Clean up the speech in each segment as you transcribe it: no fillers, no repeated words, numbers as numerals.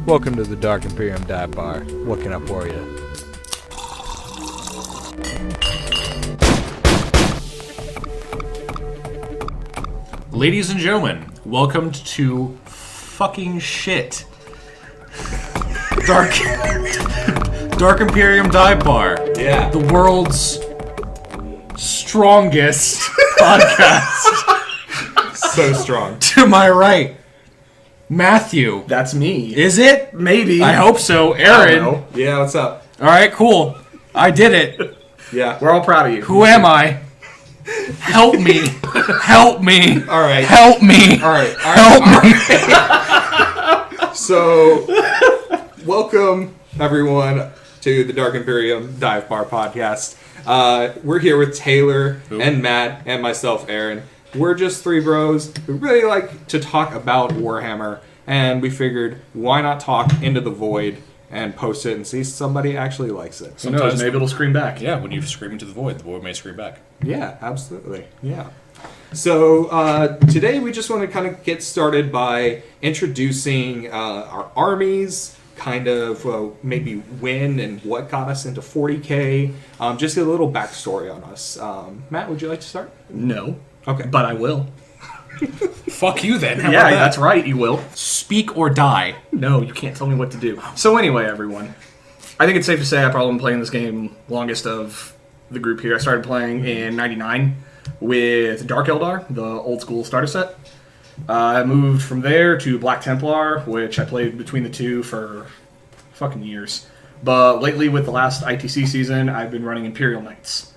Welcome to the Dark Imperium dive bar. What can I pour you? Ladies and gentlemen, welcome to fucking shit. Dark Imperium dive bar. Yeah. The world's strongest podcast. So strong. To my right, Matthew. That's me. Is it? Maybe. I hope so. I Aaron. don't know. Yeah, what's up? All right, cool. I did it. Yeah. We're all proud of you. Who am I? Help me. Help me. All right. Help me. All right. Help me. So, welcome everyone to the Dark Imperium Dive Bar podcast. We're here with Taylor and Matt and myself, Aaron. We're just three bros who really like to talk about Warhammer, and we figured why not talk into the void and post it and see if somebody actually likes it. Who knows? Maybe it'll scream back. Yeah, when you scream into the void may scream back. Yeah, absolutely. Yeah. So today we just want to kind of get started by introducing our armies, kind of maybe when and what got us into 40K. Just a little backstory on us. Matt, would you like to start? No. Okay. But I will. Fuck you then. How Yeah, about that? that's right. You will. Speak or die. No, you can't tell me what to do. So anyway, everyone, I think it's safe to say I've probably been playing this game longest of the group here. I started playing in '99 with Dark Eldar, the old school starter set. I moved from there to Black Templar, which I played between the two for fucking years. But lately, with the last ITC season, I've been running Imperial Knights.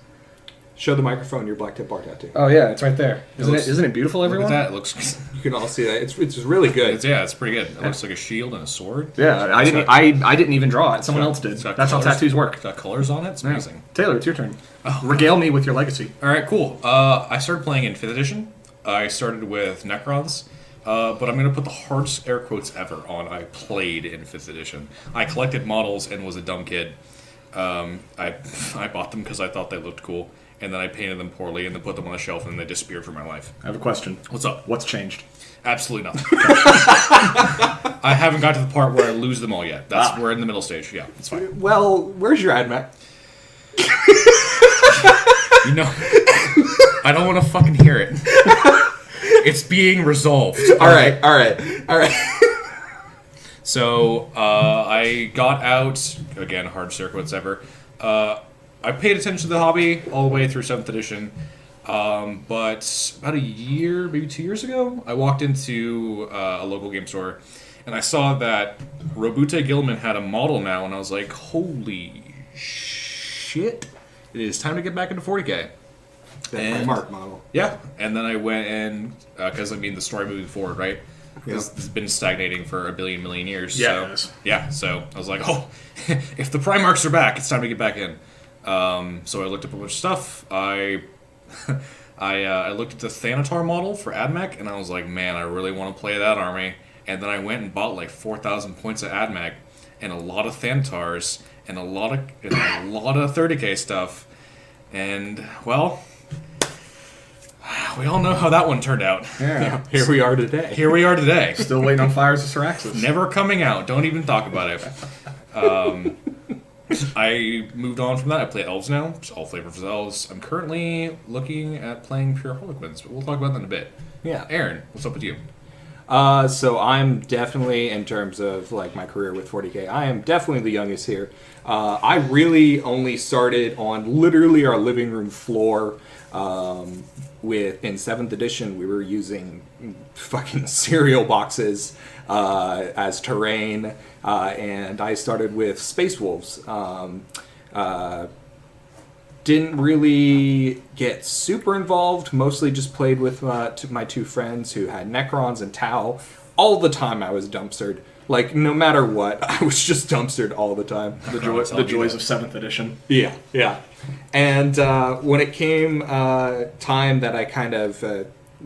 Show the microphone your Black Templar tattoo. Oh yeah, it's right there. looks- Isn't it beautiful, everyone? Look at that. It looks. You can all see that. It's really good. It's pretty good. It looks like a shield and a sword. Yeah, I didn't even draw it. Someone else did. It's got That's how colors. tattoos work. It's got colors on it. It's amazing. Taylor, it's your turn. Regale me with your legacy. All right, cool. I started playing in 5th edition. I started with Necrons. But I'm going to put the hardest air quotes ever on I played in 5th edition. I collected models and was a dumb kid. I bought them because I thought they looked cool. And then I painted them poorly and then put them on a shelf and they disappeared from my life. I have a question. What's up? What's changed? Absolutely nothing. I haven't got to the part where I lose them all yet. We're in the middle stage. Yeah, it's fine. Well, where's your AdMac? You know, I don't want to fucking hear it. It's being resolved. All right. So I got out again. Hard circuits ever. I paid attention to the hobby all the way through 7th edition. But about a year, maybe 2 years ago, I walked into a local game store and I saw that Robute Gilman had a model now, and I was like, holy shit, it is time to get back into 40K. That Mark model. Yeah, and then I went and, because the story moving forward, right? Yeah. This has been stagnating for a million years. Yeah, so, it is. Yeah, so I was like, oh, if the Primarchs are back, it's time to get back in. So I looked up a bunch of stuff. I looked at the Thanatar model for AdMech, and I was like, man, I really want to play that army. And then I went and bought like 4,000 points of AdMech and a lot of Thanatars and a lot of 30K stuff. And well, we all know how that one turned out. Yeah. Here we are today. Here we are today. Still waiting on Fires of Syraxis. Never coming out. Don't even talk about it. I moved on from that. I play elves now. It's all flavors of elves. I'm currently looking at playing pure Harlequins, but we'll talk about that in a bit. Yeah. Aaron, what's up with you? So I'm definitely, in terms of like my career with 40K, I am definitely the youngest here. I really only started on literally our living room floor. In 7th edition, we were using fucking cereal boxes as terrain, and I started with Space Wolves. Didn't really get super involved, mostly just played with my two friends who had Necrons and Tau. All the time I was dumpstered. Like, no matter what, I was just dumpstered all the time. The joys of 7th edition. Yeah. And when it came time that I kind of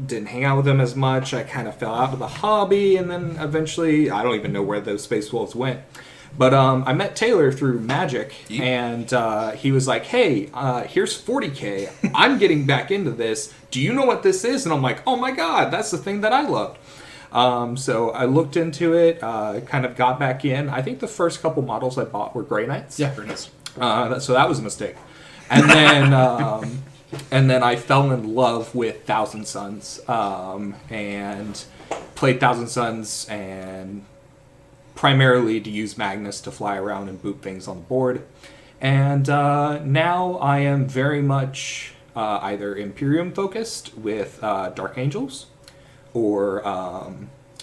didn't hang out with them as much, I kind of fell out of the hobby, and then eventually, I don't even know where those Space Wolves went. But I met Taylor through Magic, and he was like, hey, here's 40K. I'm getting back into this. Do you know what this is? And I'm like, oh my god, that's the thing that I loved. So I looked into it, kind of got back in. I think the first couple models I bought were Grey Knights. Yeah, very nice. So that was a mistake. And then and then I fell in love with Thousand Suns, and played Thousand Suns and primarily to use Magnus to fly around and boot things on the board. And now I am very much either Imperium focused with Dark Angels, or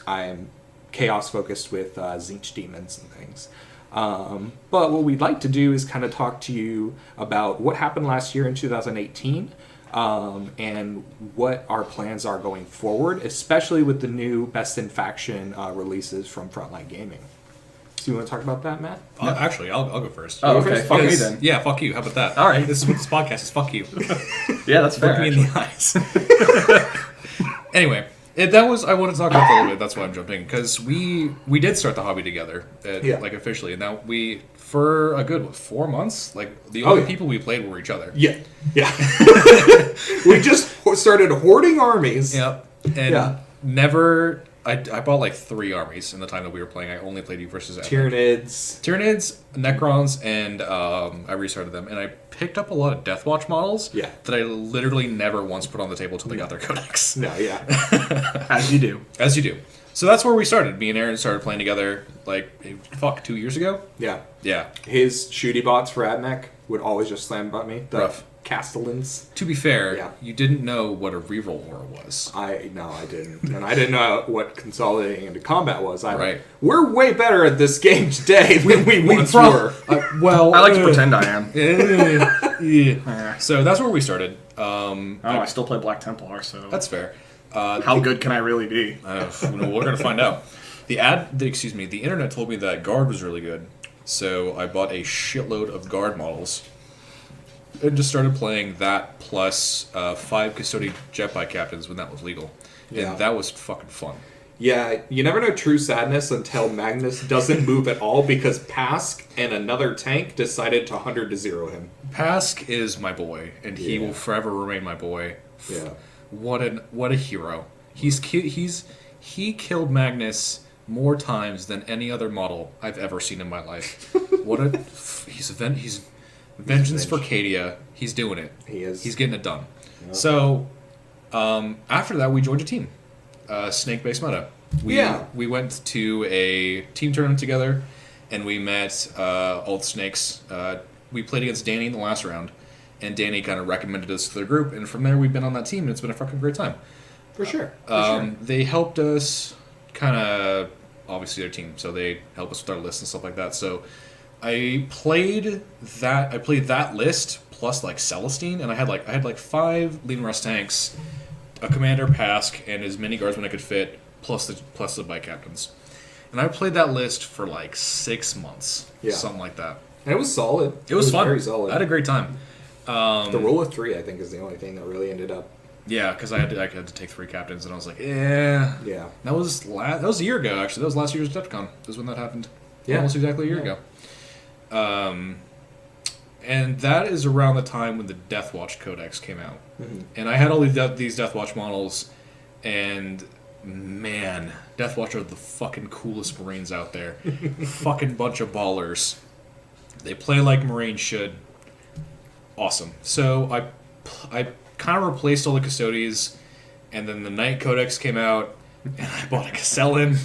I'm Chaos focused with Zinch Demons and things. But what we'd like to do is kind of talk to you about what happened last year in 2018, and what our plans are going forward, especially with the new Best in Faction releases from Frontline Gaming. So you want to talk about that, Matt? Actually, I'll go first. Oh, okay. Fuck me then. Yeah, fuck you. How about that? All right. This is what this podcast is. Fuck you. Yeah, that's fair. Look me in the eyes. Anyway, I want to talk about that a little bit. That's why I'm jumping, because we did start the hobby together, like officially, and now for a good 4 months, like the only people we played were each other. Yeah. We just started hoarding armies. Yep. And never. I bought like 3 armies in the time that we were playing. I only played you versus Tyranids, Necrons, and I restarted them. And I picked up a lot of Deathwatch models that I literally never once put on the table until they got their codex. No, yeah. As you do. As you do. So that's where we started. Me and Aaron started playing together, 2 years ago? Yeah. Yeah. His shooty bots for Admech would always just slam butt me. The Rough. Castellans. To be fair, you didn't know what a reroll war was. No, I didn't. And I didn't know what consolidating into combat was. Right. We're way better at this game today than we once were. I like to pretend I am. Yeah. So that's where we started. I still play Black Templar, so... That's fair. How good can I really be? We're going to find out. The internet told me that Guard was really good. So I bought a shitload of Guard models. And just started playing that plus 5 Custodian Jetbike Captains when that was legal. And that was fucking fun. Yeah, you never know true sadness until Magnus doesn't move at all because Pask and another tank decided to 100 to 0 him. Pask is my boy, and he will forever remain my boy. Yeah. What a hero. He killed Magnus more times than any other model I've ever seen in my life. He's Vengeance for Cadia. He's doing it. He is. He's getting it done. Yep. So, after that, we joined a team. Snake-based meta. We went to a team tournament together, and we met all the snakes. We played against Danny in the last round, and Danny kind of recommended us to the group, and from there we've been on that team, and it's been a fucking great time. For sure. They helped us kind of, obviously their team, so they helped us with our lists and stuff like that. So I played that list plus like Celestine, and I had 5 Lean Rust tanks, a commander, Pask, and as many guardsmen I could fit, plus the bike captains. And I played that list for like 6 months, something like that. And it was solid. It was fun. Very solid. I had a great time. The roll of 3, I think, is the only thing that really ended up. Yeah, because I had to take 3 captains, and I was like, yeah. That was a year ago, actually. That was last year's DEFCON. That's when that happened. Yeah. Almost exactly a year ago. And that is around the time when the Deathwatch Codex came out. Mm-hmm. And I had all these Deathwatch models, and man, Deathwatch are the fucking coolest Marines out there. Fucking bunch of ballers. They play like Marines should. Awesome. So I kind of replaced all the Custodians, and then the Knight Codex came out, and I bought a Castellan,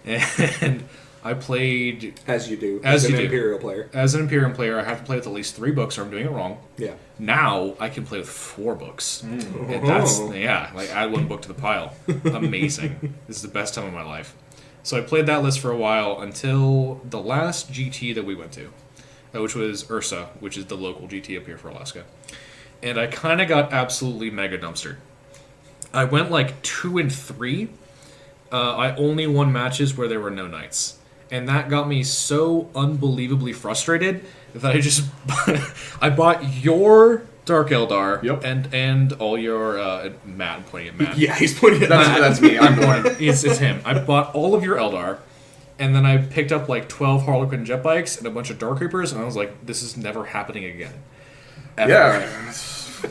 and I played... As you do. As an Imperial player. As an Imperium player, I have to play with at least 3 books or I'm doing it wrong. Yeah. Now, I can play with 4 books. Mm. And that's... Yeah, add 1 book to the pile. Amazing. This is the best time of my life. So I played that list for a while until the last GT that we went to, which was Ursa, which is the local GT up here for Alaska. And I kind of got absolutely mega dumpstered. I went 2 and 3. I only won matches where there were no knights. And that got me so unbelievably frustrated that I just... I bought your Dark Eldar and all your... Matt, I'm pointing at Matt. Yeah, he's pointing at Matt. That's me. I'm one. It's him. I bought all of your Eldar, and then I picked up 12 Harlequin jet bikes and a bunch of Dark Reapers, and I was like, this is never happening again. Ever. Yeah.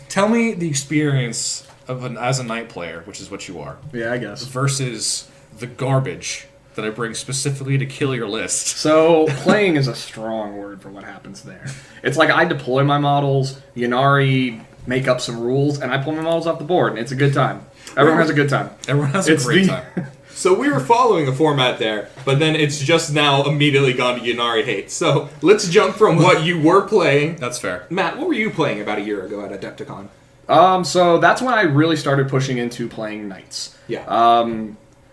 Tell me the experience as a night player, which is what you are, Yeah, I guess. versus the garbage that I bring specifically to kill your list. So, playing is a strong word for what happens there. It's like I deploy my models, Yanari make up some rules, and I pull my models off the board, and it's a good time. Everyone has a good time. Everyone has a great time. So we were following a format there, but then it's just now immediately gone to Yanari hate. So let's jump from what you were playing. That's fair. Matt, what were you playing about a year ago at Adepticon? So that's when I really started pushing into playing Knights. Yeah.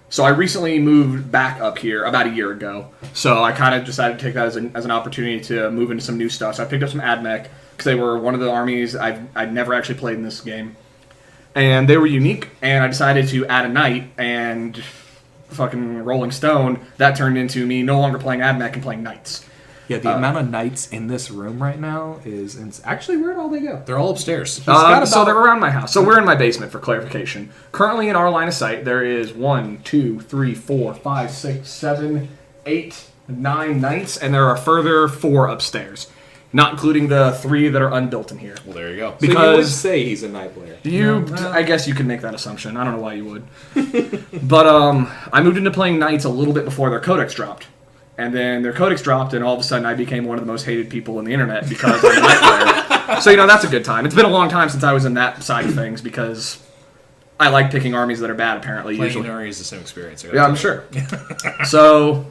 So I recently moved back up here about a year ago. So I kind of decided to take that as an opportunity to move into some new stuff. So I picked up some AdMech because they were one of the armies I'd never actually played in this game. And they were unique, and I decided to add a Knight, and fucking Rolling Stone, that turned into me no longer playing AdMech and playing Knights. Yeah, the amount of knights in this room right now is actually, where'd all they go? They're all upstairs. So they're around my house. So we're in my basement, for clarification. Currently in our line of sight, there is 1, 2, 3, 4, 5, 6, 7, 8, 9 Knights, and there are further 4 upstairs. Not including the 3 that are unbuilt in here. Well, there you go. So you would Because say he's a knight player. I guess you could make that assumption. I don't know why you would. But I moved into playing Knights a little bit before their codex dropped. And then their codex dropped, and all of a sudden I became one of the most hated people on the internet because I'm a Knight player. So, that's a good time. It's been a long time since I was in that side of things because I like picking armies that are bad, apparently. Playing usually. Yanari is the same experience. Yeah, I'm sure. So,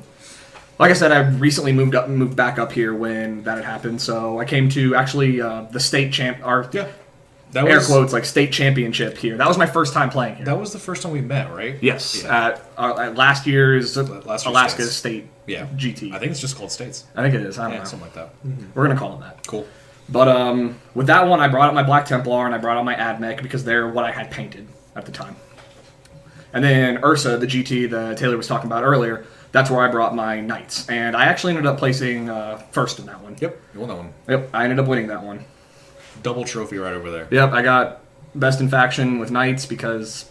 like I said, I recently moved back up here when that had happened. So I came to actually the state That air was, quotes like state championship here. That was my first time playing here. That was the first time we met, right? Yes, Yeah. at last year's Last year's Alaska States. State Yeah. GT. I think it's just called States. I think it is. I don't Yeah, know. something like that. We're gonna call it that. Cool. But with that one, I brought out my Black Templar and I brought out my AdMech because they're what I had painted at the time. And then Ursa, the GT that Taylor was talking about earlier, that's where I brought my Knights. And I actually ended up placing first in that one. Yep, you won that one. Yep, I ended up winning that one. Double trophy right over there. Yep, I got best in faction with Knights because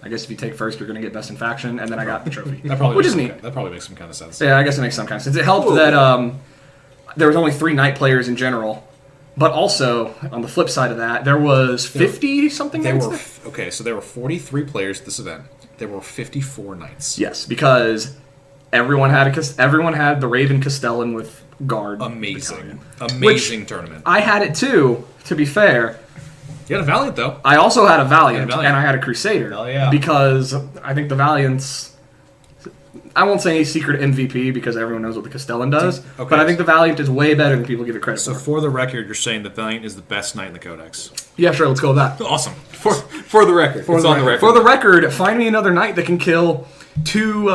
I guess if you take first, you're going to get best in faction, and then I got the trophy, That probably which makes is some, neat. That probably makes some kind of sense. Yeah, I guess it makes some kind of sense. It helped that there was only 3 Knight players in general, but also on the flip side of that, there was 50 something. They Knights were there? okay. So there were 43 players at this event. There were 54 knights. Yes, because everyone had the Raven Castellan with guard. Amazing, battalion. amazing tournament. I had it too. To be fair, You had a Valiant though. I also had a Valiant, Valiant. and I had a Crusader. Hell yeah. Because I think the Valiant's... I won't say secret MVP because everyone knows what the Castellan does, Okay. but I think the Valiant is way better than people give it credit So for. for the record, you're saying the Valiant is the best knight in the Codex. Yeah, sure, let's go with that. Awesome. For the record. It's on the record. For the record, find me another knight that can kill 2,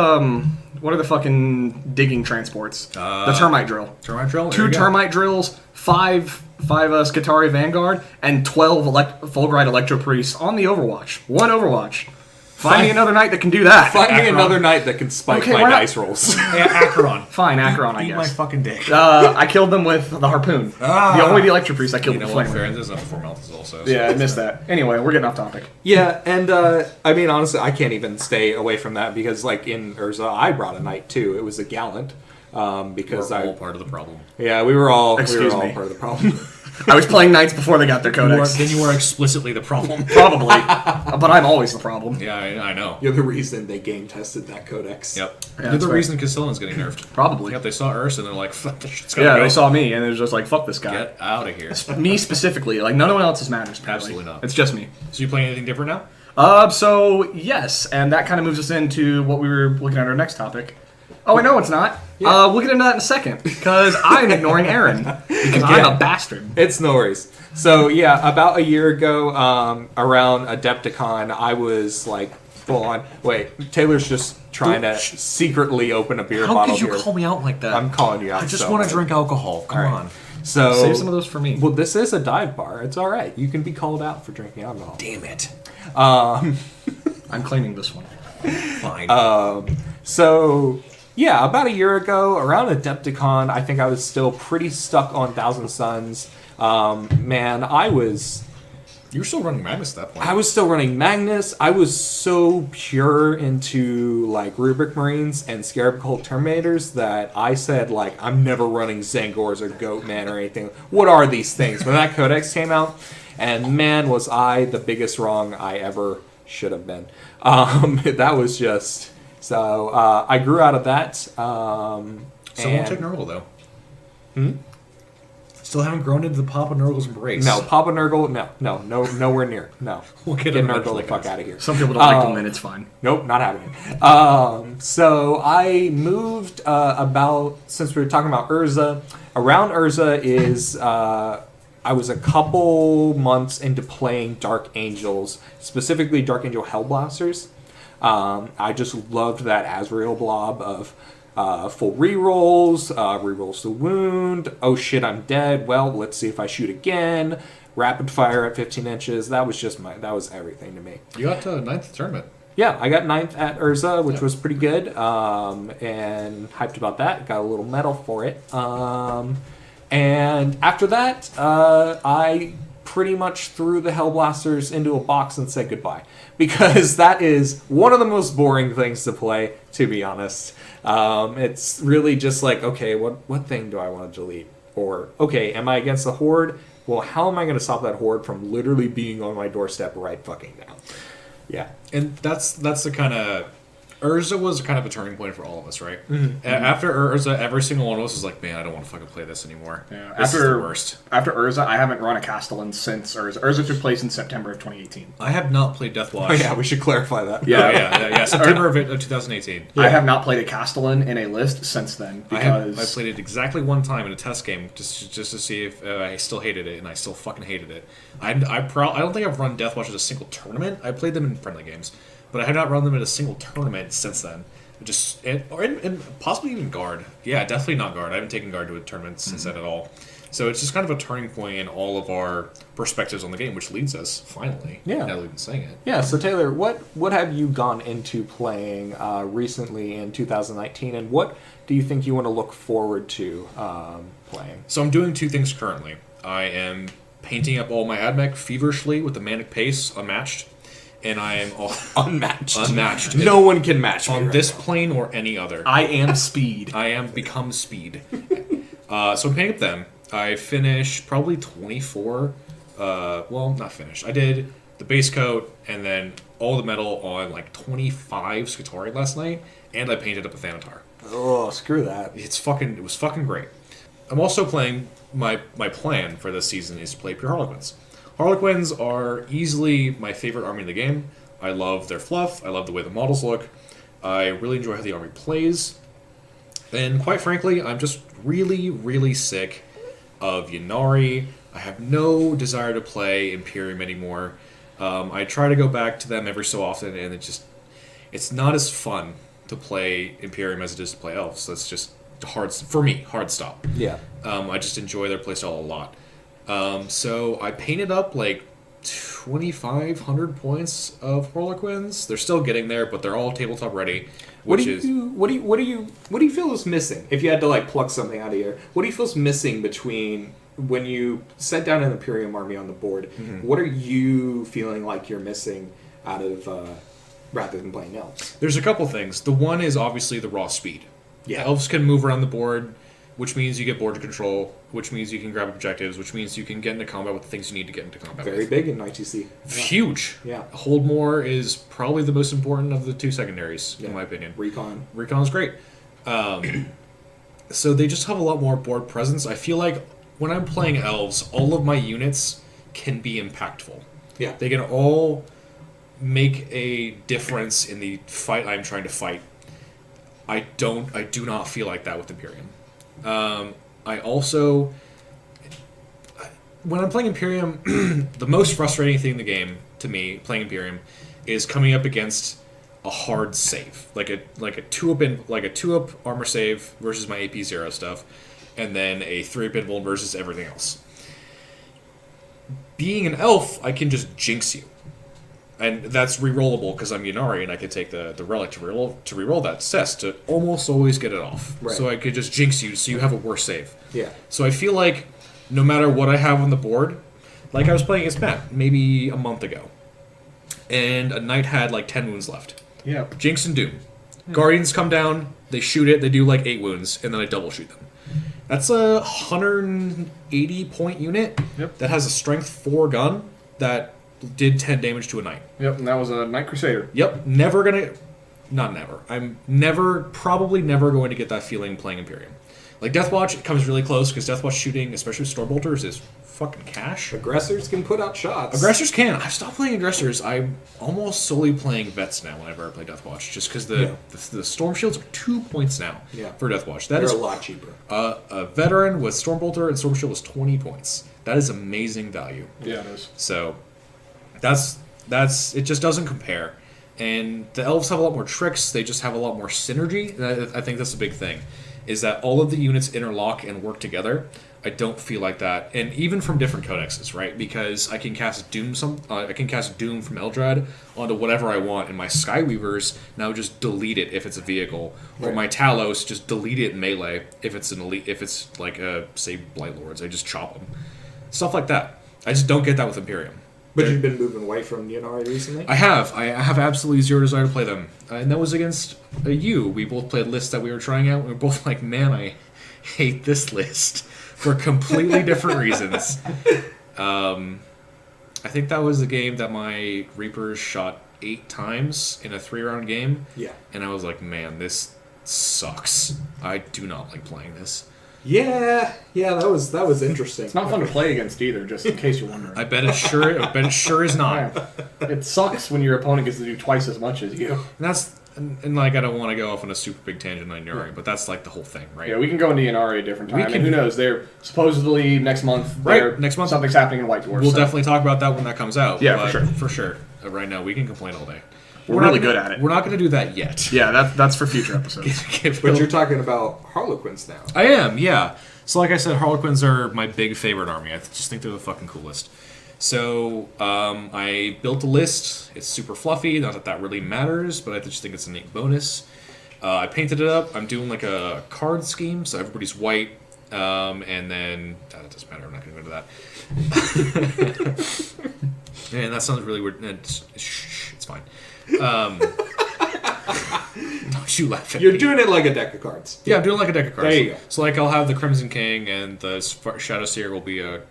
what are the fucking digging transports? The termite drill. Termite drill. 2 termite drills, 5 Scutari Vanguard, and 12 Fulgurite Electro Priests on the Overwatch. 1 Overwatch. Find me another knight that can do that. Find me Acheron. another knight that can spike Okay, my we're not- dice rolls. Acheron. Fine, Acheron, I Eat my guess. fucking dick. I killed them with the harpoon. The only the Electro Priest I killed You with know the what? flame. Fair. There's enough 4 mouths also. Yeah, I missed that. Anyway, we're getting off topic. Yeah, and I mean, honestly, I can't even stay away from that because, like, in Urza, I brought a knight too. It was a Gallant. Because We're all part of the problem. yeah, we were all Excuse me. part of the problem. I was playing knights before they got their codex. Then you are explicitly the problem. Probably. But I'm always the problem. Yeah, I know. You're the reason they game tested that codex. Yep. Yeah, You're that's the fair. reason Castellan's getting nerfed. Probably. Yep, they saw Ursa and they're like, fuck, this shit's gotta Yeah, go. they saw me and it was just like, fuck this guy. Get out of here. Me specifically. Like, no one else's matters. Apparently. Absolutely not. It's just me. So you playing anything different now? So, yes. And that kind of moves us into what we were looking at our next topic. Oh, wait, no, it's not. We'll get into that in a second. Because I'm ignoring Aaron. Because I'm a bastard. It's no worries. So yeah, about a year ago, around Adepticon, I was like full on. Wait, Taylor's just trying to secretly open a beer How bottle could you here. call me out like that? I'm calling you out. I just so want to hard. drink alcohol. Come All right. on. So Save some of those for me. Well, this is a dive bar. It's all right. You can be called out for drinking alcohol. Damn it. I'm claiming this one. Fine. So, yeah, about a year ago, around Adepticon, I think I was still pretty stuck on Thousand Suns. Man, You were still running Magnus at that point. I was still running Magnus. I was so pure into, like, Rubric Marines and Scarab Cult Terminators that I said, like, I'm never running Zangors or Goatman or anything. What are these things? When that Codex came out, And man, was I the biggest wrong I ever should have been. That was just... So I grew out of that. Still won't take Nurgle, though. Still haven't grown into the Papa Nurgle's embrace. No, Papa Nurgle, no, nowhere near. No. We'll get Nurgle the fuck out of here. Some people don't like them, and it's fine. Nope, not happening. So I moved about, since we were talking about Urza, around Urza is, I was a couple months into playing Dark Angels, specifically Dark Angel Hellblasters. I just loved that Azrael blob of full rerolls, rerolls the wound, oh shit, I'm dead, well, let's see if I shoot again, rapid fire at 15 inches, that was everything to me. You got to 9th tournament. Yeah, I got 9th at Urza, which was pretty good, and hyped about that, got a little medal for it. And after that, I pretty much threw the Hellblasters into a box and said goodbye. Because that is one of the most boring things to play, to be honest. It's really just like, okay, what thing do I want to delete? Or, okay, am I against the Horde? Well, how am I going to stop that Horde from literally being on my doorstep right fucking now? Yeah. And that's the kind of... Urza was kind of a turning point for all of us, right? Mm-hmm. After Urza, every single one of us was like, man, I don't want to fucking play this anymore. Yeah. This is the worst. After Urza, I haven't run a Castellan since Urza. Urza took place in September of 2018. I have not played Deathwatch. Oh, yeah, we should clarify that. Yeah. September of 2018. I have not played a Castellan in a list since then because I played it exactly one time in a test game just to see if I still hated it, and I still fucking hated it. I don't think I've run Deathwatch at a single tournament. I played them in friendly games, but I have not run them in a single tournament since then. And possibly even Guard. Yeah, definitely not Guard. I haven't taken Guard to a tournament since then at all. So it's just kind of a turning point in all of our perspectives on the game, which leads us, finally, now that we've been saying it. Yeah, so Taylor, what have you gone into playing recently in 2019, and what do you think you want to look forward to playing? So I'm doing two things currently. I am painting up all my AdMech feverishly with the manic pace unmatched. And I am all unmatched. No one can match me on right this now. plane or any other. I am speed. I am become speed. So I'm painting up them. I finished probably 24. Well, not finished. I did the base coat and then all the metal on like 25 Skitarii last night, and I painted up a Thanatar. Oh, screw that! It was fucking great. I'm also playing. My plan for this season is to play pure Harlequins. Harlequins are easily my favorite army in the game. I love their fluff. I love the way the models look. I really enjoy how the army plays. And quite frankly, I'm just really, really sick of Ynnari. I have no desire to play Imperium anymore. I try to go back to them every so often, and it's not as fun to play Imperium as it is to play Elves. So it's just hard stop. Yeah. I just enjoy their playstyle a lot. So I painted up like 2,500 points of Harlequins. They're still getting there, but they're all tabletop ready. What do you feel is missing? If you had to like pluck something out of here, what do you feel is missing between when you set down an Imperium army on the board? Mm-hmm. What are you feeling like you're missing out of rather than playing elves? There's a couple things. The one is obviously the raw speed. Yeah, elves can move around the board, which means you get board control, which means you can grab objectives, which means you can get into combat with the things you need to get into combat Very with. big in ITC. Huge. Yeah. Hold more is probably the most important of the two secondaries, in my opinion. Recon's great. So they just have a lot more board presence. I feel like when I'm playing elves, all of my units can be impactful. Yeah. They can all make a difference in the fight I'm trying to fight. I do not feel like that with Imperium. I also, when I'm playing Imperium, the most frustrating thing in the game to me playing Imperium is coming up against a hard save, like a 2-up armor save versus my AP 0 stuff, and then a 3-up invuln versus everything else. Being an elf, I can just jinx you. And that's rerollable because I'm Ynnari and I can take the relic to reroll that cess to almost always get it off. Right. So I could just jinx you so you have a worse save. Yeah. So I feel like no matter what I have on the board, like I was playing against Matt maybe a month ago, and a knight had like 10 wounds left. Yeah. Jinx and Doom. Guardians come down, they shoot it, they do like 8 wounds, and then I double shoot them. That's a 180 point unit that has a strength 4 gun that did 10 damage to a knight. Yep, and that was a Knight Crusader. Yep, not never. I'm probably never going to get that feeling playing Imperium. Like Deathwatch, it comes really close because Deathwatch shooting, especially with Stormbolters, is fucking cash. Aggressors can put out shots. Aggressors can. I've stopped playing aggressors. I'm almost solely playing vets now whenever I play Deathwatch, just because the Storm Shields are 2 points now for Deathwatch. They're a lot cheaper. A veteran with Stormbolter and Storm Shield is 20 points. That is amazing value. Yeah, it is. So that's it. Just doesn't compare. And the elves have a lot more tricks. They just have a lot more synergy. And I think that's a big thing, is that all of the units interlock and work together. I don't feel like that, and even from different codexes, right? Because I can cast Doom I can cast Doom from Eldrad onto whatever I want, and my Skyweavers now just delete it if it's a vehicle, or my Talos just delete it in melee if it's an elite. If it's like say Blight Lords, I just chop them, stuff like that. I just don't get that with Imperium. But you've been moving away from Yannari recently? I have. I have absolutely zero desire to play them. And that was against you. We both played lists that we were trying out, and we were both like, man, I hate this list for completely different reasons. I think that was the game that my Reapers shot 8 times in a 3-round game. Yeah. And I was like, man, this sucks. I do not like playing this. Yeah, that was interesting. It's not fun to play against either, just in case you're wondering. I bet it sure is not. It sucks when your opponent gets to do twice as much as you. And that's and like I don't want to go off on a super big tangent on Yannari, but that's like the whole thing, right? Yeah, we can go into Yannari a different time. And who knows? They're supposedly next month. Right, next month something's happening in White Dwarf. We'll definitely talk about that when that comes out. Yeah, but for sure. Right now, we can complain all day. We're really good at it. We're not going to do that yet. Yeah, that's for future episodes. But you're talking about Harlequins now. I am, yeah. So like I said, Harlequins are my big favorite army. I just think they're the fucking coolest. So I built a list. It's super fluffy. Not that that really matters, but I just think it's a neat bonus. I painted it up. I'm doing like a card scheme, so everybody's white. And then... that doesn't matter. I'm not going to go into that. And that sounds really weird. It's fine. Don't you laugh at You're me. doing it like a deck of cards. Yeah, I'm doing like a deck of cards. There you go. So like I'll have the Crimson King, and the Shadow Seer will be a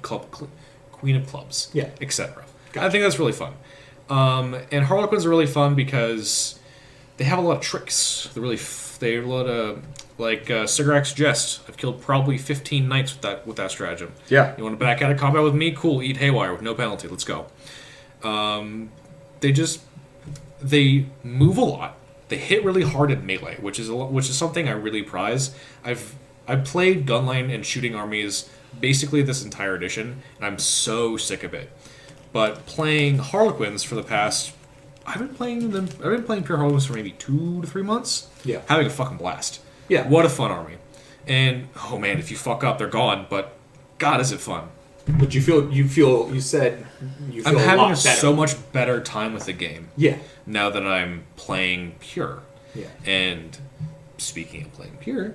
Queen of Clubs. Yeah. Etc. I think that's really fun. And Harlequins are really fun because they have a lot of tricks. They have a lot of like Sigarak's Jest. I've killed probably 15 knights with that stratagem. Yeah. You want to back out of combat with me? Cool. Eat Haywire with no penalty. Let's go. They move a lot. They hit really hard at melee, which is something I really prize. I've played gunline and shooting armies basically this entire edition, and I'm so sick of it. But playing Harlequins for the past, I've been playing pure Harlequins for maybe 2 to 3 months. Yeah. Having a fucking blast. Yeah. What a fun army. And oh man, if you fuck up, they're gone. But God, is it fun. But you said you feel I'm a having lot better. so much better time with the game. Yeah. Now that I'm playing pure. Yeah. And speaking of playing pure,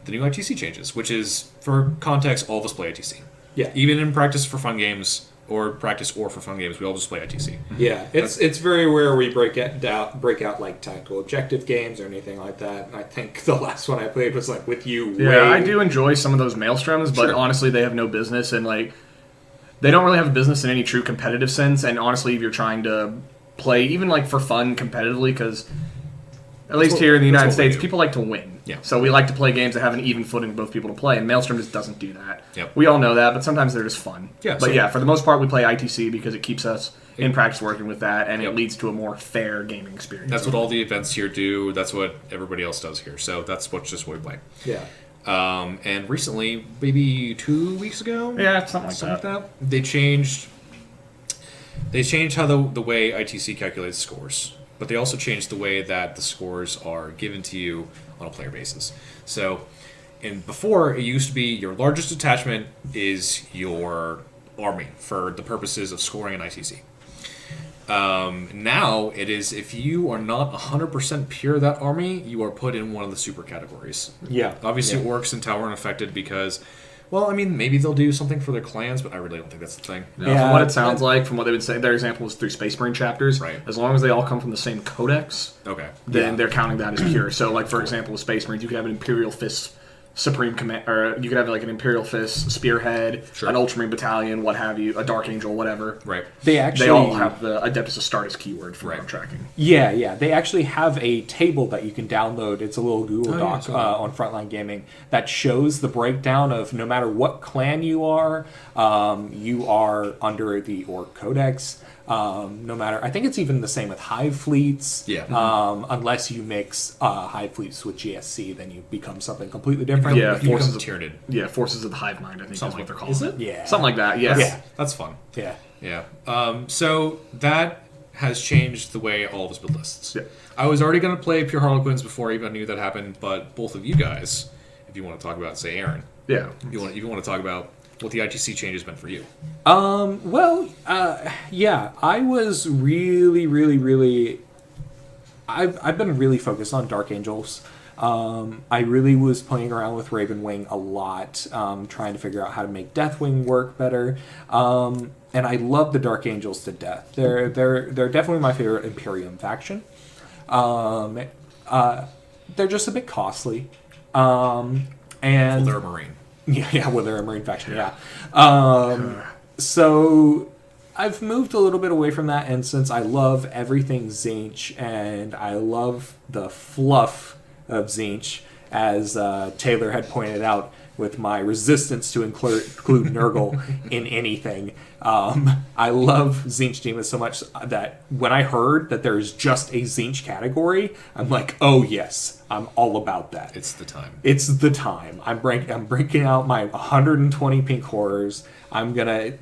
the new ITC changes, which is, for context, all of us play ITC. Yeah. Even in practice for fun games, or for fun games, we all just play ITC. Yeah, it's very rare we break out like tactical objective games or anything like that. And I think the last one I played was like with you. Yeah, I do enjoy some of those maelstroms, but honestly, they have no business, and like they don't really have a business in any true competitive sense. And honestly, if you're trying to play even like for fun competitively, because at least here in the United States, people like to win. Yeah. So we like to play games that have an even footing for both people to play, and Maelstrom just doesn't do that. Yep. We all know that, but sometimes they're just fun. Yeah, But so- yeah, for the most part, we play ITC because it keeps us in practice working with that, and Yep. it leads to a more fair gaming experience. That's what all the events here do. That's what everybody else does here. So that's just what we play. Yeah. And recently, maybe 2 weeks ago, Yeah, something like something that. like that, they changed how the way ITC calculates scores. But they also changed the way that the scores are given to you on a player basis. So, before, it used to be your largest detachment is your army for the purposes of scoring an ITC. Now, it is if you are not 100% pure that army, you are put in one of the super categories. Yeah. Obviously, Orcs and Tower aren't affected because, well, I mean, maybe they'll do something for their clans, but I really don't think that's the thing. From what it sounds like, from what they've been saying, their example was 3 Space Marine chapters. Right. As long as they all come from the same codex, Okay. then they're counting that as pure. So, like, for example, with Space Marines, you could have an Imperial Fist Supreme Command, or you could have like an Imperial Fist, Spearhead, Sure. an Ultramarine Battalion, what have you, a Dark Angel, whatever. Right. They actually They all have the Adeptus Astartes keyword for Right. tracking. Yeah. They actually have a table that you can download. It's a little Google yeah, Doc cool. on Frontline Gaming that shows the breakdown of no matter what clan you are under the Orc Codex. No matter, I think it's even the same with Hive fleets. Yeah. Unless you mix Hive fleets with GSC, then you become something completely different. Yeah, You Forces become of, Tyranid. yeah, Forces of the Hive Mind, I think Something is what they're like called. Is it? Yeah. Something like that, yes. Yeah. That's fun. Yeah. Yeah. So that has changed the way all of us build lists. Yeah. I was already going to play Pure Harlequins before I even knew that happened, but both of you guys, if you want to talk about, say, Aaron, Yeah. if you want to talk about what the ITC changes meant for you. Yeah, I was really I've been really focused on Dark Angels. I really was playing around with Ravenwing a lot, trying to figure out how to make Deathwing work better. And I love the Dark Angels to death. They're definitely my favorite Imperium faction. They're just a bit costly. And Well, they're a Marine. yeah, well, they're a Marine faction, yeah. So I've moved a little bit away from that, and since I love everything Tzeentch, and I love the fluff of Tzeentch, as Taylor had pointed out, with my resistance to include Nurgle in anything. I love Tzeentch Demons so much that when I heard that there's just a Tzeentch category, I'm like, oh yes, I'm all about that. It's the time. It's the time. I'm breaking out my 120 pink horrors. I'm gonna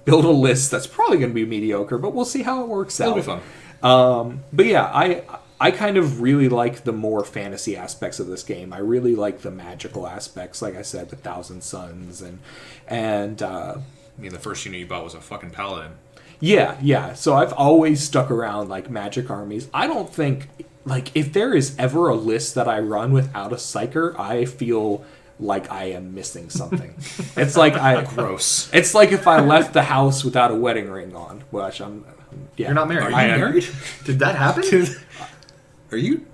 build a list that's probably gonna be mediocre, but we'll see how it works out. It'll be fun. But yeah, I kind of really like the more fantasy aspects of this game. I really like the magical aspects, like I said, the Thousand Suns and I mean, the first unit you bought was a fucking paladin. yeah. So I've always stuck around like magic armies. I don't think like if there is ever a list that I run without a psyker, I feel like I am missing something. It's like Gross. It's like if I left the house without a wedding ring on, which I'm. Yeah. You're not married. Are you married? Did that happen? Are you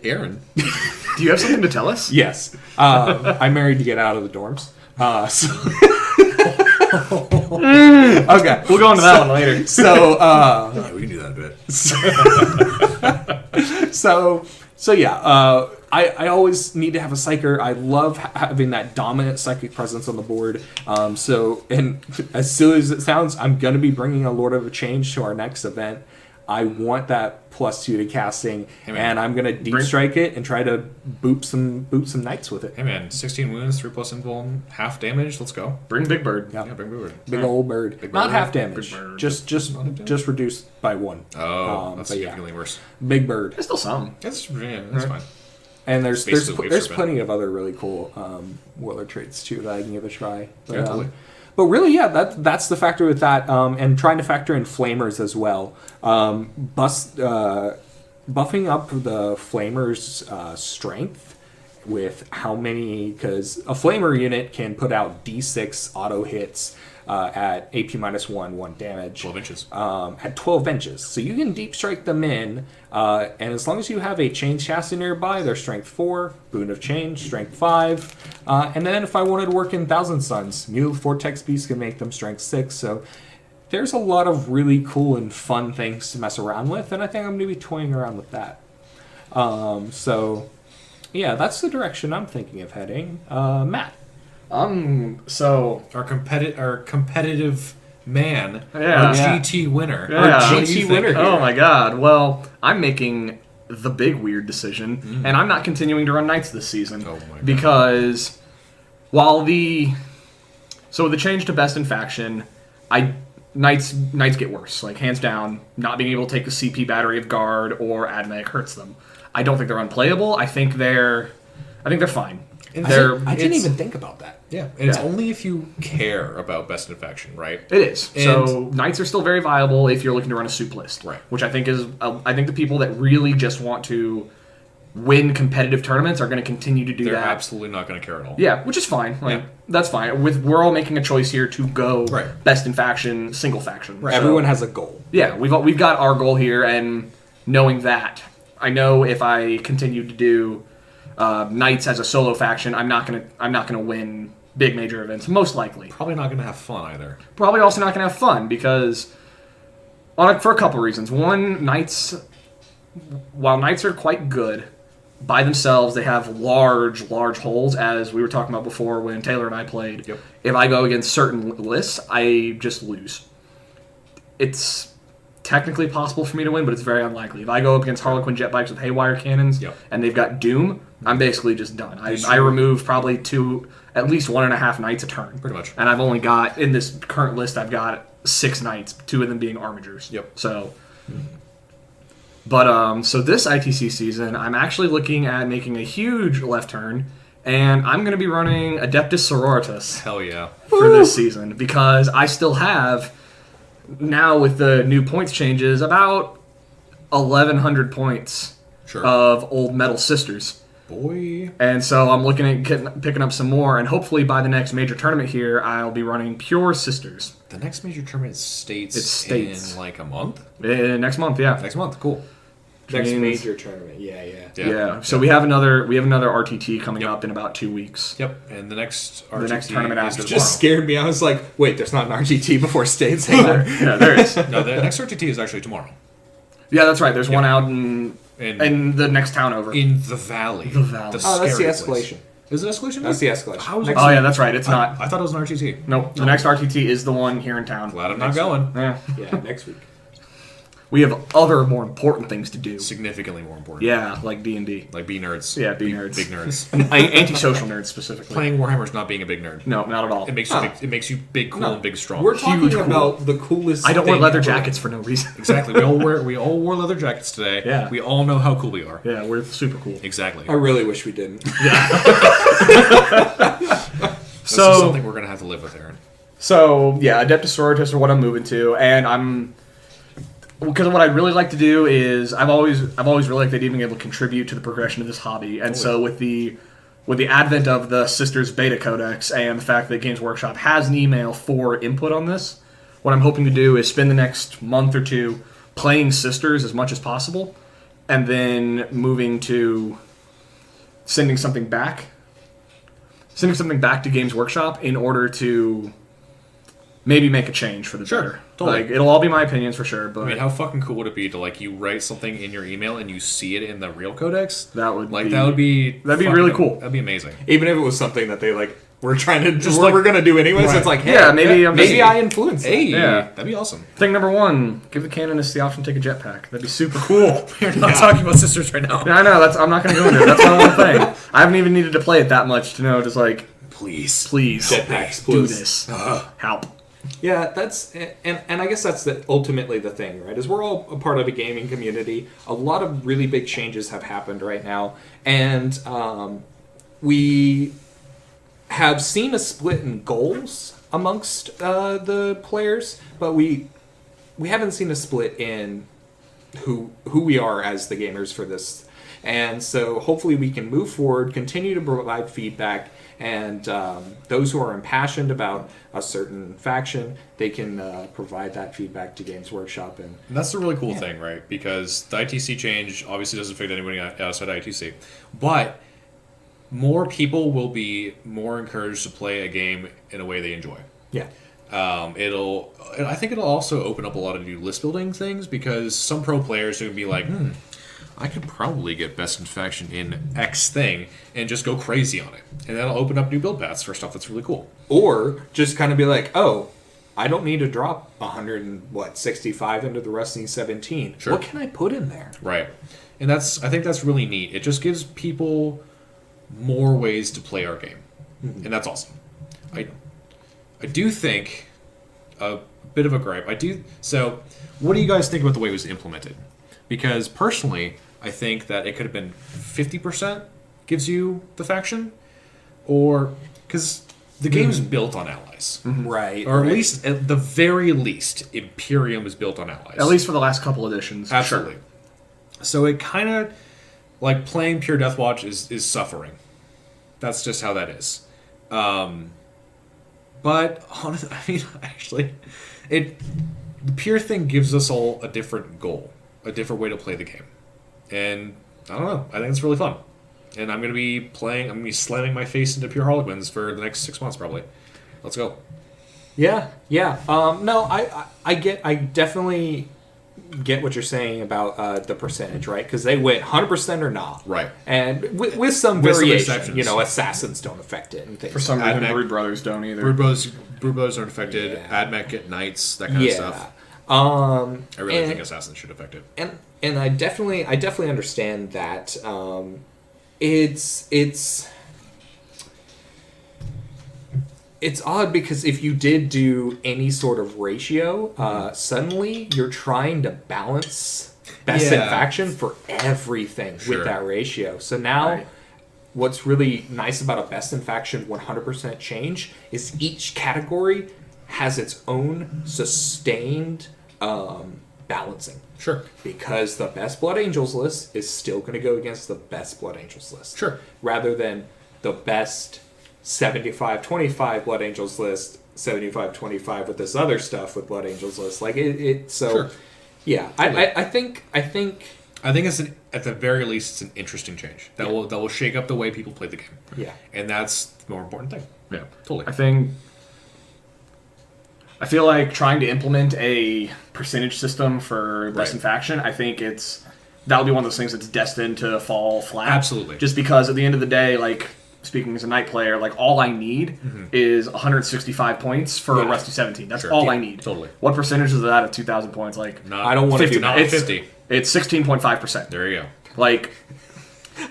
Aaron? Do you have something to tell us? Yes. I'm married to get out of the dorms. Okay. We'll go into that one later. So, Yeah, we can do that a bit. so yeah, I always need to have a psyker. I love having that dominant psychic presence on the board. And as silly as it sounds, I'm going to be bringing a Lord of a Change to our next event. I want that +2 to casting, and I'm going to deep strike it and try to boop some knights with it. Hey man, 16 wounds, 3+ invuln, half damage. Let's go. Bring Big Bird. Yeah. Yeah, bring Big Bird. Big old bird. Big Not bird. half damage. Big bird. Just reduced by 1. Oh, that's but yeah. significantly worse. Big bird. There's still some. That's fine. And there's Basically wave serpent. plenty of other really cool Willer traits too that I can give a try. But, Yeah, totally. But really, yeah, that's the factor with that, and trying to factor in flamers as well. Buffing up the flamers' strength with how many, because a flamer unit can put out D6 auto hits at AP -1 damage. 12 inches. At 12 inches. So you can deep strike them in, and as long as you have a change chassis nearby, they're strength 4, boon of change, strength 5, and then if I wanted to work in Thousand Suns, Mule Vortex Beast can make them strength 6, so there's a lot of really cool and fun things to mess around with, and I think I'm going to be toying around with that. So, yeah, that's the direction I'm thinking of heading. Matt? So Our competitive man, Yeah. our Yeah. GT winner. Yeah. Our GT what do you think? winner. Oh my god. Well, I'm making the big weird decision, and I'm not continuing to run Knights this season. Oh my God. Because while with the change to Best in Faction, Knights get worse. Like hands down, not being able to take the CP battery of Guard or Admech hurts them. I don't think they're unplayable. I think they're fine. And I didn't it's- even think about that. Yeah, and it's Yeah. only if you care about Best in Faction, right? It is. And- So Knights are still very viable if you're looking to run a soup list, Right. Which I think is, I think the people that really just want to win competitive tournaments are going to continue to do They're that. absolutely not going to care at all. Yeah, which is fine. Like Yeah. that's fine. We're all making a choice here to go Right. Best in Faction, single faction. So, Everyone has a goal. yeah, we've got our goal here, and knowing that, I know if I continue to do Knights as a solo faction, I'm not gonna win big major events, most likely. Probably not going to have fun either. Probably also not gonna have fun because for a couple reasons. One, while Knights are quite good by themselves, they have large holes, as we were talking about before when Taylor and I played. Yep. If I go against certain lists, I just lose. It's technically possible for me to win, but it's very unlikely. If I go up against Harlequin jet bikes with haywire cannons, and they've got Doom, I'm basically just done. I remove probably at least 1.5 Knights a turn. Pretty much. And I've only got, in this current list, I've got 6 Knights, 2 of them being Armigers. Yep. So... But, so this ITC season, I'm actually looking at making a huge left turn, and I'm going to be running Adeptus Sororitas Hell yeah. for this season, because I still have, now with the new points changes, about 1,100 points of old Metal Sisters. Boy. And so I'm looking at picking up some more, and hopefully by the next major tournament here, I'll be running Pure Sisters. The next major tournament states in like a month? Next month, yeah. Next month, cool. Next major tournament, yeah. So we have another RTT coming up in about 2 weeks. Yep, and the next RTT next tournament after is Just scared me. I was like, wait, there's not an RGT before states. Yeah, there is. No, the next RTT is actually tomorrow. Yeah, that's right. There's one out in the next town over. In the Valley. The Valley. That's the scary escalation. place. Is it escalation? That's the escalation. How is it? Oh yeah, that's right. It's not. I thought it was an RTT. Nope. The next RTT is the one here in town. Glad I'm not going. Yeah. Yeah, next week. We have other more important things to do. Significantly more important. Yeah, like D&D. Like B nerds. Yeah, B nerds. Big nerds. Antisocial nerds specifically. Playing Warhammer is not being a big nerd. No, not at all. It makes you big, it makes you big, cool, and big, strong. We're talking Huge cool. about the coolest. I don't wear thing leather ever. jackets for no reason. Exactly. We all wore leather jackets today. Yeah. We all know how cool we are. Yeah, we're super cool. Exactly. I really wish we didn't. That's just something we're gonna have to live with, Aaron. So yeah, Adeptus Sororitas are what I'm moving to, and because what I'd really like to do is I've always really liked the idea of being able to contribute to the progression of this hobby, and so with the advent of the Sisters Beta Codex and the fact that Games Workshop has an email for input on this, what I'm hoping to do is spend the next month or two playing Sisters as much as possible, and then moving to sending something back to Games Workshop in order to maybe make a change for the better. Totally. Like, it'll all be my opinions for sure, but I mean, how fucking cool would it be to you write something in your email and you see it in the real codex? That would be fucking- really cool. That'd be amazing. Even if it was something that they we're trying to just like- we're gonna do anyways. Right. It's like, hey, Yeah, maybe I influenced. Hey, Yeah. that'd be awesome. Thing number 1, give the canonists the option to take a jetpack. That'd be super cool. We're not talking about sisters right now. Yeah, I know, I'm not going to go into it. That's my whole thing. I haven't even needed to play it that much to know, just Please. Jetpacks, do please. this. Help. Yeah, that's and I guess that's ultimately the thing, right? Is we're all a part of a gaming community. A lot of really big changes have happened right now, and we have seen a split in goals amongst the players, but we haven't seen a split in who we are as the gamers for this. And so hopefully we can move forward, continue to provide feedback, and those who are impassioned about a certain faction, they can provide that feedback to Games Workshop. And that's the really cool thing, right? Because the ITC change obviously doesn't affect anybody outside ITC. But more people will be more encouraged to play a game in a way they enjoy. yeah. I think it'll also open up a lot of new list building things, because some pro players are going to be like, I could probably get best in faction in X thing and just go crazy on it. And that'll open up new build paths for stuff that's really cool. Or just kind of be like, oh, I don't need to drop 165 into the Wrestling 17. Sure. What can I put in there? Right. And I think that's really neat. It just gives people more ways to play our game. And that's awesome. I do think a bit of a gripe. So what do you guys think about the way it was implemented? Because personally, I think that it could have been 50% gives you the faction, or because the game's built on allies, Right. or at least, at the very least, Imperium is built on allies. At least for the last couple editions. Absolutely. Sure. So it kind of, like, playing pure Deathwatch is suffering. That's just how that is. But honestly, I mean, actually, the pure thing gives us all a different goal, a different way to play the game, and I don't know. I think it's really fun. And I'm gonna be playing. I'm gonna be slamming my face into pure Harlequins for the next 6 months probably. Let's go. Yeah. No, I definitely get what you're saying about the percentage, right? Because they went 100% or not, Right. And with some With some variation, exceptions. assassins don't affect it and things. For some reason, Admech- Brood Brothers don't either. Brood Brothers aren't affected. Yeah. Admech get knights, that kind of stuff. I I really think assassins should affect it. and I definitely understand that it's odd because if you did do any sort of ratio, suddenly you're trying to balance best in Yeah. faction for everything Sure. with that ratio. So now Right. what's really nice about a best in faction 100% change is each category has its own sustained balancing. Sure. Because the best Blood Angels list is still going to go against the best Blood Angels list. Sure. Rather than the best 75-25 Blood Angels list, 75-25 with this other stuff with Blood Angels list. Like so Sure. yeah, I think I think it's at the very least it's an interesting change that will shake up the way people play the game. yeah. And that's the more important thing. Yeah, Totally. I feel like trying to implement a percentage system for best Right. in faction. I think that'll be one of those things that's destined to fall flat. Absolutely. Just because at the end of the day, like speaking as a knight player, like all I need is 165 points for a Yeah. Rusty 17. That's Sure. all Yeah, I need. totally. What percentage is that of 2,000 points? Like Not, I don't want to 50, do not math. it's 50. It's 16.5%. There you go. Like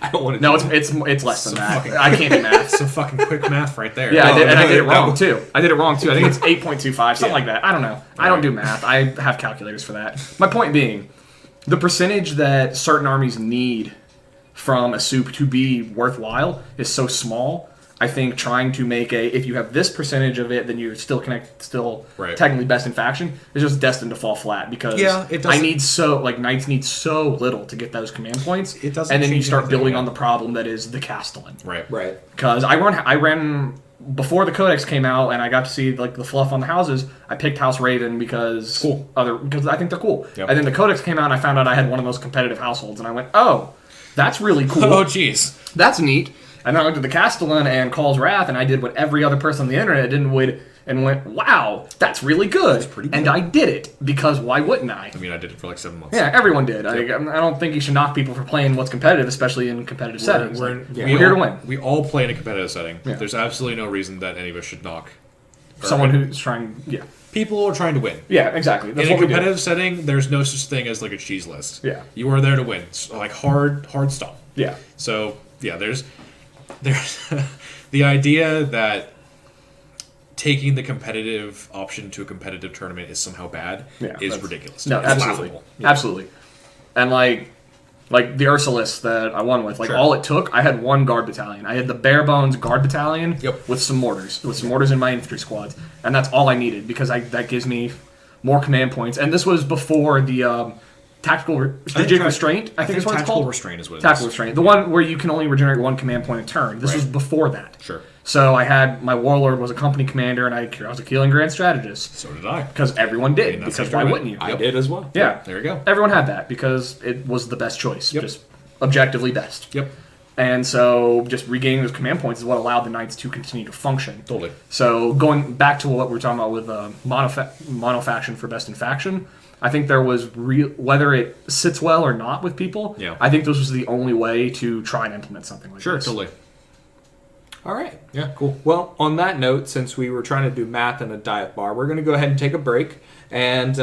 I don't want to. no, it's less than So that. fucking- I can't do math. Some fucking quick math right there. Yeah, I did, and I did it no. wrong too. I did it wrong too. I think it's 8.25, something Yeah. like that. I don't know. I don't do math. I have calculators for that. My point being, the percentage that certain armies need from a soup to be worthwhile is so small. I think trying to make if you have this percentage of it, then you're still Right. technically best in faction. It's just destined to fall flat because Yeah, it doesn't- knights need so little to get those command points. It doesn't and then you change start anything, building yeah. on the problem that is the Castellan. Right. Right. Because I ran before the Codex came out, and I got to see like the fluff on the houses. I picked House Raven because because I think they're cool. Yep. And then the Codex came out, and I found out I had one of those competitive households, and I went, "Oh, that's really cool. Oh, jeez. That's neat." And then I went to the Castellan and Call's Wrath, and I did what every other person on the internet didn't and went, "Wow, that's really good." pretty good. And I did it because why wouldn't I? I mean, I did it for like 7 months. Yeah, everyone did. I don't think you should knock people for playing what's competitive, especially in competitive settings. We're Like, we're here to win. We all play in a competitive setting. Yeah. There's absolutely no reason that any of us should knock. Someone who's trying, yeah. People are trying to win. Yeah, exactly. That's In a what we do. competitive setting, there's no such thing as like a cheese list. Yeah. You are there to win. It's like hard stuff. Yeah. So yeah, there's the idea that taking the competitive option to a competitive tournament is somehow bad Yeah, is that's- ridiculous. No, It's absolutely, laughable. absolutely. And like the Ursulus that I won with, like Sure. all it took, I had one guard battalion. I had the bare bones guard battalion Yep. with some mortars in my infantry squads, and that's all I needed because that gives me more command points. And this was before the strategic restraint. I think is what it's tactical called. restraint is what it Tactical is. restraint, the one where you can only regenerate one command point a turn. This was Right. before that. Sure. So I had my warlord was a company commander, and I was a Keeling Grand strategist So did I. because everyone did. And that's Because how why I wouldn't you? I did as well. Yeah. There you go. Everyone had that because it was the best choice. Yep. Just objectively best. Yep. And so just regaining those command points is what allowed the Knights to continue to function. Totally. So going back to what we were talking about with monofaction for best in faction, I think there was whether it sits well or not with people. Yeah. I think this was the only way to try and implement something like Sure. this. Totally. All right. Yeah. Cool. Well, on that note, since we were trying to do math in a diet bar, we're going to go ahead and take a break. And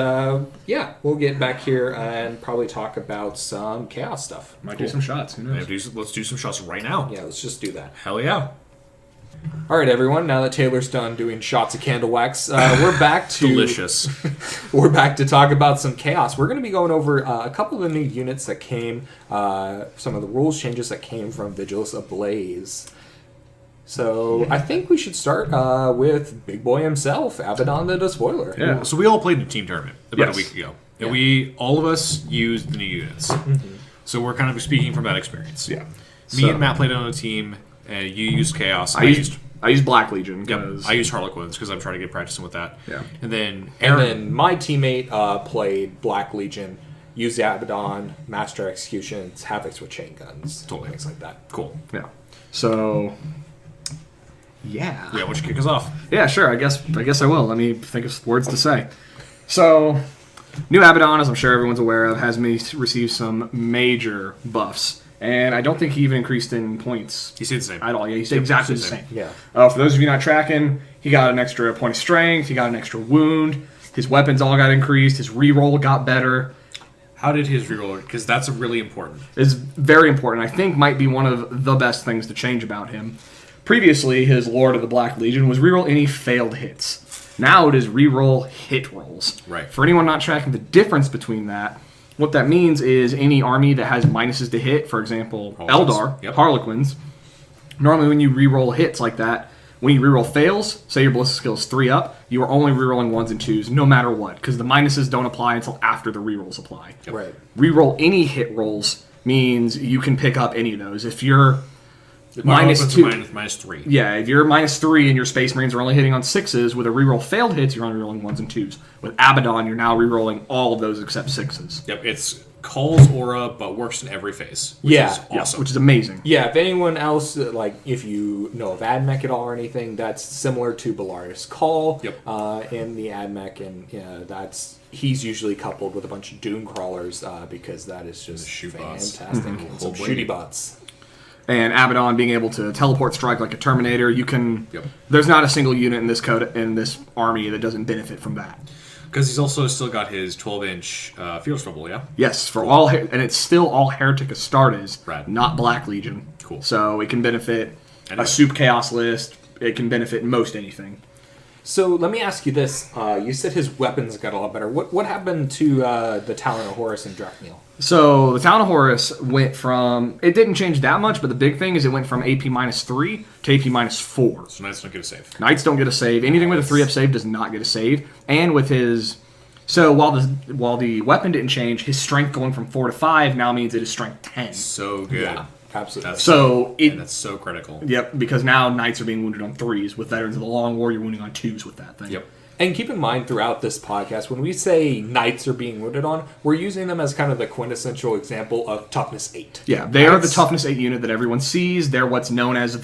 we'll get back here and probably talk about some chaos stuff. Might do some shots. Who knows? Let's do some shots right now. Yeah, let's just do that. Hell yeah. All right, everyone. Now that Taylor's done doing shots of candle wax, we're back to Delicious. We're back to talk about some chaos. We're going to be going over a couple of the new units that came, some of the rules changes that came from Vigilus Ablaze. So I think we should start with Big Boy himself, Abaddon the Despoiler. Yeah. So we all played in a team tournament about Yes. a week ago. And Yeah. all of us used the new units. So we're kind of speaking from that experience. Yeah. Me So- and Matt played on a team. You used Chaos. I used Black Legion Yep, because I used Harlequins because I'm trying to get practicing with that. Yeah. And then And Aaron. then my teammate played Black Legion, use the Abaddon, master executions, havocs with chain guns, Totally. things like that. Cool. Yeah. So, yeah. Yeah, why don't you kick us off? Yeah, sure. I guess I will. Let me think of words to say. So, new Abaddon, as I'm sure everyone's aware of, has received some major buffs, and I don't think he even increased in points He stayed the same. at all. Yeah, he stayed exactly the same. Yeah. For those of you not tracking, he got an extra point of strength. He got an extra wound. His weapons all got increased. His reroll got better. How did his reroll? Because that's really important. It's very important. I think might be one of the best things to change about him. Previously, his Lord of the Black Legion was reroll any failed hits. Now it is reroll hit rolls. Right. For anyone not tracking the difference between that, what that means is any army that has minuses to hit, for example, Harlequins. Eldar, Yep. Harlequins, normally when you reroll hits like that, when you reroll fails, say your ballistic skill is 3 up, you are only rerolling 1s and 2s no matter what, because the minuses don't apply until after the rerolls apply. Right. Reroll any hit rolls means you can pick up any of those. If you're minus Harlequins 2, are minus 3. yeah, if you're minus 3 and your Space Marines are only hitting on 6s, with a reroll failed hits, you're only rerolling 1s and 2s. With Abaddon, you're now rerolling all of those except 6s. Yep, it's Call's aura, but works in every phase. Which Yeah, is yeah, awesome. Which is amazing. Yeah, if anyone else, like, if you know of AdMech at all or anything, that's similar to Belarus Call in the AdMech, and he's usually coupled with a bunch of Doom Crawlers because that is just shoot bots. fantastic. And some shooty bots. And Abaddon being able to teleport strike like a Terminator, you can. Yep. There's not a single unit in this army that doesn't benefit from that. Because he's also still got his 12-inch Fearless Rebel, yeah? Yes, for all, and it's still all Heretic Astartes, Rad. not Black Legion. Cool. So it can benefit Anyway. a Soup Chaos list. It can benefit most anything. So let me ask you this: you said his weapons got a lot better. What happened to the Talon of Horus and Drakniel? So the Town of Horus went from, it didn't change that much, but the big thing is it went from AP minus 3 to AP minus 4. So Knights don't get a save. Knights don't get a save. Anything with a 3-up save does not get a save. And with his, so while the weapon didn't change, his strength going from 4 to 5 now means it is strength 10. So good. Yeah, absolutely. And that's so critical. Yep, because now Knights are being wounded on 3s. With Veterans of the Long War, you're wounding on 2s with that thing. Yep. And keep in mind throughout this podcast, when we say knights are being wounded on, we're using them as kind of the quintessential example of toughness 8. Yeah, they are the Knights- toughness 8 unit that everyone sees. They're what's known as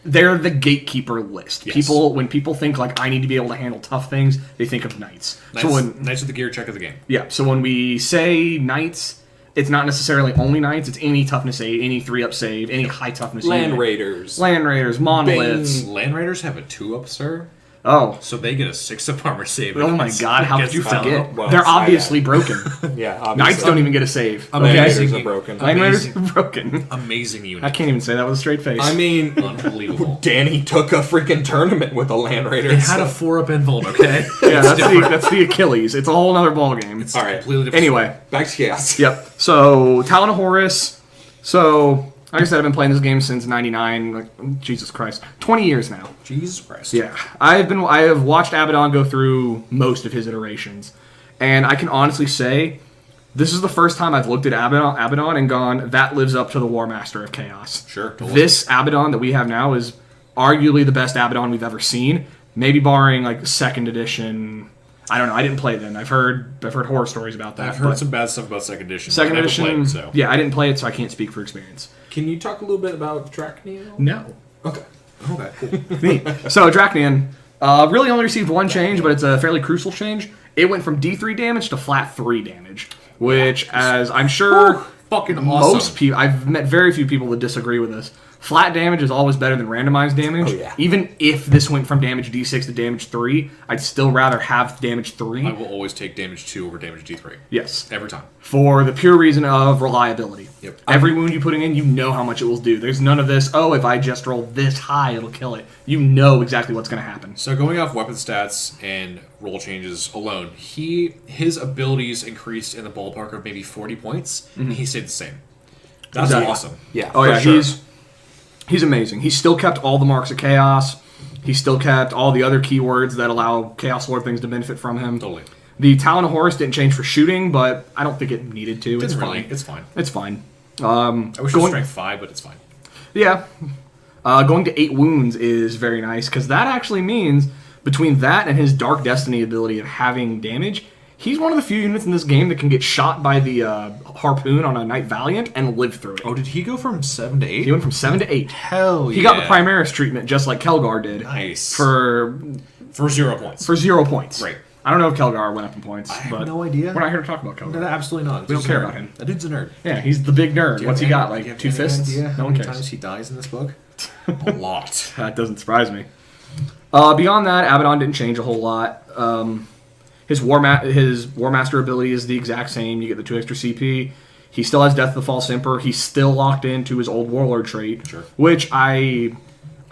they're the gatekeeper list. Yes. When people think like I need to be able to handle tough things, they think of Knights. Knights are the gear check of the game. So when we say Knights, it's not necessarily only Knights. It's any toughness 8, any 3-up save, any high toughness Land unit. Raiders. Land Raiders, Monoliths. Land Raiders have a 2-up, sir. Oh. So they get a 6-up armor save. Oh my god, how could you Gets- forget? well, They're it's not obviously broken. Yeah, obviously. Knights don't even get a save. Land Okay? Raiders Amazing. are broken. Land Raiders Amazing. are broken. Amazing unit. I can't even say that with a straight face. I mean, Unbelievable. Danny took a freaking tournament with the Land Raiders. It had a 4-up invuln, okay? yeah, that's the Achilles. It's a whole other ballgame. It's All right. completely different. Anyway. Back to chaos. Yep. So, Talon of Horus. So, like I said, I've been playing this game since '99. Like, Jesus Christ, 20 years now. Jesus Christ. Yeah, I have watched Abaddon go through most of his iterations, and I can honestly say, this is the first time I've looked at Abaddon and gone, that lives up to the War Master of Chaos. Sure. Totally. This Abaddon that we have now is arguably the best Abaddon we've ever seen. Maybe barring like the second edition. I don't know. I didn't play then. I've heard horror stories about that. I've heard but some bad stuff about second edition. second I never edition. played, so. Yeah, I didn't play it, so I can't speak for experience. Can you talk a little bit about Drakniel? No. Okay. Okay, cool. Neat. So Draknian really only received one change, but it's a fairly crucial change. It went from D3 damage to flat 3 damage, which, as I'm sure Fucking awesome. most people, I've met very few people that disagree with this. Flat damage is always better than randomized damage. Oh, yeah. Even if this went from damage D6 to damage 3, I'd still rather have damage 3. I will always take damage 2 over damage D3. Yes. Every time. For the pure reason of reliability. Yep. Every wound you putting in, you know how much it will do. There's none of this, oh, if I just roll this high, it'll kill it. You know exactly what's going to happen. So going off weapon stats and roll changes alone, his abilities increased in the ballpark of maybe 40 points, and he stayed the same. That's Exactly. awesome. Yeah. Oh for yeah, sure. he's amazing. He still kept all the marks of chaos. He still kept all the other keywords that allow Chaos Lord things to benefit from him. Totally. The Talon of Horus didn't change for shooting, but I don't think it needed to. It's Didn't fine. really. It's fine. It's fine. I wish it was going- strength 5, but it's fine. Yeah. Going to 8 wounds is very nice, because that actually means, between that and his Dark Destiny ability of having damage, He's one of the few units in this game that can get shot by the harpoon on a Knight Valiant and live through it. Oh, did he go from 7 to 8? He went from 7 to 8. Hell He got the Primaris treatment just like Kelgar did. Nice. For 0 points. For 0 points. Right. I don't know if Kelgar went up in points. I have but no idea. We're not here to talk about Kelgar. No, absolutely not. We don't care about him. That dude's a nerd. Yeah, he's the big nerd. Do you What's he have got? any- do you Like have 2 any fists? idea how No one many cares. times he dies in this book? A lot. That doesn't surprise me. Beyond that, Abaddon didn't change a whole lot. His War Master ability is the exact same. You get the 2 extra CP. He still has Death of the False Emperor. He's still locked into his old Warlord trait, Sure. which I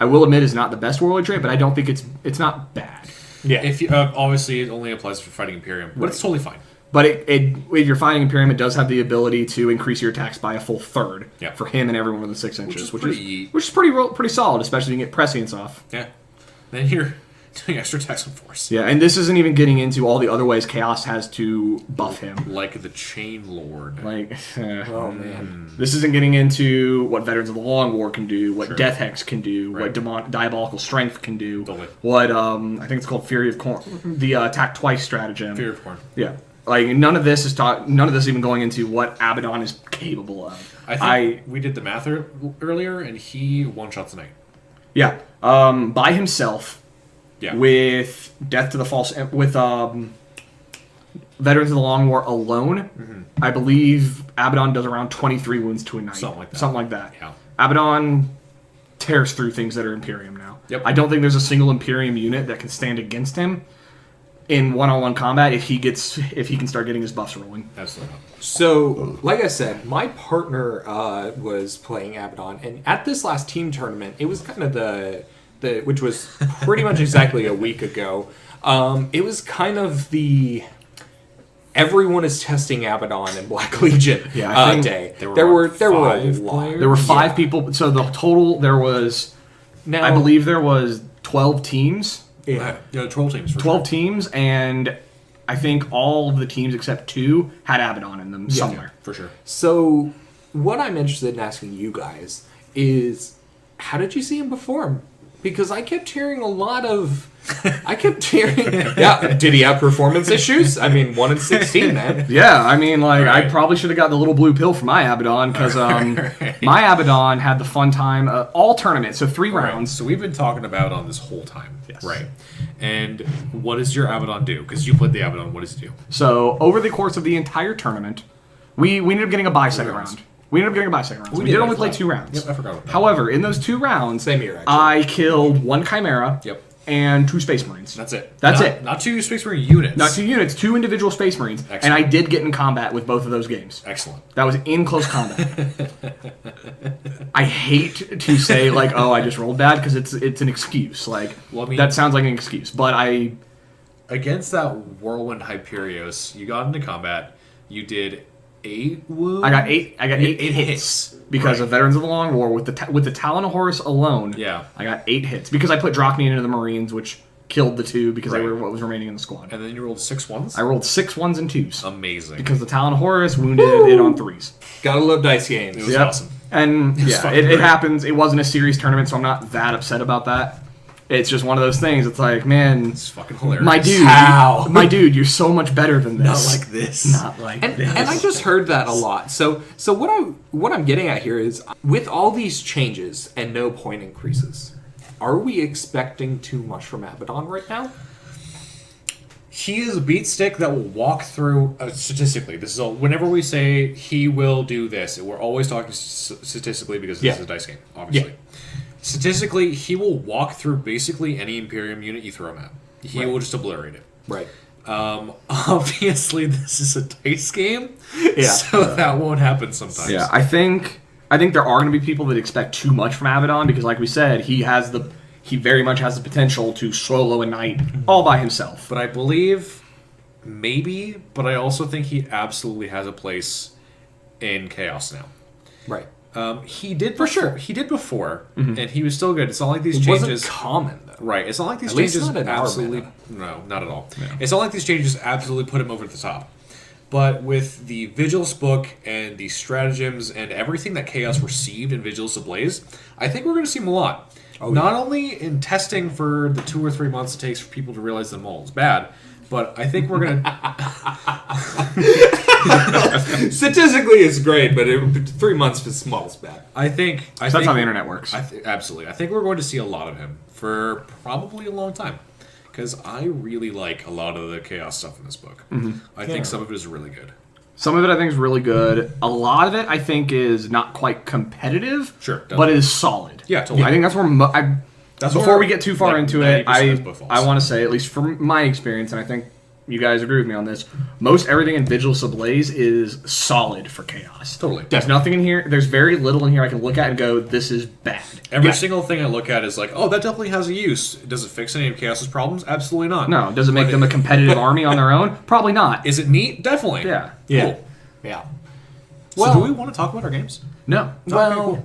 will admit is not the best Warlord trait, but I don't think it's not bad. Yeah. If you, obviously, it only applies for fighting Imperium, but it's totally fine. But if you're fighting Imperium, it does have the ability to increase your attacks by a full third Yeah. for him and everyone within 6 inches, which pretty- is pretty solid, especially if you can get prescience off. Yeah. Then you're doing extra attacks on force. Yeah, and this isn't even getting into all the other ways Chaos has to buff him. Like the Chain Lord. Like, Oh man. this isn't getting into what Veterans of the Long War can do, what Sure. Death Hex can do, Right. what Diabolical Strength can do, Totally. what I think it's called Fury of Corn, the attack twice stratagem. Fear of Corn. Yeah, like none of this is even going into what Abaddon is capable of. I think we did the math earlier, and he one-shots a knight. Yeah, by himself. Yeah. With Death to the False, with Veterans of the Long War alone, I believe Abaddon does around 23 wounds to a knight. Something like that. Yeah. Yeah. Abaddon tears through things that are Imperium now. Yep. I don't think there's a single Imperium unit that can stand against him in one-on-one combat if he can start getting his buffs rolling. Absolutely. So, like I said, my partner was playing Abaddon, and at this last team tournament, it was kind of the which was pretty much exactly a week ago. It was kind of the everyone is testing Abaddon and Black Legion I think day. there There were were a 5 lot. players? There were 5 people, so the total there was, Now, I believe there was 12 teams. Yeah. Yeah, 12 teams. For 12 sure. teams, and I think all of the teams except 2 had Abaddon in them somewhere. For sure. So, what I'm interested in asking you guys is, how did you see him perform? Because I kept hearing a lot of... yeah, did he have performance issues? I mean, 1 in 16, man. Yeah, I mean, like, I Right. probably should have got the little blue pill for my Abaddon, because my Abaddon had the fun time, all tournaments, so 3 Right. rounds. So we've been talking about on this whole time. Yes. Right. And what does your Abaddon do? Because you played the Abaddon. What does it do? So, over the course of the entire tournament, we ended up getting a bye second rounds. round. We ended up getting a bye second round. So we did, did I only play forgot. 2 rounds. Yep, I forgot about that. However, in those 2 rounds, Same here, actually. I killed 1 Chimera Yep. and 2 Space Marines. That's it. That's Not- it. Not 2 Space Marine units. Not 2 units, 2 individual Space Marines. And Excellent. I did get in combat with both of those games. Excellent. That was in close combat. I hate to say, like, oh, I just rolled bad, because it's an excuse. Like, Well, I mean- that sounds like an excuse. But Against that Whirlwind Hyperios, you got into combat. You did 8 wounds. I got eight Eight hits hits. because Right. of Veterans of the Long War with the Talon of Horus alone. Yeah. I got 8 hits because I put Drachni into the Marines, which killed the 2 because they Right. were what was remaining in the squad. And then you rolled 6 ones. I rolled 6 1s and 2s Amazing. because the Talon of Horus wounded it on 3s. Gotta love dice games. It was Yep. awesome. And was yeah, fucking it great. happens. It wasn't a series tournament, so I'm not that upset about that. It's just one of those things. It's like, man, It's fucking hilarious. my dude, How? my dude, you're so much better than this. Not like this. Not like And, this. and I just heard that a lot. So what I'm getting at here is, with all these changes and no point increases, are we expecting too much from Abaddon right now? He is a beat stick that will walk through statistically. This is all. Whenever we say he will do this, we're always talking statistically because this Yeah. is a dice game, obviously. Statistically, he will walk through basically any Imperium unit you throw him at. He Right. will just obliterate it. Right. Obviously, this is a dice game, Yeah. so that won't happen sometimes. Yeah, I think there are going to be people that expect too much from Abaddon because, like we said, he very much has the potential to solo a knight all by himself. But I believe maybe, but I also think he absolutely has a place in Chaos now. Right. He did for sure. He did before, and he was still good. It's not like these It changes. wasn't common though. Right. It's not like these At least changes not in our absolutely. meta. No, not at all. It's not like these changes absolutely put him over the top. But with the Vigilus book and the stratagems and everything that Chaos received in Vigilus Ablaze, I think we're going to see him a lot. Not only in testing for the 2 or 3 months it takes for people to realize the model is bad, But I think we're gonna. Statistically, it's great, but 3 months this model's bad. I think That's how the internet works. Absolutely. I think we're going to see a lot of him for probably a long time. Because I really like a lot of the chaos stuff in this book. I think some of it is really good. Some of it I think is really good. A lot of it I think is not quite competitive. Sure, but it is solid. Yeah, totally. I think that's where before we get too far like, into it, 90% of this book falls. I want to say, at least from my experience, and I think you guys agree with me on this, most everything in Vigilus Ablaze is solid for chaos. Totally. There's nothing in here. There's very little in here I can look at and go, this is bad. Every single thing I look at is like, oh, that definitely has a use. Does it fix any of Chaos's problems? Absolutely not. No. Does it make them a competitive army on their own? Probably not. Is it neat? Definitely. Yeah. Cool. Yeah. So do we want to talk about our games? No. Well,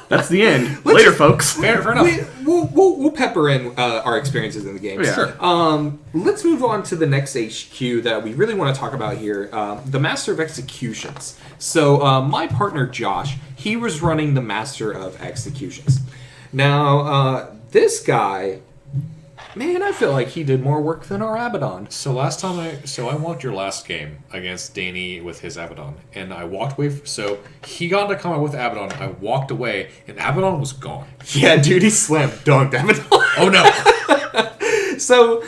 That's the end. Later, folks. Fair enough. we'll pepper in our experiences in the game. Yeah. Sure. Let's move on to the next HQ that we really want to talk about here, the Master of Executions. So my partner Josh, he was running the Master of Executions. Now, this guy, man, I feel like he did more work than our Abaddon. So I walked your last game against Danny with his Abaddon, and I walked away. So he got into combat with Abaddon. I walked away, and Abaddon was gone. Yeah, dude, he slam dunked Abaddon. Oh no! So,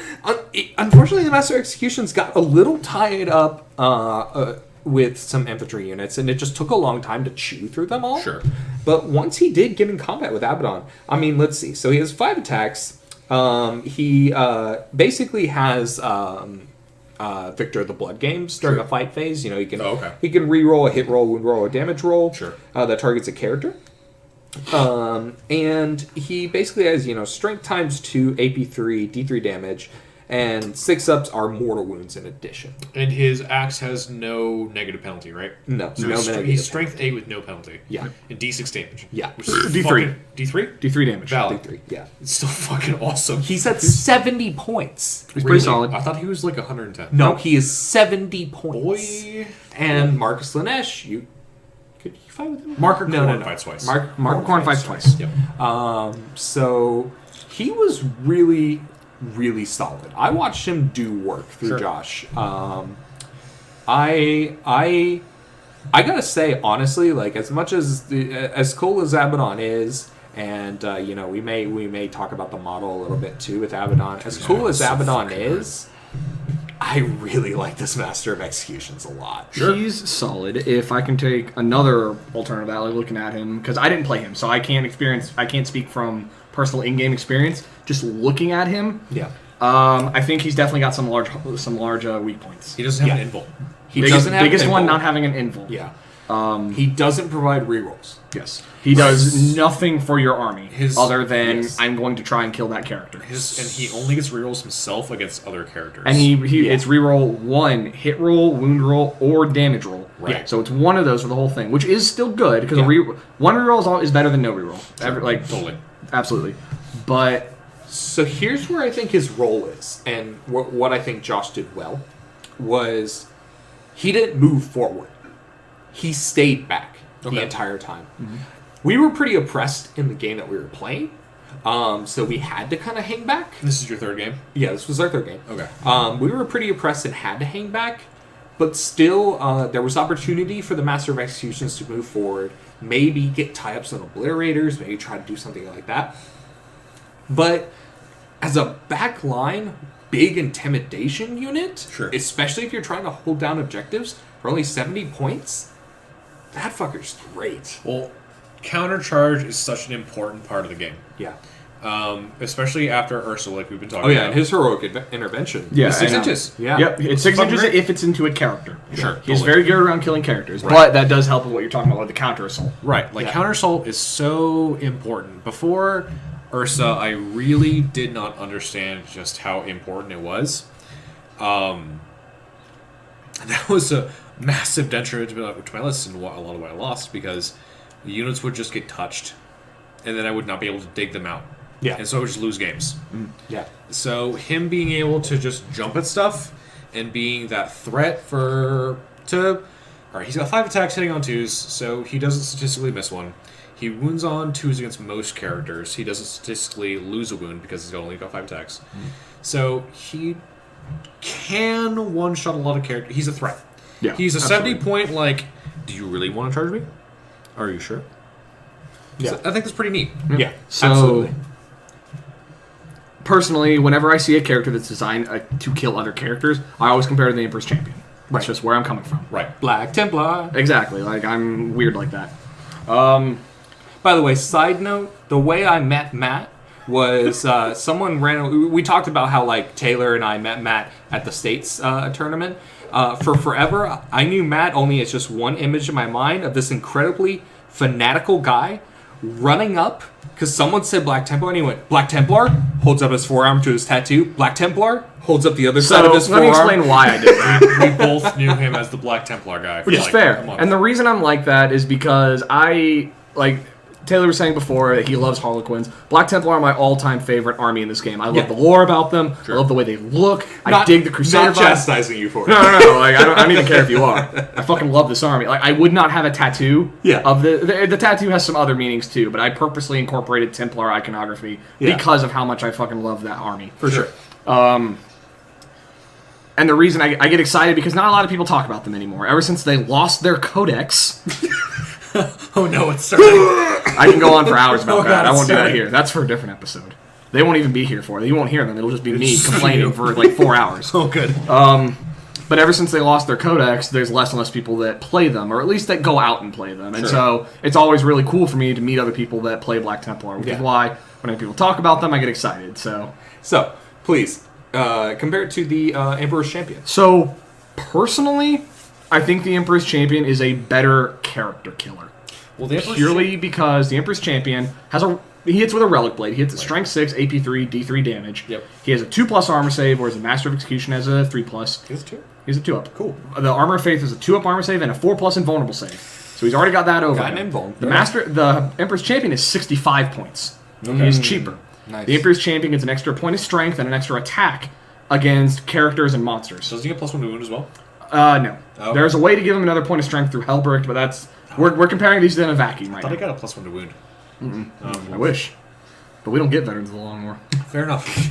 unfortunately, the Master of Executions got a little tied up with some infantry units, and it just took a long time to chew through them all. Sure. But once he did get in combat with Abaddon, I mean, let's see. So he has 5 attacks. He basically has Victor of the Blood games during a fight phase. You know, he can he can re-roll a hit roll, wound roll, a damage roll. Sure. That targets a character. And he basically has, strength times 2, AP 3, D3 damage, and 6-ups are mortal wounds in addition. And his axe has no negative penalty, right? No, So no he's negative strength 8 with no penalty. Yeah. And D6 damage. Yeah. Which is D3. fucking- D3? D3 damage. Valid. D3, yeah. It's still fucking awesome. He's at 70 points. He's pretty solid. I thought he was like 110. No, he is 70 points. Boy. And Marcus Lanesh, could you fight with him? Marker No, Corn fights twice. Mark Corn fights twice. Yep. So he was really, really solid. I watched him do work through Sure. Josh. I gotta say, honestly, like as much as as cool as Abaddon is, and we may talk about the model a little bit too with Abaddon. As cool as so Abaddon fucking is, I really like this Master of Executions a lot. He's solid. If I can take another alternative alley looking at him, because I didn't play him, so I can't speak from personal in-game experience. Just looking at him, Yeah. I think he's definitely got some large weak points. He doesn't have an invul. He Biggest, doesn't have biggest an one invul. not having an invul. Yeah. He doesn't provide rerolls. Yes. He does nothing for your army other than yes. I'm going to try and kill that character. And he only gets rerolls himself against other characters. And it's reroll 1 hit roll, wound roll, or damage roll. Right. Yeah. So it's one of those for the whole thing, which is still good because one reroll is better than no reroll. Totally. Absolutely. But So here's where I think his role is, and what I think Josh did well was he didn't move forward. He stayed back the entire time. Mm-hmm. We were pretty oppressed in the game that we were playing, so we had to kind of hang back. This is your third game? Yeah, this was our third game. Okay. We were pretty oppressed and had to hang back, but still, there was opportunity for the Master of Executions to move forward, maybe get tie-ups on Obliterators, maybe try to do something like that. But as a backline, big intimidation unit, Sure. especially if you're trying to hold down objectives for only 70 points, that fucker's great. Well, countercharge is such an important part of the game. Yeah. Especially after Ursa, like we've been talking Oh yeah, about. and his heroic intervention. Yeah, It's 6 I know. inches. Yeah. Yep, it's 6 fucking inches great. if it's into a character. Sure, He's totally. very good around killing characters, Right. but that does help with what you're talking about, like the counter assault. Right, like Yeah. counter assault is so important. Before Ursa, I really did not understand just how important it was. That was a massive detriment to my list and a lot of what I lost because the units would just get touched, and then I would not be able to dig them out. Yeah. And so I would just lose games. Yeah. So him being able to just jump at stuff and being that threat all right, he's got 5 attacks hitting on 2s, so he doesn't statistically miss one. He wounds on 2s against most characters. He doesn't statistically lose a wound because he's only got 5 attacks. So he can one-shot a lot of characters. He's a threat. Yeah, He's a absolutely. 70-point, like, do you really want to charge me? Are you sure? Yeah. So I think that's pretty neat. Yeah, So, absolutely. personally, whenever I see a character that's designed to kill other characters, I always compare to the Emperor's Champion. That's Right. just where I'm coming from. Right. Black Templar. Exactly. Like, I'm weird like that. By the way, side note, the way I met Matt was someone ran. We talked about how like Taylor and I met Matt at the States tournament. For forever, I knew Matt only as just one image in my mind of this incredibly fanatical guy running up because someone said Black Templar and he went, Black Templar, holds up his forearm to his tattoo. Black Templar holds up the other side of his let me forearm. explain why I did that. We both knew him as the Black Templar guy. Which is fair. And the reason I'm like that is because Taylor was saying before that he loves Harlequins. Black Templar are my all-time favorite army in this game. I love the lore about them. I love the way they look. I dig the Crusader Not vibe. chastising you for it. No. Like, I don't even care if you are. I fucking love this army. Like, I would not have a tattoo. Yeah. Of the tattoo has some other meanings too, but I purposely incorporated Templar iconography because of how much I fucking love that army. For sure. And the reason I get excited because not a lot of people talk about them anymore. Ever since they lost their codex. Oh no, it's starting. I can go on for hours about Oh, that. God, I won't do that sorry. here. That's for a different episode. They won't even be here for it. You won't hear them. It'll just be me complaining for like 4 hours. Oh, good. But ever since they lost their codex, there's less and less people that play them, or at least that go out and play them. And so it's always really cool for me to meet other people that play Black Templar, which is why when people talk about them, I get excited. So please, compare it to the Emperor's Champion. So, personally, I think the Emperor's Champion is a better character killer. Well, the Emperor's Purely because the Emperor's Champion he hits with a Relic Blade. He hits at Strength 6, AP 3, D3 damage. Yep. He has a 2+ armor save, whereas the Master of Execution has a 3+. He's 2. He's a 2-up. Cool. The Armor of Faith is a 2-up armor save and a 4+ invulnerable save. So he's already got that over. Got an him. invuln. The Emperor's Champion is 65 points. He's cheaper. Nice. The Emperor's Champion gets an extra point of strength and an extra attack against characters and monsters. Does he get +1 to wound as well? No. Oh. There's a way to give him another point of strength through Hellbrick, but that's we're comparing these in a vacuum I right thought now. I got a +1 to wound. I wish. But we don't get veterans of the Long War. Fair enough.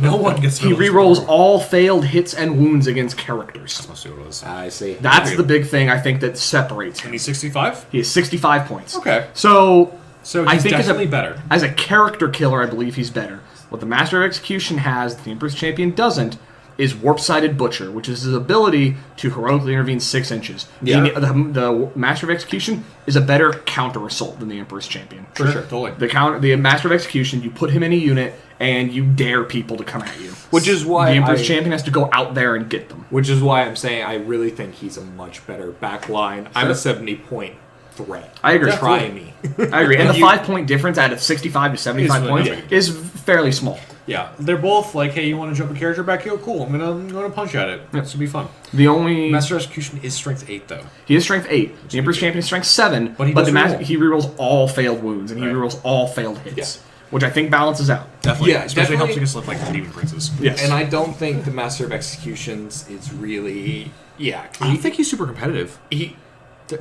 No one gets. He rerolls all failed hits and wounds against characters. That's mostly what it was. I see. That's the big thing I think that separates And him. he's 65. He has 65 points. Okay. So So I he's think definitely better. As a character killer, I believe he's better. What the Master of Execution has, that the Emperor's Champion doesn't, is Warp-Sided Butcher, which is his ability to heroically intervene 6 inches. Yeah. The Master of Execution is a better counter-assault than the Emperor's Champion. For sure. Totally. The Master of Execution, you put him in a unit, and you dare people to come at you. Which is why The Emperor's Champion has to go out there and get them. Which is why I'm saying I really think he's a much better backline. I'm a 70-point threat. I agree. Try me. I agree. And the 5-point difference out of 65 to 75 Is points really big. is fairly small. Yeah, they're both like, hey, you want to jump a character back here? Cool. I'm gonna punch at it. It's gonna be fun. The only Master Execution is strength 8 though. he is strength 8. The Emperor's Champion is strength 7, But he but does reroll. he rerolls all failed wounds and he Right. rerolls all failed hits, which I think balances out. Definitely. Yeah, Especially definitely. helps against like Demon Princes. Yes. And I don't think the Master of Executions is really... Yeah. I don't think he's super competitive.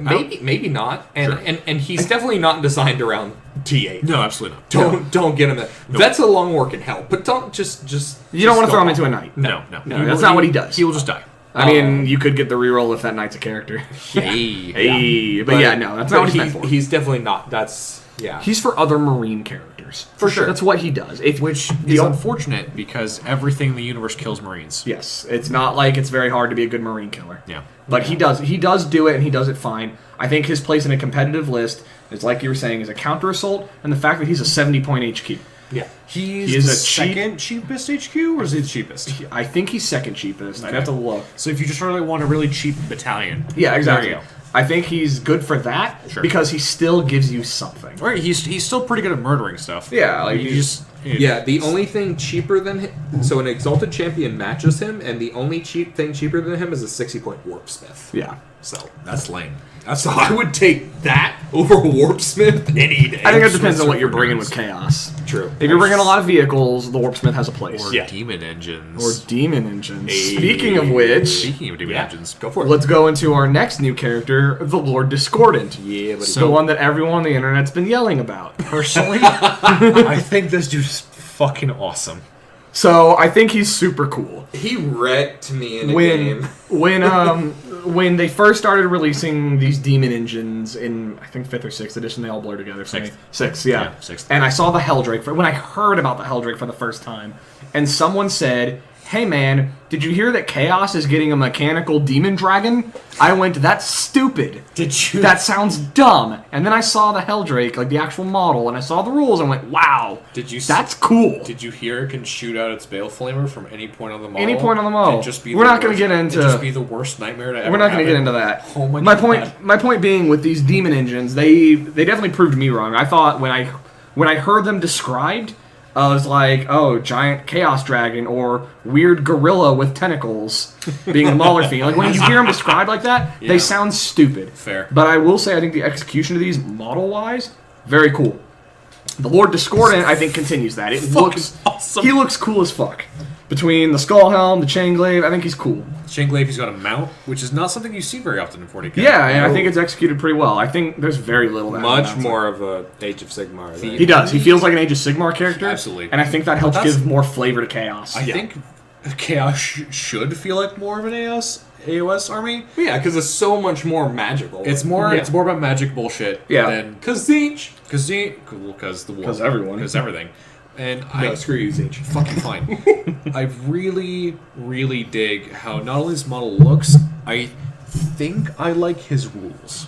Maybe not. And he's definitely not designed around T8. No, absolutely not. Don't get him that. That's a long war can help, but don't just You don't want to throw him into a knight. No. No, that's not what he does. He will just die. I mean, you could get the reroll if that knight's a character. Hey. But yeah, no, that's not what he's meant for. He's definitely not. That's... Yeah. He's for other Marine characters. For sure. That's what he does. Which the is o- unfortunate because everything in the universe kills Marines. Yes, it's not like it's very hard to be a good Marine killer. Yeah. But he does do it, and he does it fine. I think his place in a competitive list is, like you were saying, is a counter assault, and the fact that he's a 70-point HQ. Yeah. He's He is the a cheap- second cheapest HQ, or is he the cheapest? I think he's second cheapest. I'd have to look. So if you just really want a really cheap battalion, Yeah, exactly. There you go. I think he's good for that Sure. because he still gives you something. Or he's still pretty good at murdering stuff. Yeah, like you he's- just Yeah, the only thing cheaper than him... So an Exalted Champion matches him, and the only thing cheaper than him is a 60-point Warpsmith. Yeah. So... that's lame. So I would take that over Warpsmith any day. I think it depends on Smiths what are you're for bringing nerds. with Chaos. True. If you're bringing a lot of vehicles, the Warpsmith has a place. Or demon engines. Or demon engines. Speaking of which, Speaking of demon engines, Go for it. let's go into our next new character, the Lord Discordant. Yeah, but The one that everyone on the internet's been yelling about. personally, I think this dude's fucking awesome. So I think he's super cool. he wrecked me in a game. When they first started releasing these demon engines in I think 5th or 6th edition, they all blur together for me. 6th, yeah. Yeah, 6th. And I saw the Helldrake when I heard about the Helldrake for the first time, and someone said, "Hey man, did you hear that Chaos is getting a mechanical demon dragon?" I went, "That's stupid. Did you? That sounds dumb." And then I saw the Helldrake, like the actual model, and I saw the rules and went, "Wow, Did you? that's cool." Did you hear it can shoot out its Bale Flamer from any point on the model? Any point on the model. And just be We're the not gonna worst- get into- and just be the worst nightmare to ever. We're not going to get happen. into that. Oh my my God. point being, with these demon engines, they definitely proved me wrong. I thought when I heard them described, I was like, oh, giant chaos dragon or weird gorilla with tentacles being a Mauler fiend. Like when you hear them described like that, Yeah. they sound stupid. Fair. But I will say, I think the execution of these model wise, very cool. The Lord Discordant, I think, continues that. It looks awesome. He looks cool as fuck. Between the skull helm, the chain glaive, I think he's cool. Chainglaive, he's got a mount, which is not something you see very often in 40k. Yeah, and I think it's executed pretty well. I think there's very little that Much amounts more of a Age of Sigmar. than- He does. He feels like an Age of Sigmar character. Absolutely. And I think that helps that's- give more flavor to Chaos. I think Chaos should feel like more of an AOS army. Yeah, because it's so much more magical. It's more Yeah. it's more about magic bullshit Yeah. than because Zinch. because the war 'Cause everyone. because everything. And No, I screw you, Zinch. fucking fine. I really, really dig how not only this model looks, I think I like his rules.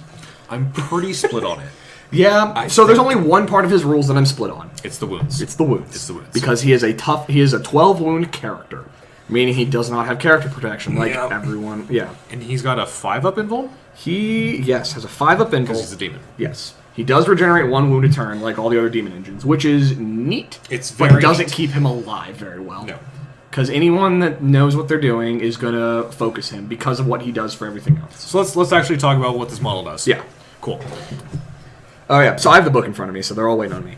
I'm pretty split on it. Yeah. So there's only one part of his rules that I'm split on. It's the wounds. It's the wounds. It's the wounds. Because he is a 12 wound character, meaning he does not have character protection like Yeah. everyone. Yeah. And he's got a 5-up invuln He has a 5-up because he's a invul. demon. Yes. He does regenerate 1 wound a turn like all the other demon engines, which is neat. It's but very doesn't neat. keep him alive very well. No. Because anyone that knows what they're doing is going to focus him because of what he does for everything else. So let's actually talk about what this model does. Yeah. Cool. Oh, yeah. So I have the book in front of me, so they're all waiting on me.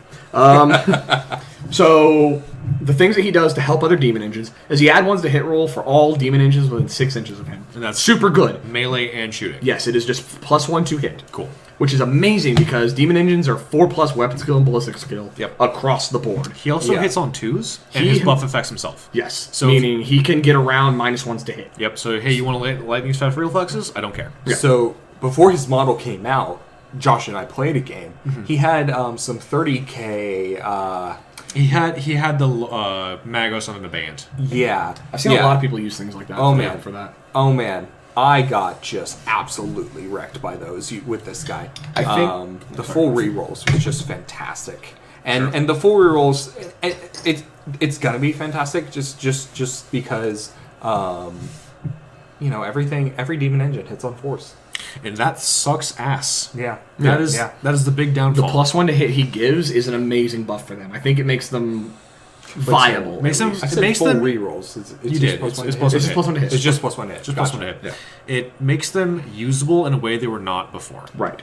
So the things that he does to help other demon engines is he add ones to hit roll for all demon engines within 6 inches of him. And that's Super good. melee and shooting. Yes, it is just +1 to hit. Cool. Which is amazing because demon engines are 4+ weapon skill and ballistic skill Yep. across the board. He also Yeah. hits on 2s, and He- his buff affects himself. Yes. So meaning he can get around -1s to hit. Yep. So hey, you want to lightning fast reflexes? I don't care. So before his model came out, Josh and I played a game. Mm-hmm. He had some 30k. He had the Magos on the band. Yeah, I've seen a lot of people use things like that. Oh, man. For that. Oh man, I got just absolutely wrecked by those with this guy. I think- the full rerolls was just fantastic, and the full rerolls, it's gonna be fantastic just because every demon engine hits on force. And that sucks ass. Yeah, That is the big The downfall. +1 to hit he gives is an amazing buff for them. I think it makes them viable. Makes them- I It said makes full them- rerolls. It's You just did. plus It's one plus to one hit. It's just +1 to hit. It's just +1 to hit. Just Gotcha. plus 1 to hit. Yeah. It makes them usable in a way they were not before. Right.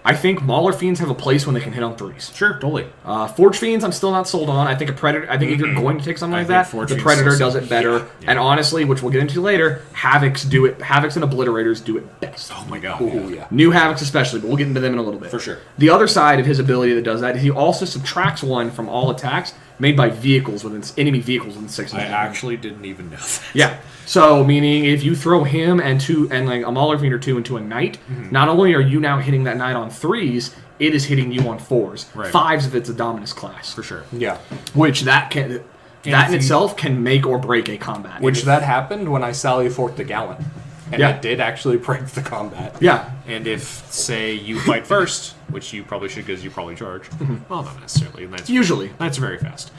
I think Mauler Fiends have a place when they can hit on 3s. Sure, totally. Forge Fiends, I'm still not sold on. I think a Predator. I think if you're going to take something I like think that, Forge the Fiends Predator still does it better. yeah. And honestly, which we'll get into later, Havocs do it. Havocs and Obliterators do it best. Oh my god. Ooh, yeah. New Havocs especially, but we'll get into them in a little bit. For sure. The other side of his ability that does that is he also subtracts 1 from all attacks made by vehicles within enemy vehicles within 6 I inches. actually didn't even know that. Yeah. So, meaning if you throw him and like a Mauler Fiend or 2 into a Knight, not only are you now hitting that Knight on 3s, it is hitting you on 4s. Right. 5s if it's a Dominus class. For sure. Yeah. Which that in if you- itself can make or break a combat. Which that happened when I sally forth the Gallon, and Yeah. it did actually break the combat. Yeah. And if, say, you fight first, which you probably should because you probably charge. Well, not necessarily. That's Usually. That's very fast.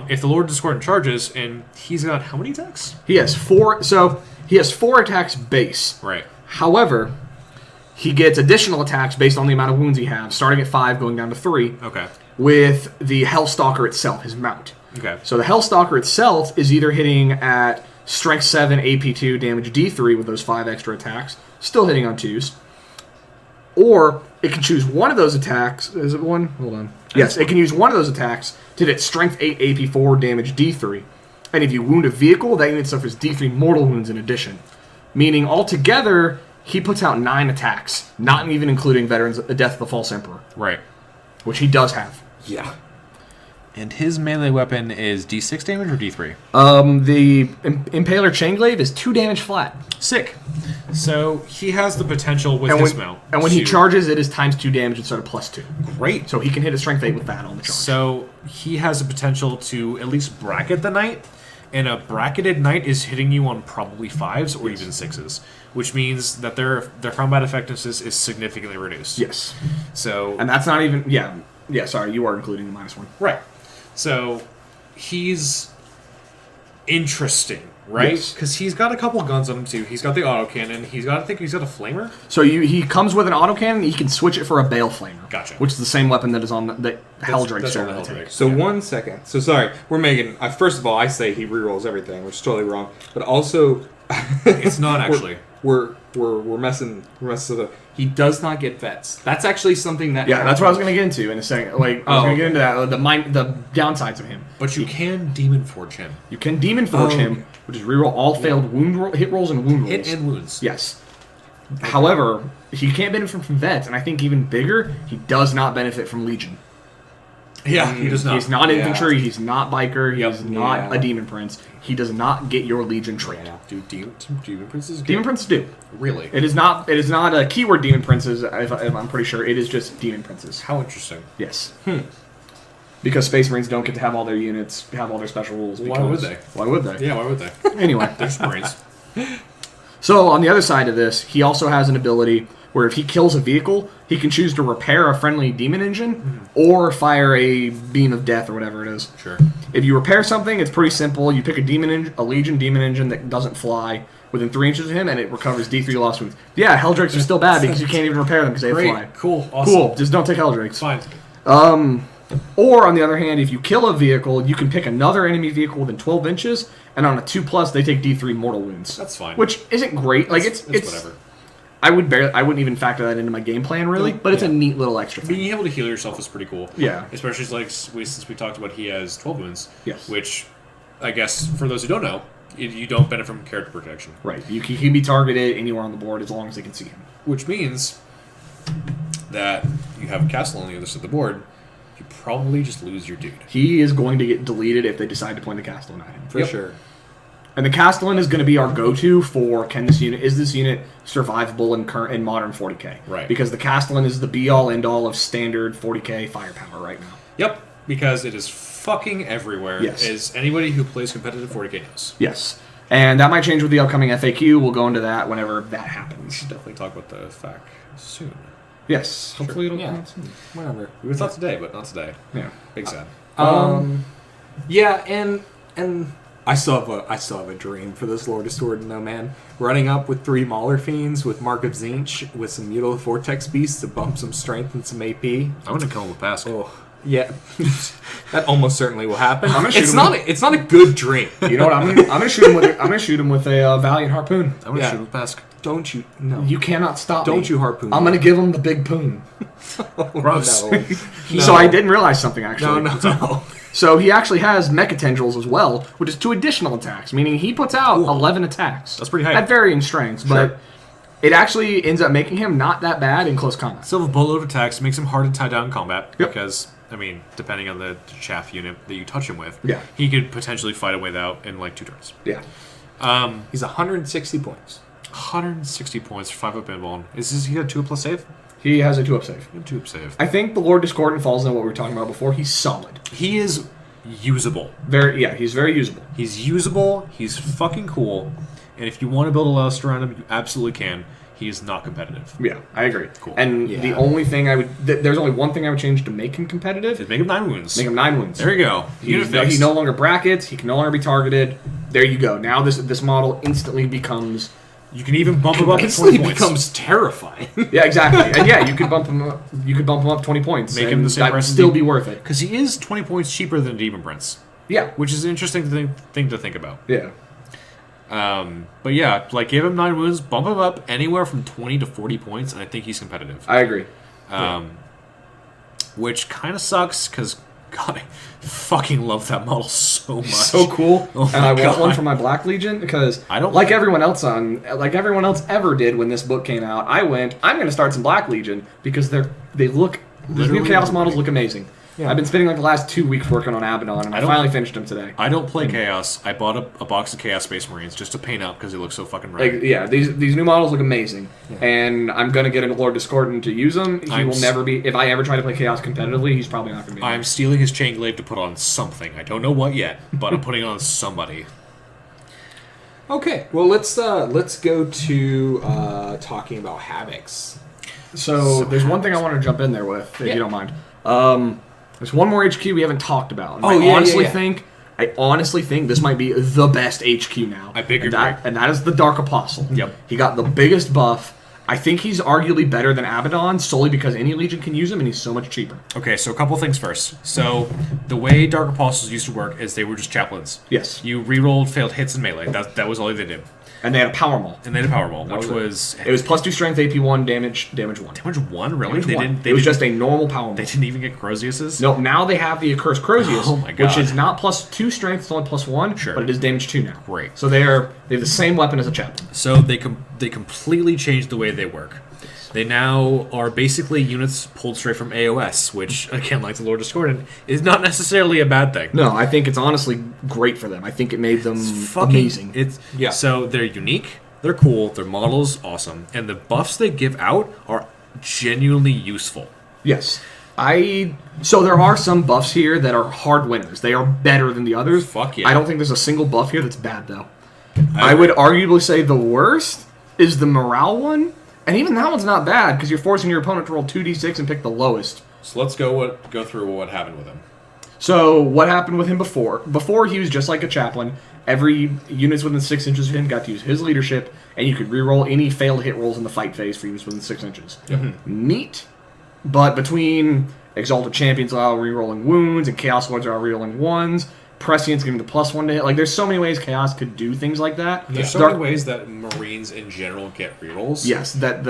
If the Lord Discordant charges, and he's got how many attacks? He has 4 attacks base. Right. However, he gets additional attacks based on the amount of wounds he has, starting at 5 going down to 3 Okay. with the Hellstalker itself, his mount. Okay. So the Hellstalker itself is either hitting at Strength 7, AP2, damage D3 with those 5 extra attacks, still hitting on 2s, or it can choose one of those attacks. Is it one? Hold on. Yes, it can use one of those attacks to hit Strength 8, AP 4, damage D3. And if you wound a vehicle, that unit suffers D3 mortal wounds in addition. Meaning, altogether, he puts out 9 attacks, not even including Veterans, the Death of the False Emperor, Right. which he does have. Yeah. And his melee weapon is D6 damage or D3? The Impaler Chainglaive is 2 damage flat. Sick. So he has the potential with And this when, mount. and when he to- charges, it is times 2 damage instead of plus 2. Great. So he can hit a Strength 8 with that on the charge. So he has the potential to at least bracket the knight, and a bracketed knight is hitting you on probably 5s or even 6s, which means that their combat effectiveness is significantly reduced. Yes. So And that's not even... Yeah, sorry, you are including the -1. right. So he's interesting, right? Yes. Because he's got a couple guns on him too. He's got the autocannon. I think he's got a flamer. So he comes with an autocannon, he can switch it for a Bale Flamer. Gotcha. Which is the same weapon that is on the Helldrake's that's on the going to Helldrake. take. So 1 second. So sorry, we're making. First of all, I say he rerolls everything, which is totally wrong. But also, It's not actually. we're messing it up. He does not get vets. That's actually something that. Yeah, that's what I was going to get into in a second. Like, I was going to get into that. The downsides of him. But you can Demon Forge him. You can Demon Forge him, which is reroll all failed hit rolls and wound rolls. Hit and wounds. Yes. However, he can't benefit from vets, and I think even bigger, he does not benefit from Legion. Yeah, he does not. He's not Yeah. infantry, he's not biker, he's Yep. not Yeah. a Demon Prince. He does not get your Legion trait. Yeah. Do Demon Princes get Demon Princes do. Really? It is not a keyword Demon Princes, if I'm pretty sure. It is just Demon Princes. How interesting. Yes. Because Space Marines don't get to have all their units, have all their special rules. Why would because- they? Why would they? Yeah, why would they? Anyway. There's Marines. So, on the other side of this, he also has an ability where if he kills a vehicle, he can choose to repair a friendly demon engine or fire a beam of death or whatever it is. Sure. If you repair something, it's pretty simple. You pick a Legion demon engine that doesn't fly within 3 inches of him, and it recovers D3 lost wounds. Yeah, Helldrakes are still bad because you can't even repair them because they Great. fly. Cool. Awesome. Cool. Just don't take Helldrakes. Fine. Or, on the other hand, if you kill a vehicle, you can pick another enemy vehicle within 12 inches, and on a 2+, they take D3 mortal wounds. That's fine. Which isn't great. Like it's whatever. I wouldn't even factor that into my game plan really, but it's a neat little extra thing. Being able to heal yourself is pretty cool. Yeah. Especially since we talked about he has 12 wounds. Yes. Which, I guess, for those who don't know, you don't benefit from character protection. Right. He can be targeted anywhere on the board as long as they can see him. Which means that you have a castle on the other side of the board, you probably just lose your dude. He is going to get deleted if they decide to point the Castellan at him. For sure. And the Castellan is going to be our go-to for is this unit survivable in modern 40k? Right. Because the Castellan is the be-all end-all of standard 40k firepower right now. Yep. Because it is fucking everywhere. Yes. As anybody who plays competitive 40k knows. Yes. And that might change with the upcoming FAQ. We'll go into that whenever that happens. Definitely talk about the FAQ soon. Yes. Hopefully it'll Yeah. come out soon. Whatever. We thought today, but not today. Yeah. Big sad. Yeah, and I still have a dream for this Lord of Sword, though, man. Running up with 3 Mauler Fiends with Mark of Zinch with some Mutal Vortex Beasts to bump some strength and some AP. I'm gonna kill him with Pask. Oh, yeah, that almost certainly will happen. I'm gonna shoot It's him not. with- It's not a good dream. You know what? I'm gonna shoot him with. I'm gonna shoot him with a Valiant Harpoon. I'm gonna Yeah. shoot him with Pask. Don't you? No. You cannot stop me. Don't you harpoon I'm me. gonna give him the big poon. Gross. No. So I didn't realize something actually. No. So he actually has Mecha Tendrils as well, which is 2 additional attacks, meaning he puts out 11 attacks. That's pretty high. At varying strengths, but it actually ends up making him not that bad in close combat. Still have bullet attacks, makes him hard to tie down in combat Yep. because, I mean, depending on the chaff unit that you touch him with, Yeah. he could potentially fight a way out in like 2 turns. Yeah. He's 160 points. 160 points for 5 up inbone. Is he a 2+ save? He has a 2-up save. 2-up save. I think the Lord Discordant falls into what we were talking about before. He's solid. He is usable. He's very usable. He's usable. He's fucking cool. And if you want to build a list around him, you absolutely can. He is not competitive. Yeah, I agree. Cool. And Yeah. the only thing there's only one thing I would change to make him competitive. Just make him 9 wounds. Make him 9 wounds. There you go. Unit He fixed. no longer brackets. He can no longer be targeted. There you go. Now this model instantly becomes. You can even bump him up to Instantly 20 points. becomes terrifying. Yeah, exactly. And yeah, you could bump him up. You could bump him up 20 points. Make and him the same that would price as still Demon- be worth it. Because he is 20 points cheaper than Demon Prince, Yeah. which is an interesting thing to think about. Yeah. But yeah, like give him 9 wounds, bump him up anywhere from 20 to 40 points, and I think he's competitive. I agree. which kind of sucks because God, I fucking love that model so much. So cool. Oh And I my want one God. for my Black Legion because I don't like like- everyone else ever did when this book came out. I'm going to start some Black Legion because they look these new Literally Chaos models everything. look amazing. Yeah. I've been spending like the last 2 weeks working on Abaddon, and I don't- finally finished them today. I don't play Chaos. I bought a box of Chaos Space Marines just to paint up because they look so fucking rad. Like, yeah, these new models look amazing, and I'm gonna get a Lord Discordant to use them. He I'm will s- never be. If I ever try to play Chaos competitively, he's probably not gonna be. I'm stealing his chain glaive to put on something. I don't know what yet, but I'm putting it on somebody. Okay, well let's go to talking about Havocs. So there's one thing I want to jump in there with, if you don't mind. There's one more HQ we haven't talked about. And I honestly think this might be the best HQ now. I figured and that is the Dark Apostle. Yep. He got the biggest buff. I think he's arguably better than Abaddon solely because any Legion can use him and he's so much cheaper. Okay, so a couple things first. So the way Dark Apostles used to work is they were just chaplains. Yes. You re-rolled failed hits in melee. That was all they did. And they had a Power Maul. And they had a power ball, which was was It was +2 strength, AP 1, damage 1. damage 1. Really? Damage They 1. didn't. It was just a normal Power Maul. They didn't even get Croziuses. No, now they have the Accursed Crozius, Oh my which God. is not +2 strength, it's only +1, Sure. but it is damage 2 now. Great. So they have the same weapon as a chaplain. So they completely changed the way they work. They now are basically units pulled straight from AOS, which, again, like the Lord Discordant, is not necessarily a bad thing. No, I think it's honestly great for them. I think it made them amazing. Yeah. So they're unique, they're cool, their model's awesome, and the buffs they give out are genuinely useful. Yes. So there are some buffs here that are hard winners. They are better than the others. Fuck yeah. I don't think there's a single buff here that's bad though. I would arguably say the worst is the morale one, and even that one's not bad because you're forcing your opponent to roll 2d6 and pick the lowest. So let's go through what happened with him. So what happened with him before? Before he was just like a chaplain. Every units within 6 inches of him got to use his leadership, and you could reroll any failed hit rolls in the fight phase for units within 6 inches. Neat. But between Exalted Champions allow rerolling wounds, and Chaos Lords allow rerolling ones, Prescience giving the +1 to hit. Like, there's so many ways Chaos could do things like that. There's so many ways that Marines in general get rerolls. Yes, That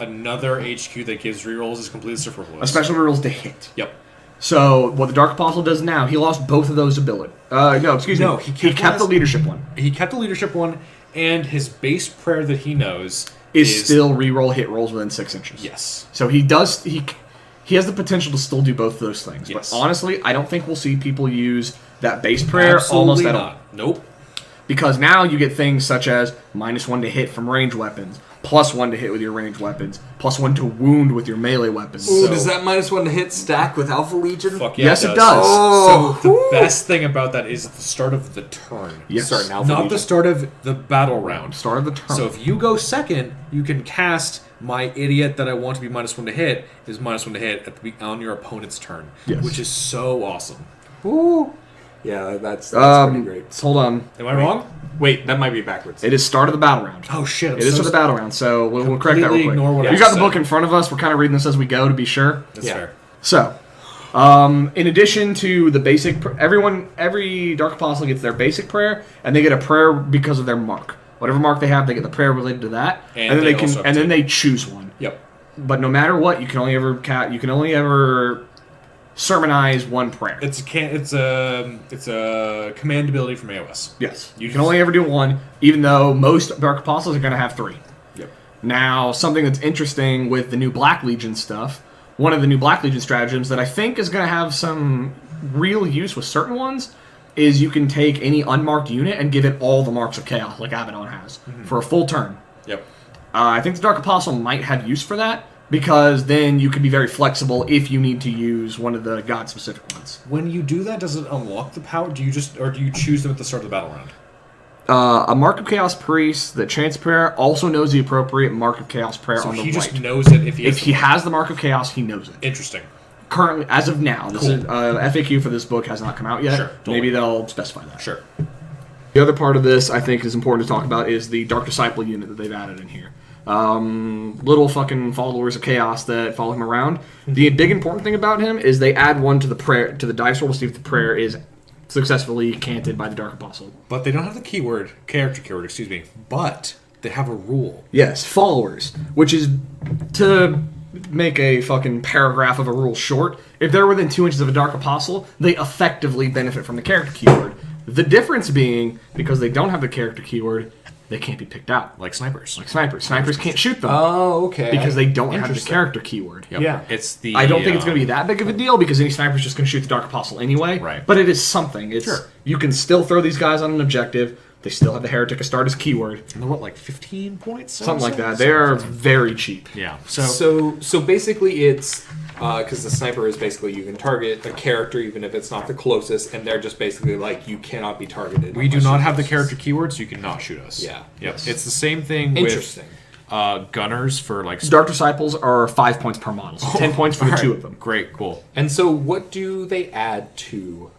another HQ that gives rerolls is completely superfluous. especially rerolls to hit. Yep. So what the Dark Apostle does now, he lost both of those abilities. No, excuse me. He kept the leadership one. He kept the leadership one, and his base prayer that he knows Is still reroll hit rolls within 6 inches. Yes. So he does. He has the potential to still do both of those things. Yes. But honestly, I don't think we'll see people use that base prayer almost at all. Nope. Because now you get things such as -1 to hit from ranged weapons, +1 to hit with your ranged weapons, +1 to wound with your melee weapons. Ooh, So- does that -1 to hit stack with Alpha Legion? Fuck yeah, Yes, it does. Oh, So the best thing about that is the start of the turn. Yes. Sorry, Alpha Not Legion. the start of the battle round. Start of the turn. So if you go second, you can cast my idiot that I want to be -1 to hit is -1 to hit on your opponent's turn, Yes. which is so awesome. Ooh. Yeah, that's pretty great. Hold on. Am I wrong? Wait, that might be backwards. It is start of the battle round. Oh shit! It is for the battle round, so we'll correct that real completely quick. ignore what I You got just the book said. in front of us. We're kind of reading this as we go to be sure. That's Yeah. fair. So, in addition to the basic, every Dark Apostle gets their basic prayer, and they get a prayer because of their mark. Whatever mark they have, they get the prayer related to that, And and then they they can, also have and to- then they choose one. Yep. But no matter what, you can only ever sermonize one prayer. It's a command ability from AOS. Yes, you You can just- only ever do one, even though most Dark Apostles are going to have 3. Yep. Now, something that's interesting with the new Black Legion stuff, one of the new Black Legion stratagems that I think is going to have some real use with certain ones, is you can take any unmarked unit and give it all the marks of chaos, like Abaddon has, for a full turn. Yep. I think the Dark Apostle might have use for that, because then you can be very flexible if you need to use one of the god-specific ones. When you do that, does it unlock the power? Do you choose them at the start of the battle round? A Mark of Chaos Priest, the Chance Prayer, also knows the appropriate Mark of Chaos Prayer So on the he right. just knows it if he has If he has the Mark of Chaos, he knows it. Interesting. Currently, as of now, this Cool. is, FAQ for this book has not come out yet. Sure, totally. Maybe they'll specify that. Sure. The other part of this I think is important to talk about is the Dark Disciple unit that they've added in here. Little fucking followers of chaos that follow him around. The big important thing about him is they add one to the prayer to the dice roll to see if the prayer is successfully canted by the Dark Apostle. But they don't have the character keyword, excuse me. But they have a rule. Yes, followers, which is to make a fucking paragraph of a rule short, if they're within 2 inches of a Dark Apostle, they effectively benefit from the character keyword. The difference being, because they don't have the character keyword, they can't be picked out. Like snipers. Snipers can't shoot them. Oh, okay. Because they don't have the Interesting. character keyword. Yep. Yeah. It's the. I don't think it's going to be that big of a deal because any sniper's just going to shoot the Dark Apostle anyway. Right. But it is something. It's Sure. You can still throw these guys on an objective. They still have the Heretic Astartes keyword. And they're what, like 15 points? Something like that. They are very cheap. Yeah. So basically, it's because the sniper is basically you can target a character even if it's not the closest, and they're just basically like you cannot be targeted. we do unless not you're have the closest. character keyword, so you cannot shoot us. Yeah. Yep. Yes. It's the same thing Interesting. with gunners for like. Dark Disciples are 5 points per model. So 10 points for the Alright. 2 of them. Great, cool. And so, what do they add to?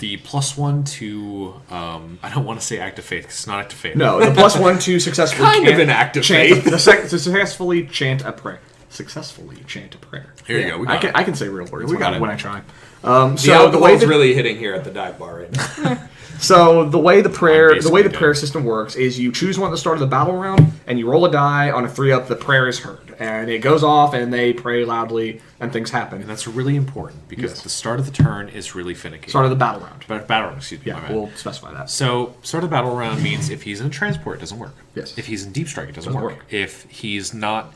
The +1 to I don't want to say act of faith because it's not act of faith. No, the +1 to successfully Kind of an act of chant, faith. to successfully chant a prayer. Successfully chant a prayer. Here you go. We got I can say real words We got it. when I try. The So the way alcohol's that, really hitting here at the dive bar right now. so the way the prayer basically dead. prayer system works is you choose one at the start of the battle round and you roll a die on a 3-up. The prayer is heard and it goes off and they pray loudly and things happen. And that's really important because Yes. the start of the turn is really finicky. Start of the battle round. But battle round, excuse me. my Yeah, bad. we'll specify that. So, start of battle round means if he's in a transport, it doesn't work. Yes. If he's in deep strike, it doesn't, Doesn't work. work. If he's not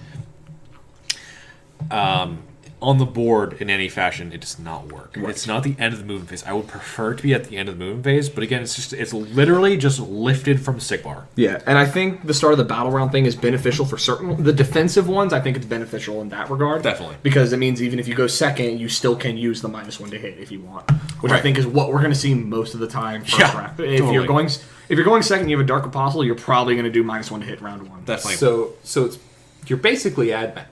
on the board in any fashion, it does not work. Right. It's not the end of the movement phase. I would prefer to be at the end of the movement phase, but again, it's literally just lifted from Sigmar. Yeah, and I think the start of the battle round thing is beneficial for certain. The defensive ones, I think it's beneficial in that regard. Definitely. Because it means even if you go second, you still can use the -1 to hit if you want, which I Right. think is what we're going to see most of the time. First Yeah, round. If totally. you're going second, you have a Dark Apostle, you're probably going to do -1 to hit round 1. Definitely. So it's you're basically AdMech.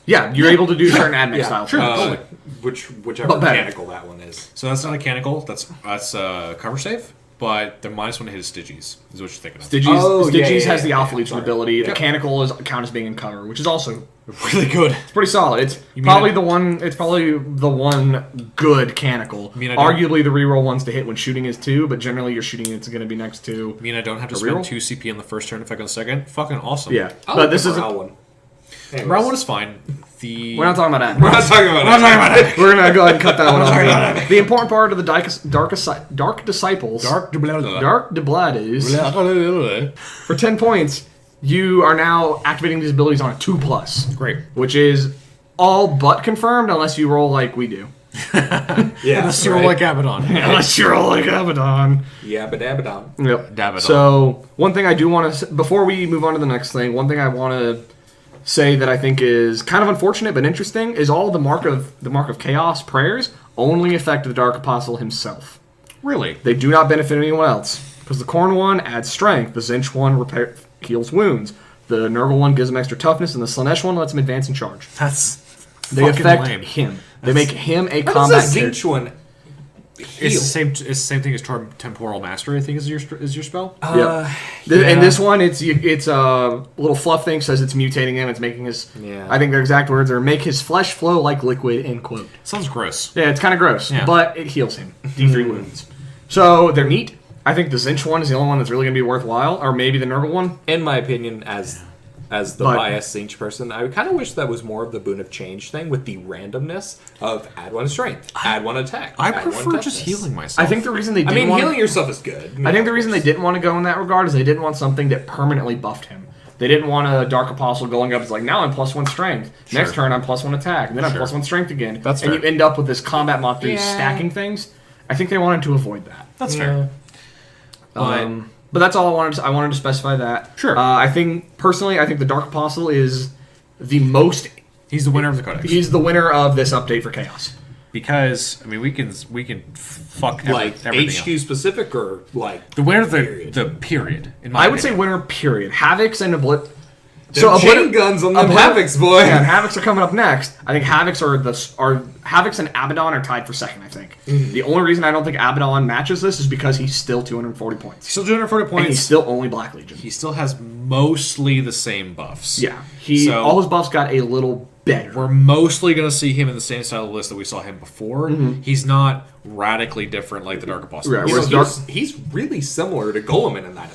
Yeah, you're able to do certain admech style. Sure. things. Whichever But better. mechanical that one is. So that's not a mechanical. That's cover save, but the -1 to hit is Styges. Is what you're thinking of. Styges, Oh, yeah, Styges yeah, has the yeah, Alpha yeah, Legion sorry. ability. The Mechanical is count as being in cover, which is also Really good. pretty solid. It's mean probably I- the one. It's probably the one good canical. mean I don't- Arguably, the reroll ones to hit when shooting is 2, but generally your shooting it's going to be next to. I mean, I don't have to A spend reroll? 2 CP on the first turn if I go second. Fucking awesome. Yeah, I but like this the isn't. morale one. Anyways. Round 1 is fine. The We're not talking about that. We're not talking about that. We're gonna go ahead and cut that one off. The important part of the Dark Disciples, Dark Dark Deblades, for 10 points, you are now activating these abilities on a 2+, Great. which is all but confirmed unless you roll like we do. Yeah. Unless you're like Abaddon. Unless you roll like Abaddon. Yabba-dabba-dum. Yep. Davidoff. So one thing I do want to, before we move on to the next thing, one thing I want to say that I think is kind of unfortunate but interesting is all the mark of chaos prayers only affect the Dark Apostle himself. Really? They do not benefit anyone else because the Khorne one adds strength, the Zinch one heals wounds, the Nurgle one gives him extra toughness, and the Slanesh one lets him advance and charge. That's They fucking affect lame. him. They make him a How combat does the character. Zinch one heal? It's the same thing as Temporal Mastery, I think, is your spell. Yep. And this one, it's a little fluff thing. Says it's mutating him. It's making his. Yeah. I think their exact words are "make his flesh flow like liquid." End quote. Sounds gross. Yeah, it's kind of gross, Yeah. but it heals him. D3 wounds. So they're neat. I think the Zinch one is the only one that's really going to be worthwhile, or maybe the Nurgle one. In my opinion, as the But- biased Zinch person, I kind of wish that was more of the Boon of Change thing with the randomness of add 1 strength, add 1 attack. I add 1 prefer just toughness. healing myself. I think the reason they I didn't mean, want healing yourself is good. I think the reason they didn't want to go in that regard is they didn't want something that permanently buffed him. They didn't want a Dark Apostle going up. It's like, now I'm +1 strength. Next turn, I'm +1 attack. And then I'm Sure. +1 strength again. That's and fair. you end up with this combat monster Yeah. stacking things. I think they wanted to avoid that. That's fair. But that's all I wanted to specify that. Sure. I think, personally, I think the Dark Apostle is the most... He's the winner of the Codex. He's the winner of this update for Chaos. Because, I mean, we can fuck Like everything HQ up. specific or like The winner of period? the period. In my I would say opinion. winner, period. Havocs and Oblit... Them chain guns on them Havocs, boy. Yeah, and Havocs are coming up next. I think Havocs Havocs and Abaddon are tied for second, I think. The only reason I don't think Abaddon matches this is because he's still 240 points. Still 240 And points. he's still only Black Legion. He still has mostly the same buffs. Yeah. So- all his buffs got a little better. We're mostly going to see him in the same style of list that we saw him before. He's not radically different like the Dark Apostle. Right, is. You know, whereas he's really similar to Goleman in that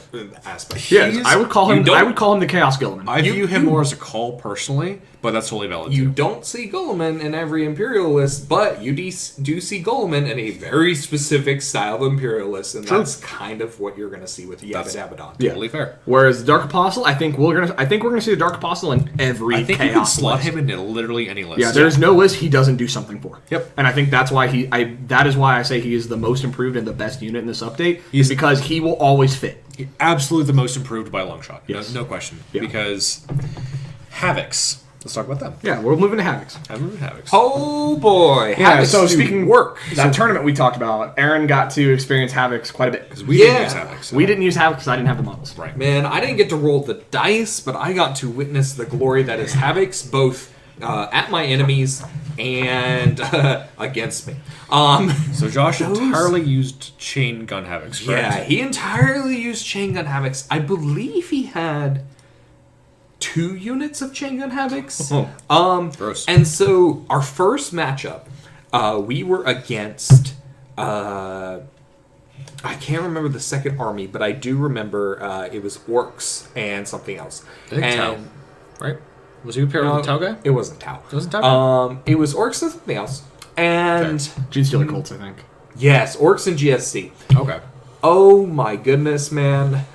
aspect. Yeah, He's- I would call him. you don't- I would call him the Chaos Gilliman. I view him more as a call personally, but that's totally valid You too. don't see Goleman in every Imperialist, but you do see Goleman in a very specific style of Imperialist, and True. that's kind of what you're going to see with Yabba Dabadon. Yeah. Totally fair. Whereas the Dark Apostle, I think we're gonna see the Dark Apostle in every I think you can Chaos slot list. him into literally any list. Yeah, there's no list he doesn't do something for. Yep. And I think that's why that is why I say he is the most improved and the best unit in this update. He's- Because he will always fit. absolutely the most improved by a long shot. Yes. No question. Yeah. Because Havocs. Let's talk about them. Yeah, we're moving to Havocs. I remember Havocs. Oh boy! Yeah, Havocs so do speaking work. that tournament we talked about, Aaron got to experience Havocs quite a bit. Because we didn't Yeah. use Havocs. We didn't use Havocs because I didn't have the models. Right. Man, I didn't get to roll the dice, but I got to witness the glory that is Havocs, both at my enemies and against me. So Josh entirely used chain gun Havocs, correct? Yeah, he entirely used chain gun Havocs. I believe he had 2 units of chain gun Havocs. Gross. And so our first matchup, we were against. I can't remember the second army, but I do remember it was orcs and something else. I think Tau. and Right? Was he paired with the Tau guy? It wasn't Tau. It wasn't Tau? It was orcs and something else. And Gene Stealer Colts, I think. yes, orcs and GSC. Okay. Oh my goodness, man!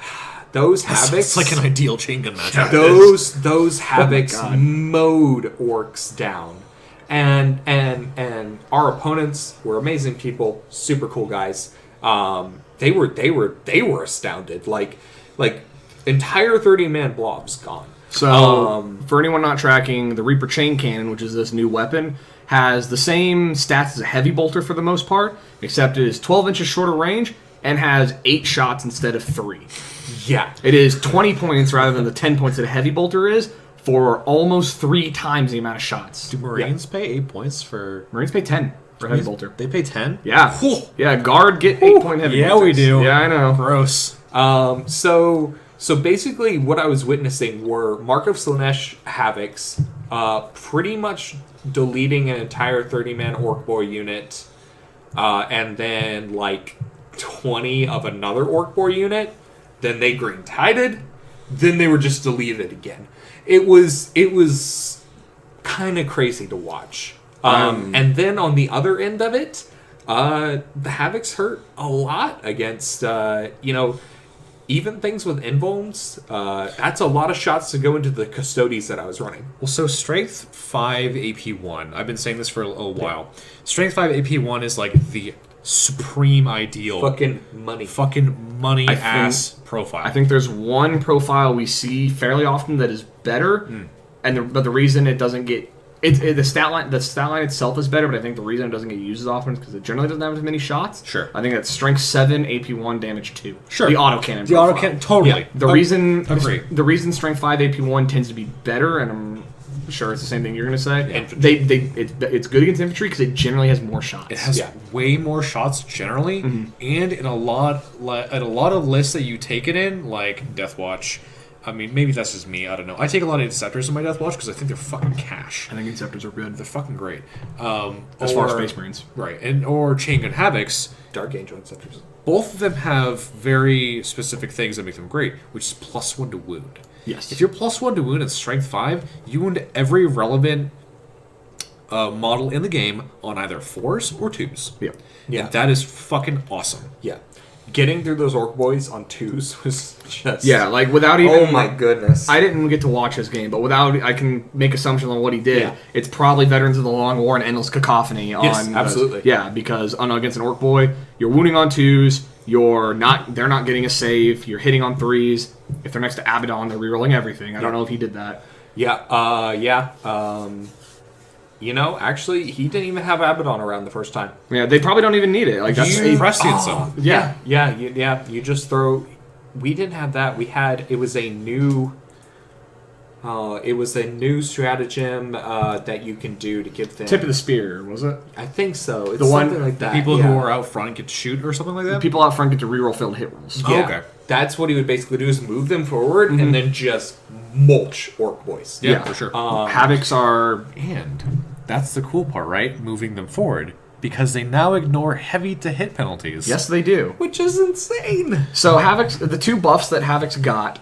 Those Havocs. It's like an ideal chain gun matchup. those Havocs God. mowed orcs down, and our opponents were amazing people, super cool guys. They were astounded, like entire 30-man blobs gone. So, for anyone not tracking, the Reaper Chain Cannon, which is this new weapon, has the same stats as a Heavy Bolter for the most part, except it is 12 inches shorter range and has 8 shots instead of 3. Yeah, It is 20 points rather than the 10 points that a Heavy Bolter is for almost 3 times the amount of shots. Do Marines pay 8 points for... Marines pay 10 for Heavy Bolter. They pay 10? Yeah. Whew. Yeah, Guard get 8-point Heavy Yeah, Bolters. we do. Yeah, I know. Gross. So basically, what I was witnessing were Mark of Slanesh Havocs, pretty much deleting an entire 30-man Orc Boy unit, and then like 20 of another Orc Boy unit. Then they green tided. Then they were just deleted again. It was kind of crazy to watch. And then on the other end of it, the Havocs hurt a lot against even things with involns. That's a lot of shots to go into the Custodes that I was running. Well, so Strength 5 AP1. I've been saying this for a while. Strength 5 AP1 is like the supreme ideal. Fucking money. Fucking money I ass profile. I think there's one profile we see fairly often that is better, but the reason it doesn't get the stat line itself is better, but I think the reason it doesn't get used as often is because it generally doesn't have as many shots. Sure. I think that's Strength 7, AP1, Damage 2. Sure. The autocannon. The profile. autocannon, totally. Yeah. The Agree. reason Strength 5 AP1 tends to be better, and I'm sure it's the same thing you're going to say. Infantry. It's good against infantry because it generally has more shots. It has way more shots generally, and in a lot of lists that you take it in, like Death Watch. I mean, maybe that's just me. I don't know. I take a lot of Interceptors in my Death Watch because I think they're fucking cash. I think Interceptors are good. They're fucking great. As far as Space Marines. Right, or Chain Gun Havocs. Dark Angel Inceptors. Both of them have very specific things that make them great, which is +1 to wound. Yes. If you're +1 to wound at Strength 5, you wound every relevant model in the game on either 4s or 2s. Yeah. Yeah. And that is fucking awesome. Yeah. Getting through those Orc Boys on 2s was just... Yeah, like without even... Oh my goodness. I didn't get to watch his game, but I can make assumptions on what he did. Yeah. It's probably Veterans of the Long War and Endless Cacophony. Yes, absolutely. Yeah, because against an Orc Boy, you're wounding on 2s, they're not getting a save, you're hitting on 3s. If they're next to Abaddon, they're rerolling everything. I don't know if he did that. Yeah, actually, he didn't even have Abaddon around the first time. Yeah, they probably don't even need it. Like that's Prescient zone. yeah. You just throw... We didn't have that. It was a new... it was a new stratagem that you can do to give them... Tip of the spear, was it? I think so. It's The one- something like that. People yeah. who are out front get to shoot or something like that? People out front get to reroll failed hit rolls. Oh, Yeah. okay. That's what he would basically do, is move them forward and then just mulch Orc Boys. Yeah, for sure. Havocs are... And that's the cool part, right? Moving them forward. because they now ignore heavy to hit penalties. Yes, they do. Which is insane. So Havoc's, the two buffs that Havoc's got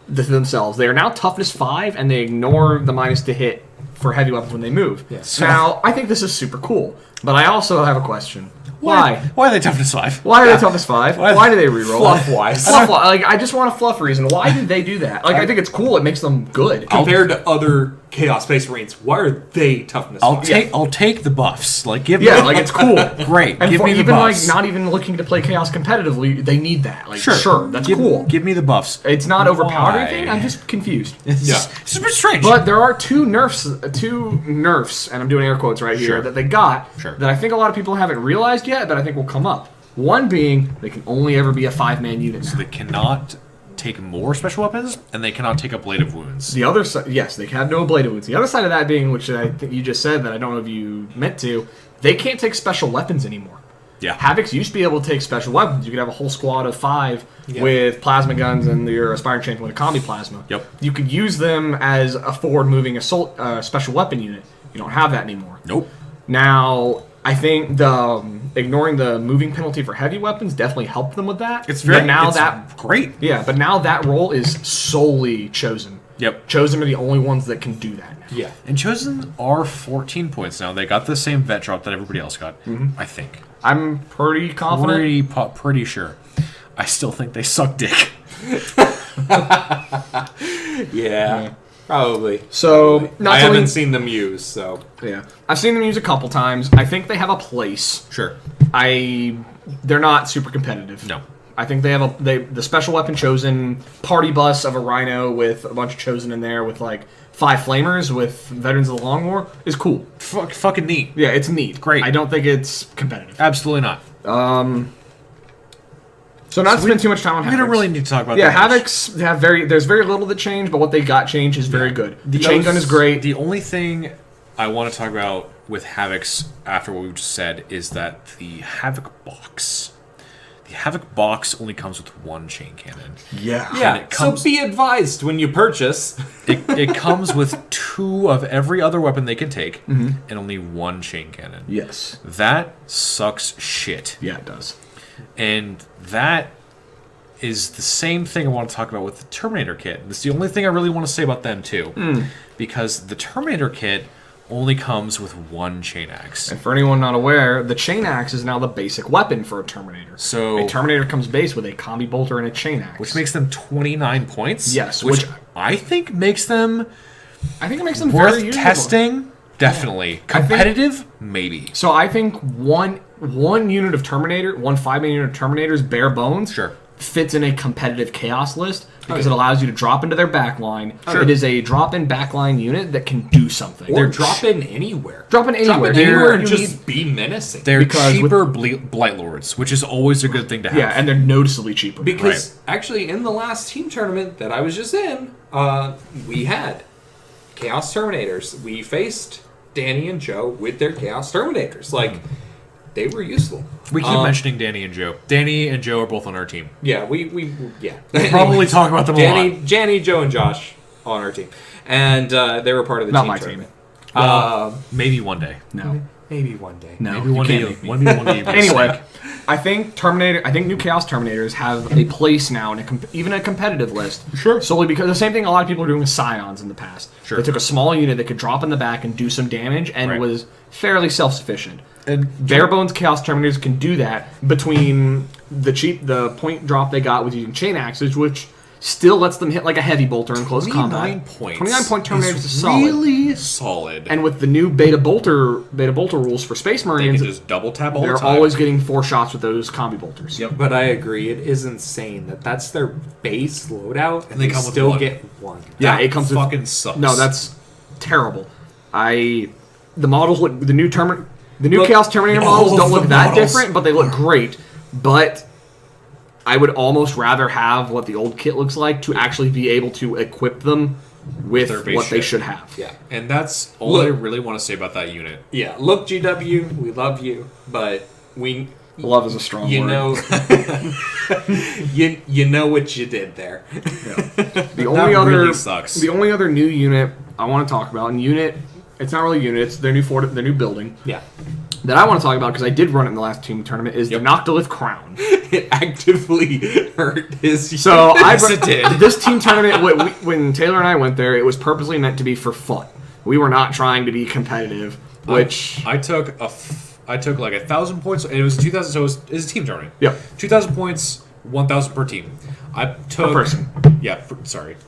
themselves, they are now toughness 5, and they ignore the minus to hit for heavy weapons when they move. Yes. Now, I think this is super cool, but I also have a question. Why? Why are they toughness 5? Why are they toughness 5? Why do they reroll? Fluff-wise. Like, I just want a fluff reason. Why did they do that? Like, I think it's cool. It makes them good. Compared to other Chaos Space Marines, why are they toughness? I'll take the buffs. Like give Yeah, me like it's cool. great. And Give for me the even buffs. like not even looking to play Chaos competitively, they need that. Like, sure, that's cool. Give me the buffs. It's not overpowered or Why? anything. I'm just confused. It's a bit strange. But there are two nerfs, and I'm doing air quotes right here, Sure. that they got Sure. that I think a lot of people haven't realized yet, but I think will come up. One being, they can only ever be a 5-man unit now. they cannot take more special weapons, and they cannot take ablative wounds. The other side, yes, they have no ablative wounds. The other side of that being, which I think you just said that I don't know if you meant to, they can't take special weapons anymore. Yeah. Havocs used to be able to take special weapons. You could have a whole squad of 5 with plasma guns and your aspiring champion with a combi plasma. Yep. You could use them as a forward-moving assault special weapon unit. You don't have that anymore. Nope. Now, I think the ignoring the moving penalty for heavy weapons definitely helped them with that. It's very But great. Yeah, but now that role is solely Chosen. Yep. Chosen are the only ones that can do that. Yeah. And Chosen are 14 points now. They got the same vet drop that everybody else got. I think. I'm pretty confident. Pretty sure. I still think they suck dick. Yeah. Probably. So, I haven't seen them use, so. Yeah, I've seen them use a couple times. I think they have a place. Sure. They're not super competitive. No. I think they have the special weapon Chosen party bus of a Rhino with a bunch of Chosen in there with like 5 flamers with Veterans of the Long War is cool. Fucking neat. Yeah, it's neat. Great. I don't think it's competitive. Absolutely not. So not to spend too much time on We Havocs. don't really need to talk about Yeah, that much. Havocs have there's very little that changed, but what they got changed is very good. The chain gun is great. The only thing I want to talk about with Havocs after what we just said is that the Havoc box. The Havoc box only comes with 1 chain cannon. Yeah. Yeah, it comes- so be advised when you purchase. It comes with 2 of every other weapon they can take, and only 1 chain cannon. Yes. That sucks shit. Yeah, it does. And that is the same thing I want to talk about with the Terminator kit. That's the only thing I really want to say about them, too. Because the Terminator kit only comes with 1 chain axe. And for anyone not aware, the chain axe is now the basic weapon for a Terminator. So a Terminator comes base with a combi bolter and a chain axe. which makes them 29 points. Yes, Which which- I think makes them I think it makes them very worth usable. testing. Definitely. Competitive? Maybe. So I think one unit of Terminator, 1 5-man unit of Terminators, bare bones, Sure. fits in a competitive chaos list because it allows you to drop into their backline. Sure. It is a drop-in backline unit that can do something. Or drop in anywhere. Drop in anywhere. Drop in anywhere and You just be menacing. They're Because with- cheaper Blight Lords, which is always a good thing to have. Yeah, and they're noticeably cheaper. Because actually, in the last team tournament that I was just in, we had Chaos Terminators. We faced Danny and Joe with their Chaos Terminators. Like, they were useful. We keep mentioning Danny and Joe. Danny and Joe are both on our team. Yeah, we Probably talk about them a lot. Danny, Joe, and Josh on our team, and they were part of the Not team my tournament. Maybe one day. No. Maybe one day. No. Maybe you one can't day. make me. One day. Anyway, I think new Chaos Terminators have a place now in even a competitive list. Sure. Solely because the same thing a lot of people are doing with Scions in the past. Sure. They took a small unit that could drop in the back and do some damage and Right. was fairly self-sufficient. And Bare bones Chaos Terminators can do that between the point drop they got with using chain axes, which still lets them hit like a heavy bolter in close 29 combat. points. 29 point Terminators is solid. really solid. And with the new beta bolter rules for Space They Marines, can just double tap all the they're time. always getting 4 shots with those combi bolters. Yep. But I agree, it is insane that that's their base loadout, and they they come with still one. get 1. Yeah, That it comes with fucking sucks. No, that's terrible. The models look the new Look, Chaos Terminator all models of don't look the that models. different, but they look great. But I would almost rather have what the old kit looks like to actually be able to equip them with Their base what they shit. should have. Yeah. And that's all Look. I really want to say about that unit. Yeah, look, GW, we love you, but we... Love is a strong You word. know, you know what you did there. The only That other really sucks. The only other new unit I want to talk about, and unit, it's not really a unit, it's their new building. Yeah, that I want to talk about, because I did run it in the last team tournament, is the Noctilith Crown. It actively hurt his. So Yes, it did. This team tournament, when Taylor and I went there, it was purposely meant to be for fun. We were not trying to be competitive, which... I took like 1,000 points. And it was 2,000, so it was a team tournament. Yep. 2,000 points, 1,000 per team. I took... Per person. Yeah,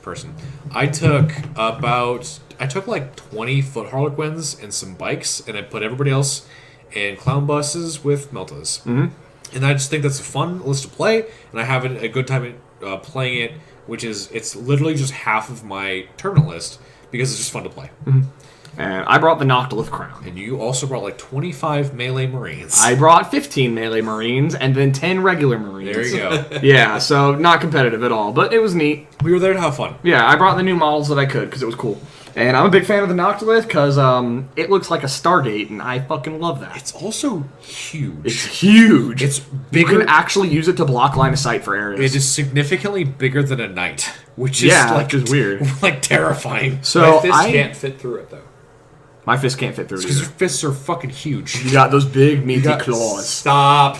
person. I took like 20 foot harlequins and some bikes, and I put everybody else in clown buses with meltas. Mm-hmm. And I just think that's a fun list to play, and I have a good time playing it, it's literally just half of my tournament list, because it's just fun to play. Mm-hmm. And I brought the Noctilith Crown. And you also brought like 25 melee marines. I brought 15 melee marines and then 10 regular marines. There you go. Yeah, so not competitive at all, but it was neat. We were there to have fun. Yeah, I brought the new models that I could because it was cool. And I'm a big fan of the Noctilith because it looks like a Stargate, and I fucking love that. It's also huge. It's huge. It's You bigger. can actually use it to block line of sight for areas. It is significantly bigger than a knight, which is Yeah, like which is weird. like terrifying. So My fist I can't fit through it though. my fist can't fit through it Because your either. fists are fucking huge. You got those big meaty claws. Stop.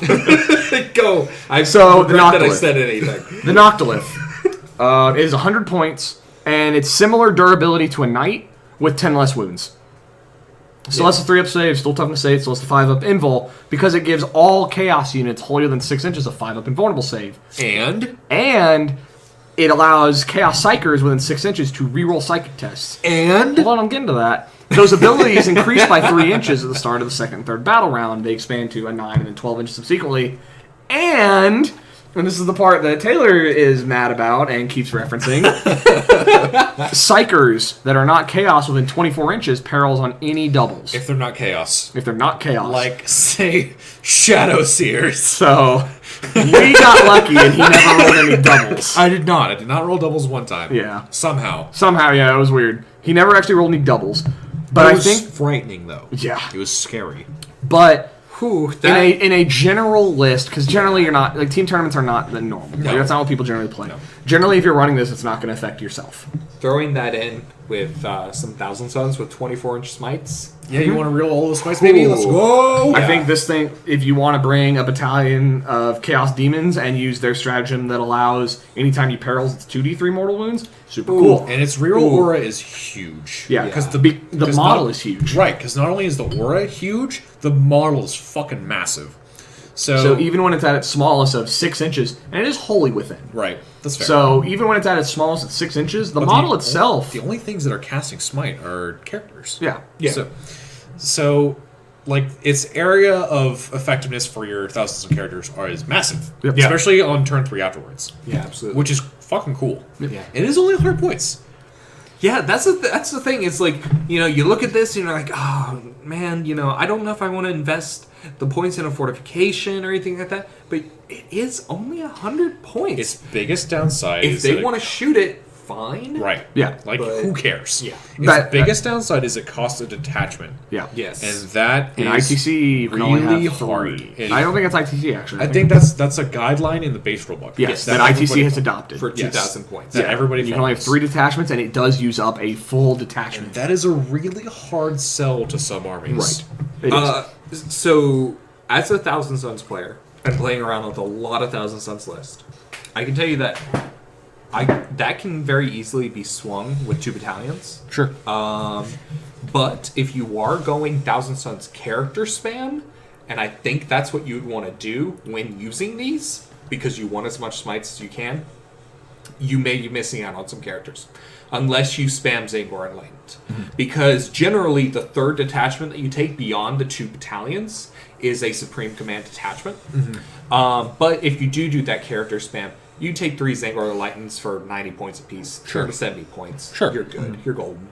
Go. I So, the regret that I Noctilith. said anything. The Noctilith is 100 points, and it's similar durability to a knight with 10 less wounds. Still has a 3-up save, still toughness save, still has a 5-up invul, because it gives all chaos units holier than 6 inches a 5-up invulnerable save. And It allows chaos psychers within 6 inches to reroll psychic tests. Hold on, I'm getting to that. Those abilities increase by 3 inches at the start of the second and third battle round. They expand to a 9 and then 12 inches subsequently. And this is the part that Taylor is mad about and keeps referencing, psychers that are not chaos within 24 inches perils on any doubles. if they're not chaos, If they're not chaos. like say Shadow Seers. So, we got lucky and he never rolled any doubles. I did not. I did not roll doubles one time. Yeah. Somehow. Somehow, yeah, it was weird. He never actually rolled any doubles. But It I was think... frightening though. Yeah. It was scary. But... Whew, In a general list, because generally you're not, like, team tournaments are not the normal. No. Like, that's not what people generally play. No. Generally, if you're running this, it's not going to affect yourself. throwing that in with some Thousand Suns with 24-inch smites. Yeah, you want to reel all those fights, maybe? Let's go. I think this thing, if you want to bring a battalion of Chaos Demons and use their stratagem that allows anytime you perils, it's 2d3 mortal wounds, super cool. And its real aura is huge. Yeah, because the model is huge. Right, because not only is the aura huge, the model is fucking massive. So even when it's at its smallest of 6 inches, and it is wholly within. Right, that's fair. So even when it's at its smallest at 6 inches, the But model itself... The only things that are casting smite are characters. Yeah. So, like, its area of effectiveness for your thousands of characters is massive. Yep. Yeah. Especially on turn 3 afterwards. Yeah, absolutely. Which is fucking cool. Yeah. It is only 100 points. Yeah, that's the thing. It's like, you look at this and you're like, oh, man, I don't know if I want to invest the points in a fortification or anything like that, but it is only 100 points. Its biggest downside if is they that want to shoot it, fine. Right. Yeah. Like, But- who cares? Yeah. Its biggest downside is it costs a detachment. Yeah. Yes. And that In is ITC, you can only really have 3. hard. And I don't think it's ITC, actually. I think that's a guideline in the base rulebook. Yes, that everybody- ITC has adopted. for Yes. 2,000 points. That everybody You can only have follows. 3 detachments, and it does use up a full detachment. That is a really hard sell to some armies. Right. It is. So, as a Thousand Suns player, and playing around with a lot of Thousand Suns list, I can tell you that that can very easily be swung with 2 battalions. Sure. But if you are going Thousand Suns character spam, and I think that's what you'd want to do when using these, because you want as much smites as you can, you may be missing out on some characters. Unless you spam Zangor Enlightened. Because generally the 3rd detachment that you take beyond the 2 battalions is a Supreme Command detachment. But if you do that character spam, you take 3 Zangor Enlightens for 90 points apiece, Sure. to 70 points. Sure. You're good. You're golden.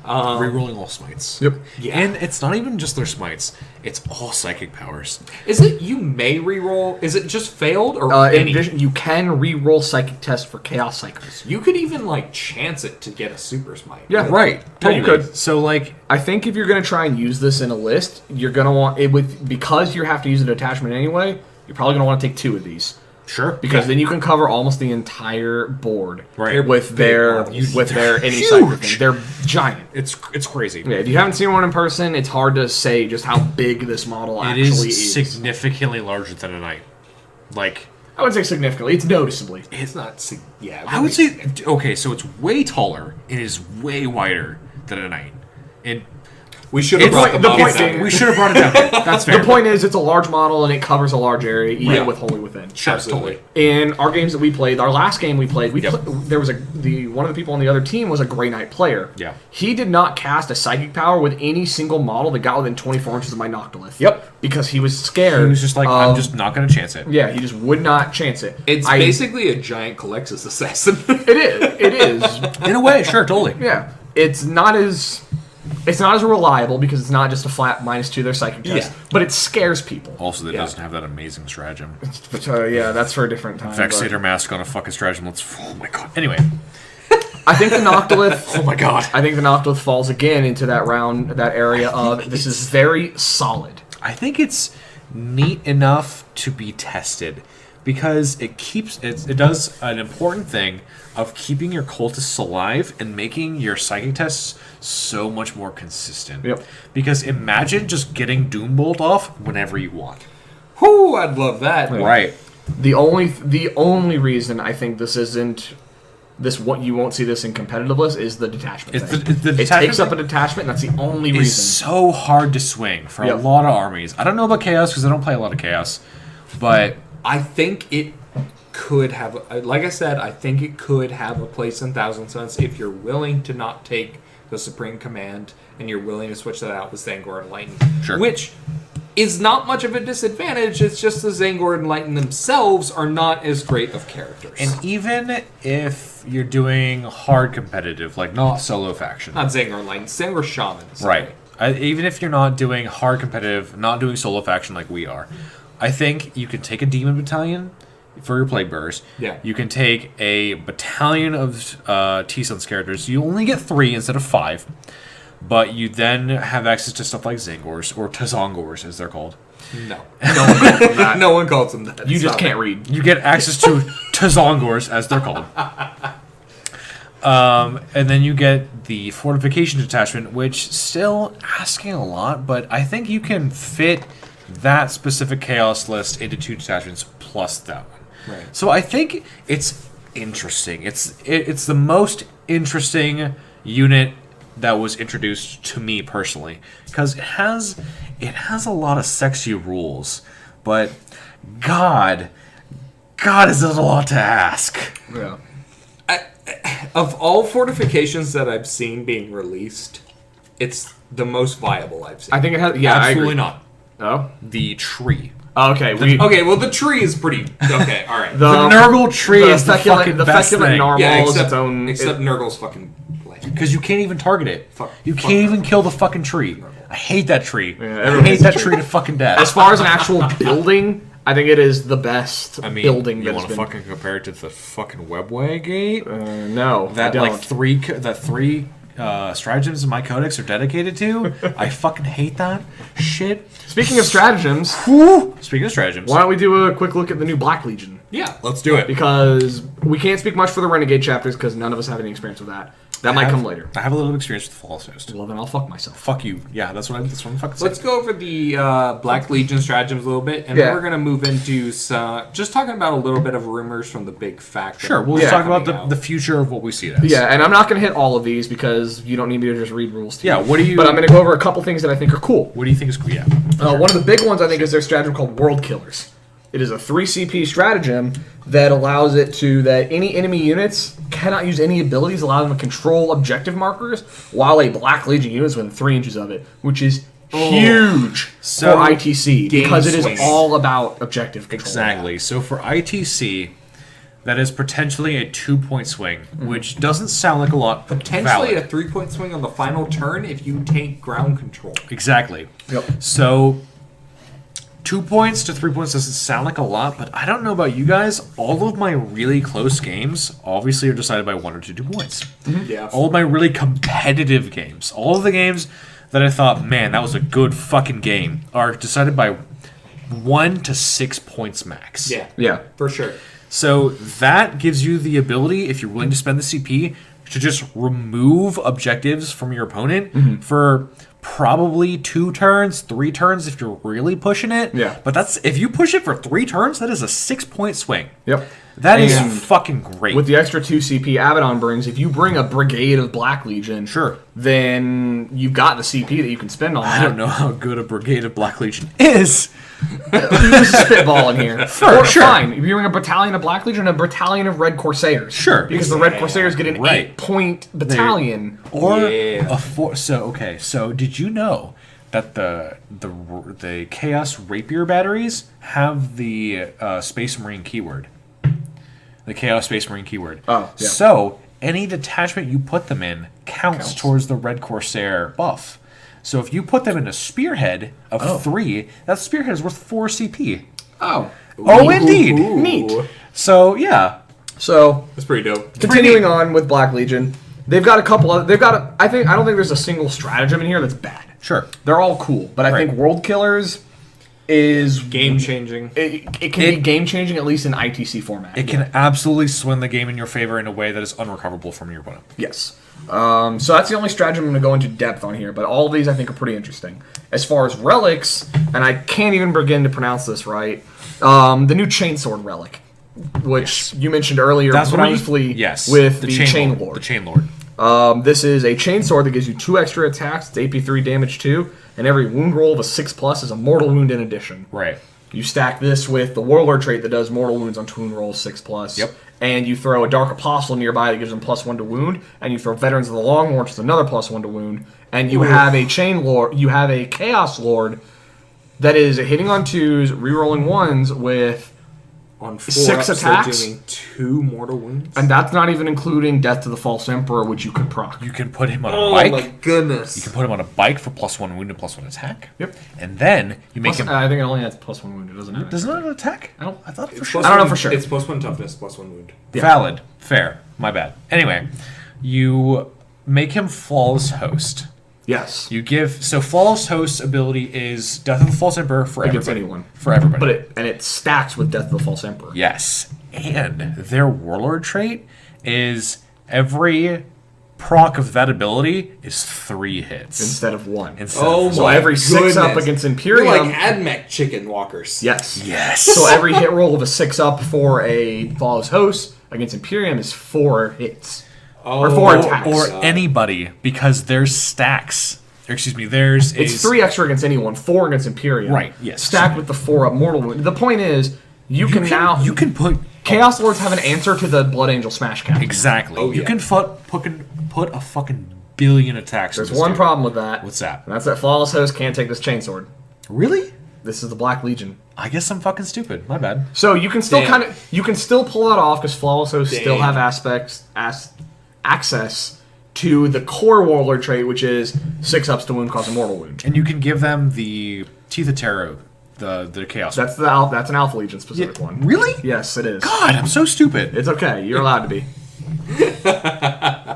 Rerolling all smites. Yep. Yeah. And it's not even just their smites; it's all psychic powers. Is it you may reroll? Is it just failed or In any? addition, you can re-roll psychic tests for Chaos Psychers. You could even chance it to get a super smite. Yeah. Right. Yeah, you could. So like, I think if you're going to try and use this in a list, you're going to want it because you have to use an attachment anyway. You're probably going to want to take 2 of these. Sure. Because then you can cover almost the entire board Right. with their any huge. cycle thing. They're giant. It's crazy. Yeah, if you haven't seen one in person, it's hard to say just how big this model It actually is significantly larger than a knight. Like, I would say significantly. It's noticeably. it's not. Yeah, I would say okay. So it's way taller. It is way wider than a knight. And We should have brought the the model point down. being- we should have brought it down. That's fair. The point is, it's a large model and it covers a large area, even with Holy Within. Sure, Absolutely. totally. In our games that we played, our last game we played, there was one of the people on the other team was a Grey Knight player. Yeah. He did not cast a psychic power with any single model that got within 24 inches of my Noctilith. Yep. Because he was scared. He was just like, I'm just not going to chance it. Yeah, he just would not chance it. It's basically a giant Calexis assassin. It is. In a way, sure, totally. Yeah. It's not as reliable because it's not just a flat -2 their psychic test, but it scares people. Also, that Yeah. doesn't have that amazing stratagem. But yeah, that's for a different time. Vexator Mask on a fucking stratagem. Oh my god. Anyway. I think the Noctilith. Oh my god. I think the Noctilith falls again into that area of this is very solid. I think it's neat enough to be tested because it does an important thing of keeping your cultists alive and making your psychic tests so much more consistent. Yep. Because imagine just getting Doombolt off whenever you want. Whoo, I'd love that. Right. The only reason I think what you won't see this in competitive list is the detachment. It's thing. the It detachment takes up a detachment, and that's the only is reason. so hard to swing for a Yep. lot of armies. I don't know about Chaos because I don't play a lot of Chaos, but I think it could have, like I said, I think it could have a place in Thousand Suns if you're willing to not take the Supreme Command and you're willing to switch that out with Zangor and Lightning. Sure. Which is not much of a disadvantage. It's just the Zangor and Lightning themselves are not as great of characters. and even if you're doing hard competitive, like not solo faction, not Zangor and Lightning, Zangor Shamans. right? Even if you're not doing hard competitive, not doing solo faction like we are, I think you can take a demon battalion for your plague bearers. Yeah. You can take a battalion of T-Suns characters. You only get 3 instead of 5, but you then have access to stuff like Zangors or Tazongors, as they're called. No. No one calls them that. You just Stop can't it. read. You get access to Tazongors, as they're called. And then you get the fortification detachment, which still asking a lot, but I think you can fit that specific chaos list into 2 detachments plus that one. Right. So I think it's interesting. It's the most interesting unit that was introduced to me personally because it has a lot of sexy rules, but God, is it a lot to ask? Yeah. Of all fortifications that I've seen being released, it's the most viable I've seen. I think it has. Yeah, I Absolutely agree. not. Oh. The tree. Okay. Okay, well the tree is pretty okay. All right. The Nurgle tree is the fucking the best feculent thing. normal Yeah, is except its own. Nurgle's fucking like Because you can't even target it. Fuck. You Fuck can't even Nurgle. kill the fucking tree. I hate that tree. I everyone hate hates that the tree to fucking death. As far as an actual building, I think it is the best I mean, building you that's want to been. fucking compare it to the fucking webway gate? No, I That don't. like three stratagems in my codex are dedicated to? I fucking hate that shit. Speaking of stratagems, Speaking of stratagems, why don't we do a quick look at the new Black Legion? yeah. let's do it. Because we can't speak much for the Renegade chapters because none of us have any experience with that. That might come later. I have a little experience with False Host. Well, then I'll fuck myself. Fuck you. Yeah, that's what I'm fucking saying. Let's go over the Black Legion stratagems a little bit, and Yeah. then we're gonna move into just talking about a little bit of rumors from the big fact. Sure, we'll Yeah. talk about coming the out. future of what we see it as. Yeah, and I'm not going to hit all of these because you don't need me to just read rules to you. Yeah, what do you... But I'm going to go over a couple things that I think are cool. What do you think is cool? Yeah. One of the big ones I think is their stratagem called World Killers. It is a 3 CP stratagem that allows it to that any enemy units cannot use any abilities, allow them to control objective markers, while a Black Legion unit is within 3 inches of it, which is huge So, for ITC because it is swings. all about objective control. Exactly. So for ITC, that is potentially a 2-point swing, which doesn't sound like a lot. but Potentially valid. a 3-point swing on the final turn if you take ground control. Exactly. Yep. So 2 points to 3 points doesn't sound like a lot, but I don't know about you guys. All of my really close games obviously are decided by 1 or 2 points. Yeah. All of my really competitive games, all of the games that I thought, man, that was a good fucking game, are decided by 1 to 6 points max. Yeah, for sure. So that gives you the ability, if you're willing to spend the CP, to just remove objectives from your opponent for probably 2 turns, 3 turns if you're really pushing it. Yeah. But that's if you push it for 3 turns, that is a 6-point swing. Yep. That is And fucking great. With the extra 2 CP Abaddon brings, if you bring a brigade of Black Legion, Sure. then you've got the CP that you can spend on that. I don't know how good a brigade of Black Legion is. Use spitball in here. Sure, Or sure. fine. If you bring a battalion of Black Legion, a battalion of Red Corsairs. Sure. Because the Red Corsairs get an Right. 8-point battalion. Or Yeah. a 4. So did you know that the Chaos Rapier batteries have the Space Marine keyword? The Chaos Space Marine keyword. Oh, yeah. So any detachment you put them in counts towards the Red Corsair buff. So if you put them in a Spearhead of 3, that Spearhead is worth 4 CP. Oh. Oh, indeed. Neat. So, yeah. So, That's pretty dope. continuing on with Black Legion, they've got a couple of... I don't think there's a single stratagem in here that's bad. Sure. They're all cool. But I Right. think World Killers is... Game changing. It can be game-changing, at least in ITC format. It can absolutely swing the game in your favor in a way that is unrecoverable from your opponent. Yes. So that's the only stratagem I'm going to go into depth on here, but all of these I think are pretty interesting. As far as relics, and I can't even begin to pronounce this right, the new Chainsword relic, which you mentioned earlier That's what briefly yes. with the Chain Lord. The Chain Lord. This is a Chainsword that gives you 2 extra attacks, it's AP3 damage 2, and every wound roll of a 6+ is a mortal wound in addition. Right. You stack this with the Warlord trait that does mortal wounds on 2 wound rolls 6+. Yep. And you throw a Dark Apostle nearby that gives them +1 to wound, and you throw Veterans of the Long March with another +1 to wound, and you have a Chain Lord, you have a Chaos Lord that is hitting on 2s, rerolling 1s with, On 4 6 ups, attacks. they're doing 2 mortal wounds. and that's not even including Death to the False Emperor, which you could proc. You can put him on a Oh bike. my goodness. You can put him on a bike for +1 wound and +1 attack. Yep. And then you make Plus, him. I think it only has +1 wound, it doesn't have Does it not attack? I don't- I thought for It's sure. plus I don't know one- for sure. It's +1 toughness, +1 wound. Valid. Fair. My bad. Anyway, you make him Flawless Host. Yes. You give. So Flawless Host ability is Death of the False Emperor for Against everybody. anyone. For everybody. But it stacks with Death of the False Emperor. Yes. And their Warlord trait is every proc of that ability is 3 hits. Instead of 1. Instead Oh of So my every 6 up goodness. against You're Imperium. like AdMech chicken walkers. Yes. Yes. So every hit roll of a 6 up for a Flawless Host against Imperium is 4 hits. Or 4 attacks. Or anybody, because there's stacks. Or excuse me, there's It's 3 extra against anyone, 4 against Imperium. Right, yes. Stacked with the 4 up Mortal Wound. The point is, you can now... you can put Chaos Lords have an answer to the Blood Angel Smash Cap. exactly. Oh, You yeah. can put a fucking billion attacks. There's in this one dude. problem with that. What's that? And that's that Flawless Host can't take this Chainsword. Really? This is the Black Legion. I guess I'm fucking stupid. My bad. So you can still Damn. you can still pull that off because Flawless Hosts still Damn. have access to the core Warlord trait, which is 6 ups to wound cause a mortal wound. And you can give them the Teeth of Tarot, the Chaos. That's an Alpha Legion specific one. Really? Yes, it is. God, I'm so stupid. It's okay. You're allowed to be.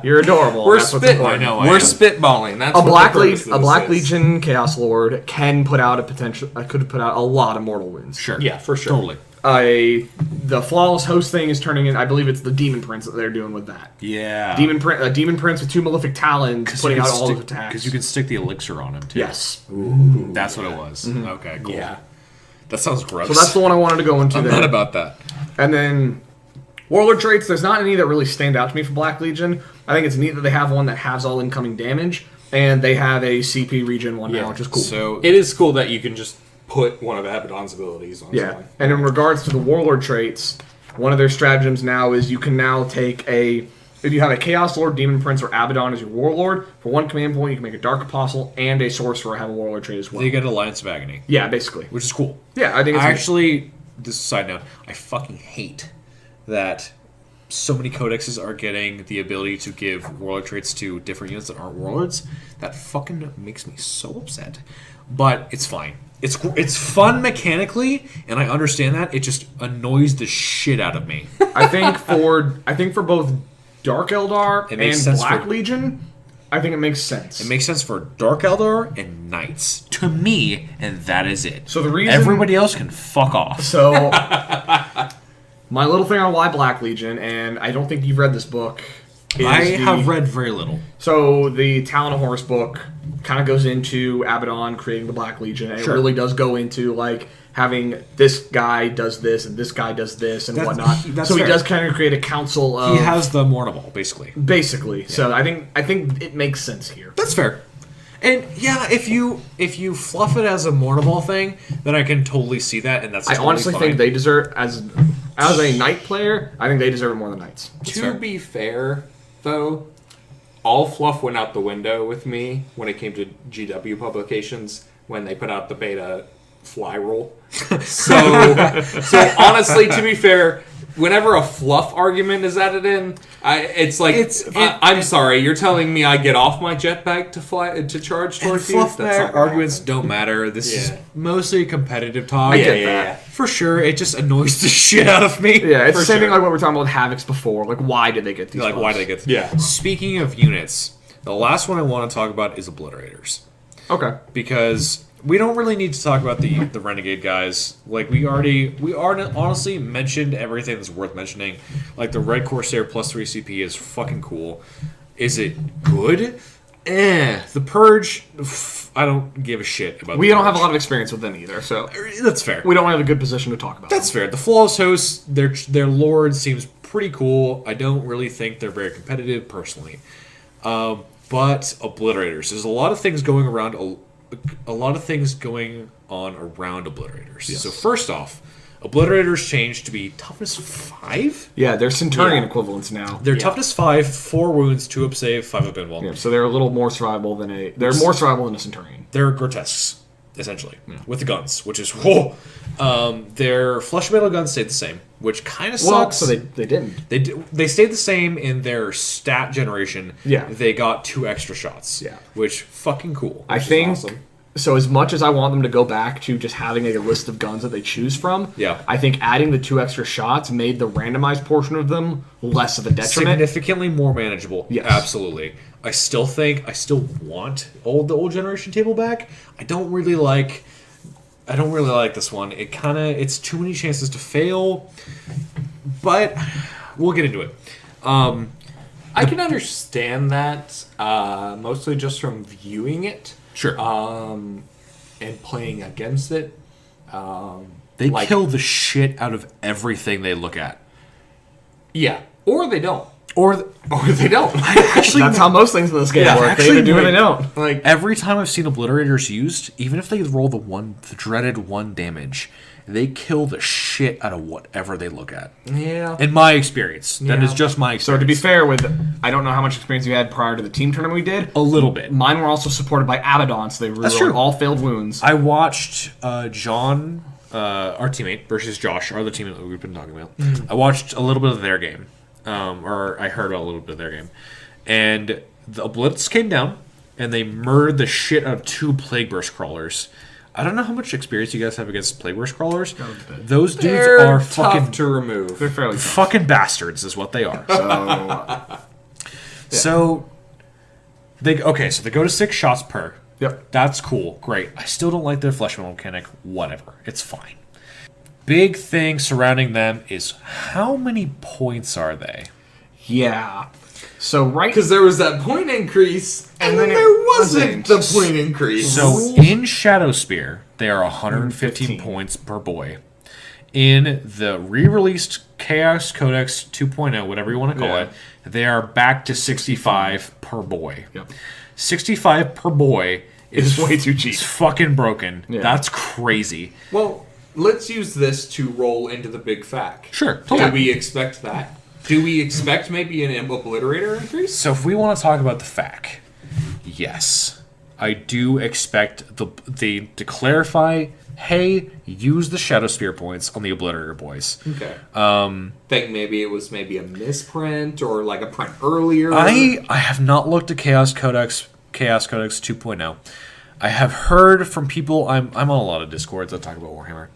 You're adorable. We're That's what's spit. important. We're spitballing. That's A what Black the purpose of a this Black is. Legion Chaos Lord can put out could put out a lot of mortal wounds. Sure. Yeah, for sure. Totally. The Flawless Host thing is turning in. I believe it's the Demon Prince that they're doing with that. Yeah. Demon Prince with 2 Malefic Talons putting out all those attacks. Because you can stick the elixir on him too. Yes. That's what it was. Okay, cool. Yeah. That sounds gross. So that's the one I wanted to go into I'm there. not about that. And then Warlord traits, there's not any that really stand out to me for Black Legion. I think it's neat that they have one that has all incoming damage, and they have a CP regen one now, which is cool. So it is cool that you can just put one of Abaddon's abilities on Yeah. someone. And in regards to the Warlord traits, one of their stratagems now is you can now take if you have a Chaos Lord, Demon Prince, or Abaddon as your Warlord, for 1 command point you can make a Dark Apostle and a Sorcerer have a Warlord trait as well. They get Alliance of Agony, Yeah, basically. which is cool. Yeah, I think it's Actually, this is a side note, I fucking hate that so many codexes are getting the ability to give warlord traits to different units that aren't warlords. That fucking makes me so upset. But it's fine. It's fun mechanically, and I understand that. It just annoys the shit out of me. I think for both Dark Eldar It makes and sense Black for- Legion, I think it makes sense. It makes sense for Dark Eldar and Knights. to me, and that is it. So the reason Everybody else can fuck off. So my little thing on why Black Legion, and I don't think you've read this book. I have read very little. So the Talon of Horus book kind of goes into Abaddon creating the Black Legion, and Sure. it really does go into like having this guy does this and this guy does this and whatnot. That's so fair. he does kind of create a council of He has the Mortal, basically. basically. So I think it makes sense here. That's fair. And yeah, if you fluff it as a Mortal thing, then I can totally see that, and that's I totally honestly fine. think they deserve as a knight player. I think they deserve it more than knights. To be fair, though, all fluff went out the window with me when it came to GW publications when they put out the beta fly roll. So honestly, to be fair, whenever a fluff argument is added in, I'm sorry, you're telling me I get off my jetpack to charge And towards you? fluff That's not gonna arguments don't matter. This is mostly competitive talk. I get that. For sure, it just annoys the shit out of me. Yeah, it's For the same sure. thing like what we were talking about with Havocs before. Like, why did they get these? Like, why buffs? did they get? Yeah. Speaking of units, the last one I want to talk about is Obliterators, Okay. because we don't really need to talk about the Renegade guys. Like we already honestly mentioned everything that's worth mentioning. Like the Red Corsair plus 3 CP is fucking cool. Is it good? The Purge, I don't give a shit about. We the don't have a Purge. lot of experience with them either, so That's fair. we don't have a good position to talk about. That's fair. The Flawless Host, their Lord seems pretty cool. I don't really think they're very competitive personally. But Obliterators, there's a lot of things going around. A lot of things going on around Obliterators. Yes. So first off, Obliterators changed to be toughness 5. Yeah, they're Centurion Yeah. equivalents now. They're toughness 5, 4 wounds, 2 up save, 5 up invul. Yeah, so they're a little more survivable than they're more survivable than a Centurion. They're grotesques, essentially, with the guns, which is whoa. Their flesh metal guns stayed the same, which kind of Well, sucks. so they didn't. They stayed the same in their stat generation. Yeah. They got 2 extra shots. Yeah. Which fucking cool. I think awesome. so. As much as I want them to go back to just having a list of guns that they choose from, Yeah. I think adding the 2 extra shots made the randomized portion of them less of a detriment. Significantly more manageable. Yes. Absolutely. I still want the old generation table back. I don't really like this one. It's too many chances to fail. But we'll get into it. I can understand that, mostly just from viewing it. Sure. And playing against it. They like- kill the shit out of everything they look at. Yeah. Or they don't. Or they don't. actually, That's how most things in this game Yeah, work. They actually, either do or they like- don't. Like, every time I've seen Obliterators used, even if they roll the dreaded 1 damage, they kill the shit out of whatever they look at. yeah. In my experience, that Yeah. is just my So experience. to be fair, I don't know how much experience you had prior to the team tournament we did. a little bit. Mine were also supported by Abaddon, so they That's rerolled true. all failed wounds. I watched John, our teammate, versus Josh, our other teammate that we've been talking about. I watched a little bit of their game, or I heard a little bit of their game, and the Blitz came down and they murdered the shit out of 2 Plague Burst crawlers. I don't know how much experience you guys have against Plague Burst crawlers. Those dudes They're are tough fucking to remove. They're fairly tough. fucking bastards, is what they are. So they go to 6 shots per. Yep. That's cool. Great. I still don't like their flesh metal mechanic. Whatever. It's fine. Big thing surrounding them is how many points are they? Yeah. So right. Because there was that point increase, and then it there wasn't wasn't. the point increase. So in Shadow Spear, they are 115 115. points per boy. In the re-released Chaos Codex 2.0, whatever you want to call Yeah. it, they are back to 65 per boy. Yep. 65 per boy It's way too cheap. It's fucking broken. Yeah. That's crazy. Well, let's use this to roll into the big fact. Sure, Do totally. we expect that? Do we expect maybe an Obliterator increase? So if we want to talk about the FAQ, yes, I do expect the to clarify. Hey, use the Shadow Spear points on the Obliterator boys. Okay. Think maybe it was maybe a misprint or like a print earlier. I have not looked at Chaos Codex 2.0. I have heard from people. I'm on a lot of Discords that talk about Warhammer.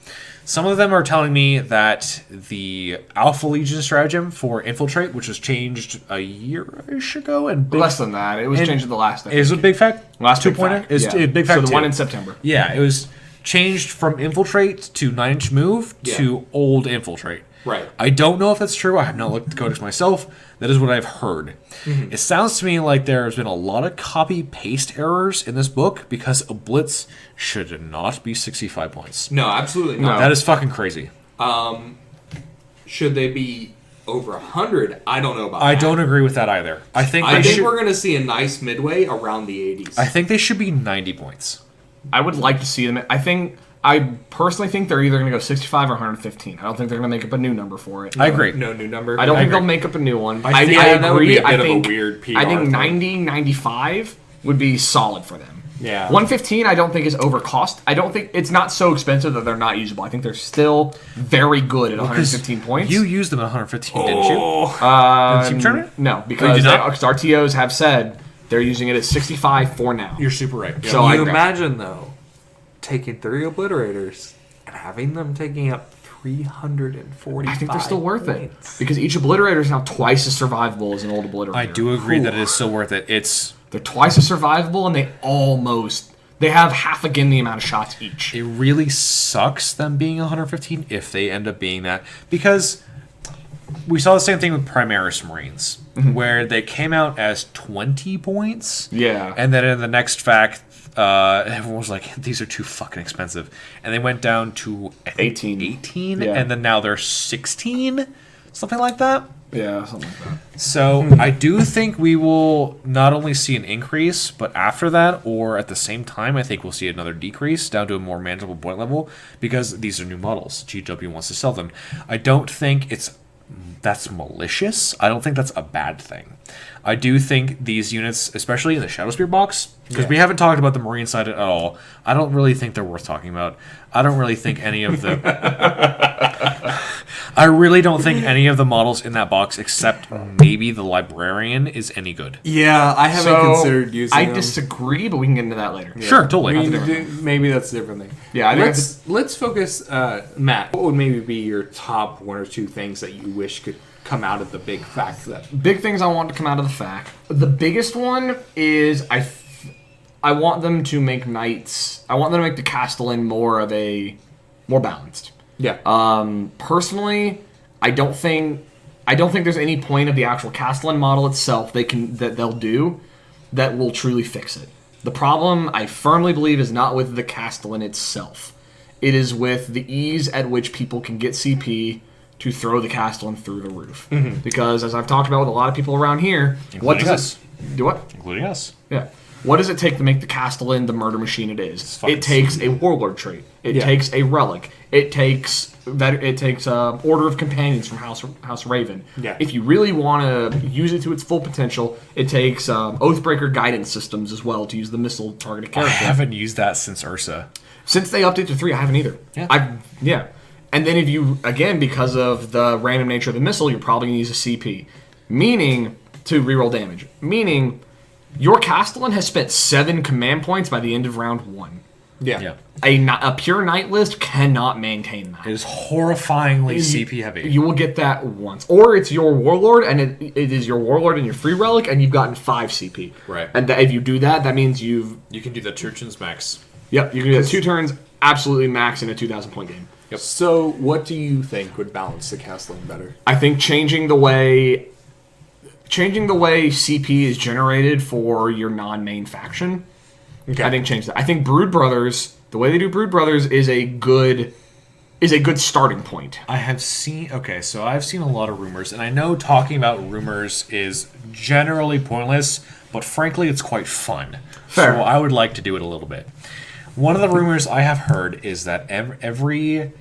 Some of them are telling me that the Alpha Legion stratagem for Infiltrate, which was changed a year-ish ago, and Less than that. It was changed at the last. Is it Big Fact? Last Big 2.0? Fact, Is yeah. Big Fact So the 2. one in September. Yeah, it was changed from Infiltrate to 9-inch move to Old Infiltrate. Right. I don't know if that's true. I have not looked at the codex myself. That is what I've heard. It sounds to me like there's been a lot of copy-paste errors in this book because a blitz should not be 65 points. No, absolutely not. That is fucking crazy. Should they be over 100? I don't know about I that. don't agree with that either. I think we're going to see a nice midway around the 80s. I think they should be 90 points. I would like to see them. I personally think they're either going to go 65 or 115. I don't think they're going to make up a new number for it. I agree. No new number. I don't think agree. they'll make up a new one. I think that would be agree. a bit of a weird PR I think thing. 90, 95 would be solid for them. Yeah. 115 I don't think is overcost. I don't think it's not so expensive that they're not usable. I think they're still very good at 115 points. You used them at 115, didn't you? Didn't you turn it? No, because did not? RTOs have said they're using it at 65 for now. You're super right. So Can I you agree. imagine, though, taking 3 obliterators and having them taking up 345 I think they're still worth points? it because each obliterator is now twice as survivable as an old obliterator. I do agree that it is still worth it. They're twice as survivable, and they have half again the amount of shots each. It really sucks them being 115 if they end up being that, because we saw the same thing with Primaris Marines, where they came out as 20 points. Yeah. And then in the next fact, everyone was like, these are too fucking expensive. And they went down to, I think, 18 Yeah. and then now they're 16, something like that. Yeah, something like that. So I do think we will not only see an increase, but after that, or at the same time, I think we'll see another decrease down to a more manageable point level because these are new models. GW wants to sell them. I don't think that's malicious. I don't think that's a bad thing. I do think these units, especially in the Shadowspear box, because we haven't talked about the Marine side at all, I don't really think they're worth talking about. I don't really think any of the... I really don't think any of the models in that box, except maybe the Librarian, is any good. Yeah, I haven't considered using I them. disagree, but we can get into that later. Sure, totally. Maybe that's a different thing. Yeah, I think let's focus, Matt. What would maybe be your top 1 or 2 things that you wish could come out of the big fact that big things I want to come out of the fact. The biggest one is I want them to make knights. I want them to make the Castellan more balanced. yeah Personally, I don't think there's any point of the actual Castellan model itself that they'll do that will truly fix it. The problem, I firmly believe, is not with the Castellan itself. It is with the ease at which people can get CP to throw the Castellan through the roof. Because as I've talked about with a lot of people around here, what Including does us. it do? What? Including us. Yeah. What does it take to make the Castellan the murder machine it is? fucking It takes a warlord trait. It Yeah. takes a relic. It takes Order of Companions from House Raven. Yeah. If you really want to use it to its full potential, it takes Oathbreaker guidance systems as well to use the missile targeted I character. haven't used that since Ursa. Since they updated to 3, I haven't either. Yeah. And then if you, again, because of the random nature of the missile, you're probably going to use a CP. Meaning, to reroll damage. Meaning, your Castellan has spent 7 command points by the end of round 1. Yeah. A pure knight list cannot maintain that. It is horrifyingly CP heavy. You will get that once. Or it's your warlord, and it is your warlord and your free relic, and you've gotten 5 CP. Right. And if you do that, that means You can do the Turchin's max. Yep, you can do that 2 turns, absolutely max in a 2,000 point game. So what do you think would balance the Castellan better? I think changing the way CP is generated for your non-main faction. Okay. I think change that. I think Brood Brothers, the way they do Brood Brothers is a good starting point. I've seen a lot of rumors, and I know talking about rumors is generally pointless, but frankly, it's quite fun. Fair. So I would like to do it a little bit. One of the rumors I have heard is that every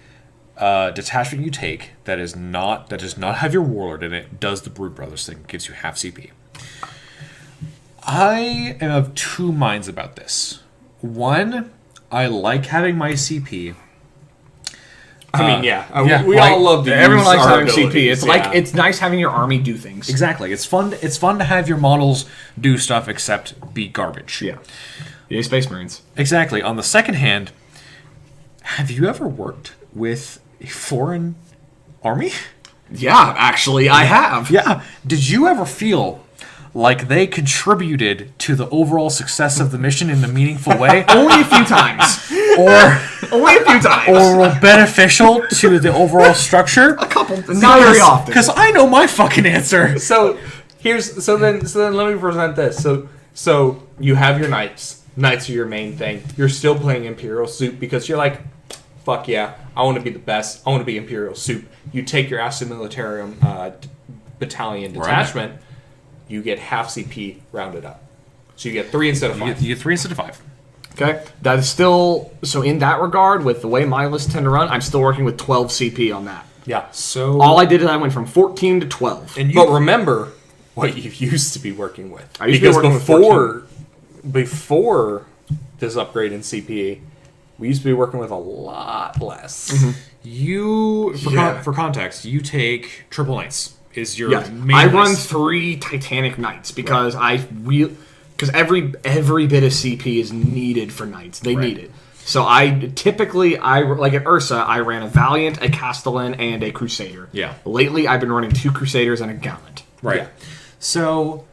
detachment you take that does not have your warlord in it does the Brood Brothers thing, gives you half CP. I am of 2 minds about this. One, I like having my CP. I mean, we Like, all love to everyone use likes our having abilities, CP. It's like it's nice having your army do things. Exactly. It's fun to have your models do stuff except be garbage. Yeah. Yeah, Space Marines. Exactly. On the second hand, have you ever worked with a foreign army? Yeah, actually, I have. Yeah. Did you ever feel like they contributed to the overall success of the mission in a meaningful way? Only a few times. Or Only a few times. or were beneficial to the overall structure? A couple. Not very often. Because I know my fucking answer. So then let me present this. So you have your knights. Knights are your main thing. You're still playing Imperial Soup because you're like, fuck yeah, I want to be the best. I want to be Imperial Soup. You take your Astra Militarum battalion detachment. Right. You get half CP rounded up. So you get 3 instead of 5. You get 3 instead of 5. Okay, that is still so. In that regard, with the way my lists tend to run, I'm still working with 12 CP on that. Yeah. So All I did is I went from 14 to 12. But remember what you used to be working with. I used to be working with before this upgrade in CP, we used to be working with a lot less. Mm-hmm. For context, you take triple knights. Is your main I run list. 3 Titanic Knights because because every bit of CP is needed for Knights. They need it. So I typically like at Ursa, I ran a Valiant, a Castellan, and a Crusader. Yeah. Lately, I've been running 2 Crusaders and a Gallant. Right. Yeah. So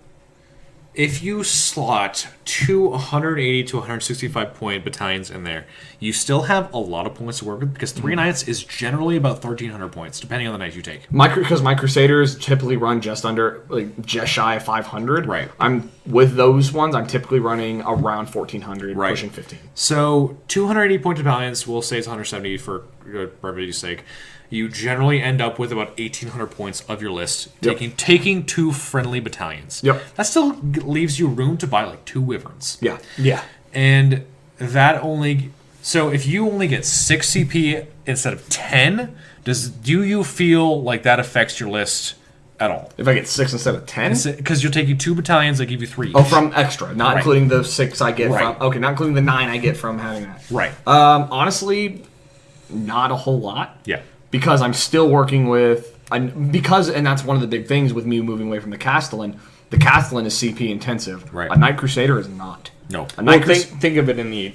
if you slot 180 to 165 point battalions in there, you still have a lot of points to work with because 3 knights is generally about 1,300 points, depending on the knight you take. Because my Crusaders typically run just shy of 500. Right. I'm with those ones. I'm typically running around 1,400, Right. pushing 15. So 280 point battalions, we'll say it's 170 for brevity's sake. You generally end up with about 1,800 points of your list, taking 2 friendly battalions. Yep. That still leaves you room to buy like 2 wyverns. Yeah. Yeah. And that only... So if you only get 6 CP instead of 10, do you feel like that affects your list at all? If I get 6 instead of 10? Because you're taking 2 battalions that give you 3 each. Oh, from extra, not Right. including the 6 I get Right. from... Okay, not including the 9 I get from having that. Right. Honestly, not a whole lot. Yeah. Because I'm still working with... And that's one of the big things with me moving away from the Castellan. The Castellan is CP intensive. Right. A Knight Crusader is not. No. A Knight Think of it in the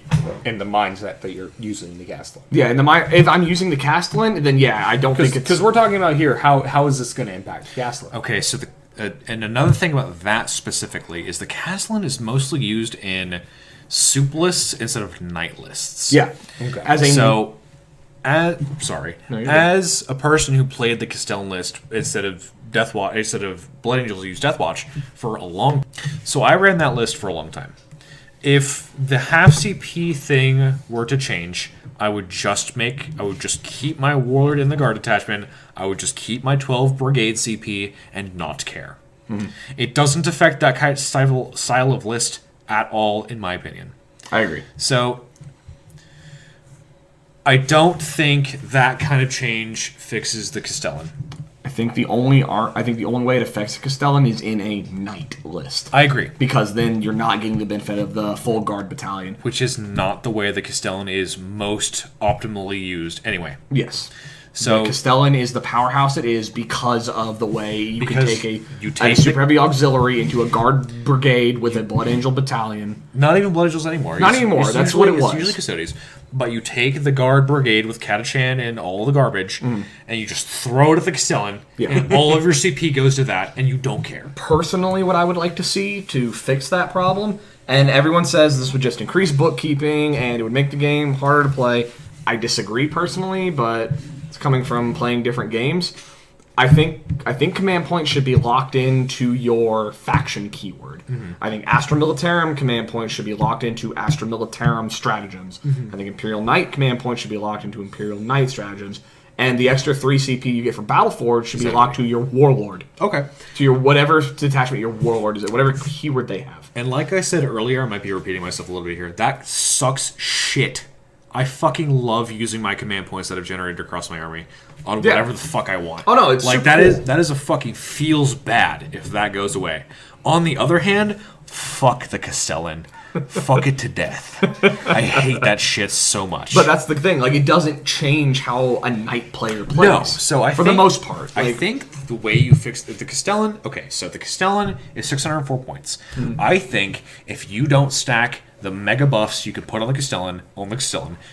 mindset that you're using the Castellan. Yeah, if I'm using the Castellan, then yeah, I don't think it's... Because we're talking about here, how is this going to impact the Castellan? Okay, so and another thing about that specifically is the Castellan is mostly used in soup lists instead of knight lists. Yeah. Okay. As a person who played the Castellan list instead of Blood Angels used Deathwatch for a long, so I ran that list for a long time. If the half CP thing were to change, I would just keep my Warlord in the guard detachment. I would just keep my 12 brigade CP and not care. Mm-hmm. It doesn't affect that kind of style of list at all, in my opinion. I agree. So I don't think that kind of change fixes the Castellan. I think the only way it affects the Castellan is in a Knight list. I agree. Because then you're not getting the benefit of the full guard battalion. Which is not the way the Castellan is most optimally used anyway. Yes. So the Castellan is the powerhouse it is because of the way you can take a super heavy auxiliary into a guard brigade with a Blood Angel battalion. Not even Blood Angels anymore. Not anymore. That's what it was. It's usually Custodies. But you take the guard brigade with Catachan and all the garbage, and you just throw it at the Castellan, and all of your CP goes to that, and you don't care. Personally, what I would like to see to fix that problem, and everyone says this would just increase bookkeeping and it would make the game harder to play. I disagree personally, but it's coming from playing different games. I think command point should be locked into your faction keyword. Mm-hmm. I think Astra Militarum command point should be locked into Astra Militarum stratagems. Mm-hmm. I think Imperial Knight command point should be locked into Imperial Knight stratagems. And the extra 3 CP you get from Battleforge should be locked to your Warlord. Okay. To your whatever detachment your Warlord is at, whatever keyword they have. And like I said earlier, I might be repeating myself a little bit here, that sucks shit. I fucking love using my command points that I've generated across my army on whatever the fuck I want. Oh no, it's like that cool. That is a fucking feels bad if that goes away. On the other hand, fuck the Castellan. fuck it to death. I hate that shit so much. But that's the thing. Like, it doesn't change how a knight player plays. No, so I for think, the most part, I like, think the way you fix the Castellan. Okay, so the Castellan is 604 points. I think if you don't stack the mega buffs you could put on the Castellan,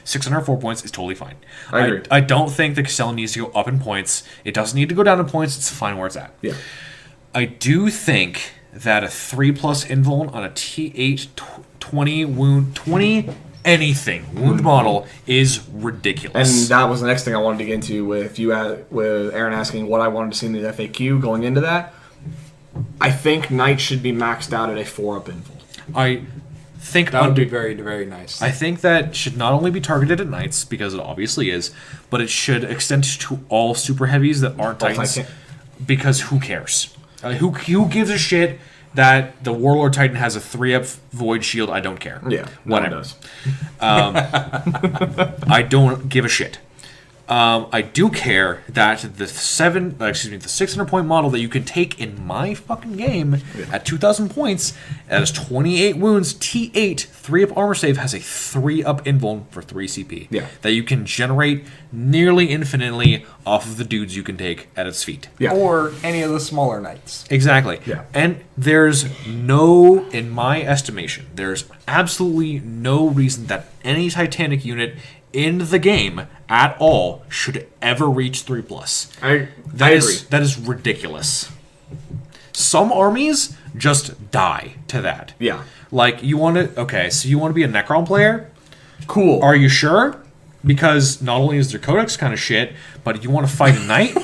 604 points is totally fine. I agree. I don't think the Castellan needs to go up in points. It doesn't need to go down in points. It's fine where it's at. Yeah. I do think that a 3+ invuln on a T8 20 wound 20 anything wound model is ridiculous. And that was the next thing I wanted to get into with with Aaron asking what I wanted to see in the FAQ going into that. I think Knight should be maxed out at a 4-up invul. I think That would be very, very nice. I think that should not only be targeted at knights, because it obviously is, but it should extend to all super heavies that aren't titans. Because who cares? Who gives a shit that the Warlord Titan has a 3-up void shield? I don't care. Yeah, whatever. does. I don't give a shit. I do care that the 600 point model that you can take in my fucking game at 2,000 points, that has 28 wounds, T8, 3-up armor save, has a 3-up invuln for 3 CP. Yeah. That you can generate nearly infinitely off of the dudes you can take at its feet. Yeah. Or any of the smaller knights. Exactly. Yeah. And there's no, in my estimation, there's absolutely no reason that any Titanic unit in the game at all should ever reach 3+. I That agree. is that is ridiculous. Some armies just die to that. Yeah. Like, you want to... Okay, so you want to be a Necron player? Cool. Are you sure? Because not only is their codex kind of shit, but you want to fight a knight?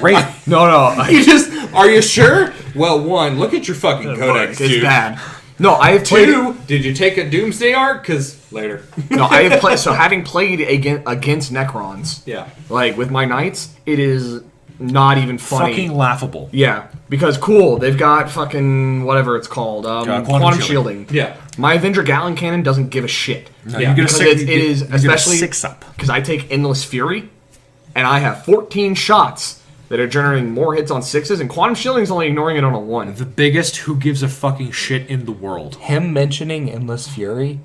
Great. No. You just, are you sure? Well, one, look at your fucking codex, It's dude. bad. No, I have played. Two, did you take a Doomsday Arc? Because later. No, I have played. So having played against Necrons, Yeah. like with my knights, it is not even funny. Fucking laughable. Yeah, because cool, they've got fucking whatever it's called, quantum shielding. Yeah. My Avenger Gatling cannon doesn't give a shit. No, Yeah, you get a because six, it is you get a especially 6-up. because I take Endless Fury, and I have 14 shots that are generating more hits on 6s, and quantum shielding is only ignoring it on a 1. The biggest who gives a fucking shit in the world. Him mentioning Endless Fury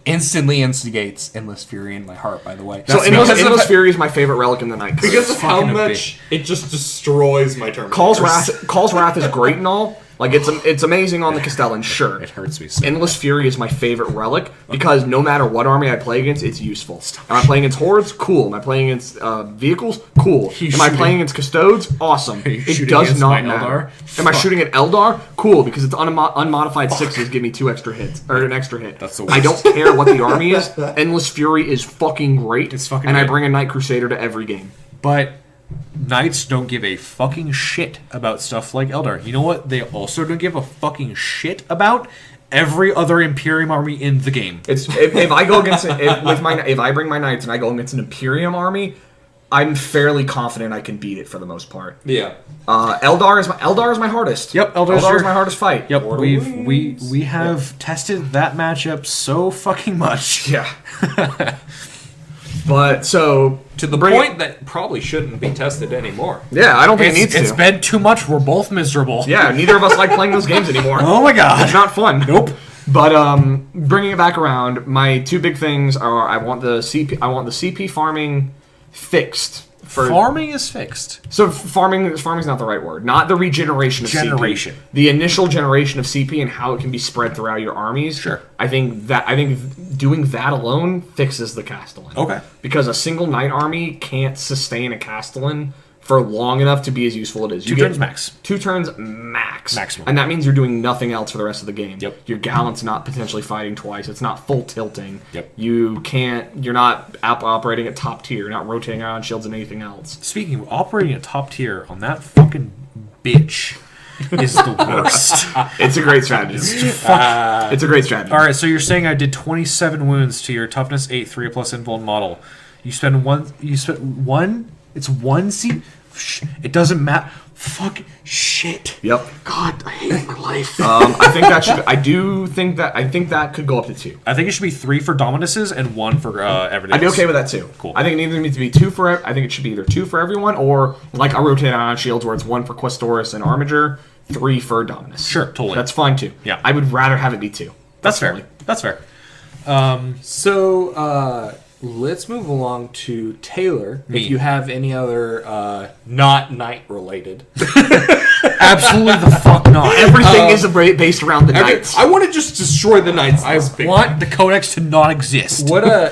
instantly instigates Endless Fury in my heart, by the way. So because Endless Fury is my favorite relic in the Knights. Because of how fucking a much it just destroys my Terminator. Call's Wrath is great and all. Like, it's amazing on the Castellan, sure. It hurts me so Endless Fury is my favorite relic because no matter what army I play against, it's useful. Am I playing against hordes? Cool. Am I playing against vehicles? Cool. He's Am I shooting- playing against custodes? Awesome. you It shooting does against not my matter. Eldar? Am I shooting at Eldar? Cool, because it's unmodified 6s give me 2 extra hits or an extra hit. That's the I worst. don't care what the army is. Endless Fury is fucking great. It's fucking and I great. bring a Knight Crusader to every game. But knights don't give a fucking shit about stuff like Eldar. You know what? They also don't give a fucking shit about every other Imperium army in the game. It's if I go against if I bring my knights and I go against an Imperium army, I'm fairly confident I can beat it for the most part. Yeah. Eldar is my hardest. Yep, Eldar your- is my hardest fight. Yep, Lord of we have tested that matchup so fucking much. Yeah. But so To the bring point that probably shouldn't be tested anymore. yeah, I don't think it needs It's to. been too much. We're both miserable. Yeah, neither of us like playing those games anymore. Oh my It's god. not fun. Nope. But bringing it back around, my two big things are I want the CP farming fixed. Farming is fixed. So farming's not the right word. Not the regeneration of Generation. CP. The initial generation of CP and how it can be spread throughout your armies. Sure. I think doing that alone fixes the Castellan. Okay. Because a single knight army can't sustain a Castellan for long enough to be as useful as it is. Two turns max. 2 turns max. Maximum. And that means you're doing nothing else for the rest of the game. Yep. Your gallant's not potentially fighting twice. It's not full tilting. Yep. You're not operating at top tier. You're not rotating around shields and anything else. Speaking of operating at top tier on that fucking bitch is the worst. It's a great strategy. It's a great strategy. All right, so you're saying I did 27 wounds to your toughness 8 3+ invuln model. You spend one. It's one C. It doesn't matter. Fuck shit. Yep. God, I hate my life. I think that could go up to 2. I think it should be 3 for Dominuses and 1 for everything. I'd be okay with that too. Cool. I think it either needs to be 2 for. I think it should be either 2 for everyone, or like a rotate on shields where it's 1 for Questoris and Armiger, 3 for Dominus. Sure, totally. That's fine too. Yeah. I would rather have it be 2. That's fair. That's fair. So let's move along to Taylor. Me. If you have any other not night related. Absolutely the fuck not. Everything is based around the knights. I want to just destroy the knights. I want the codex to not exist. What a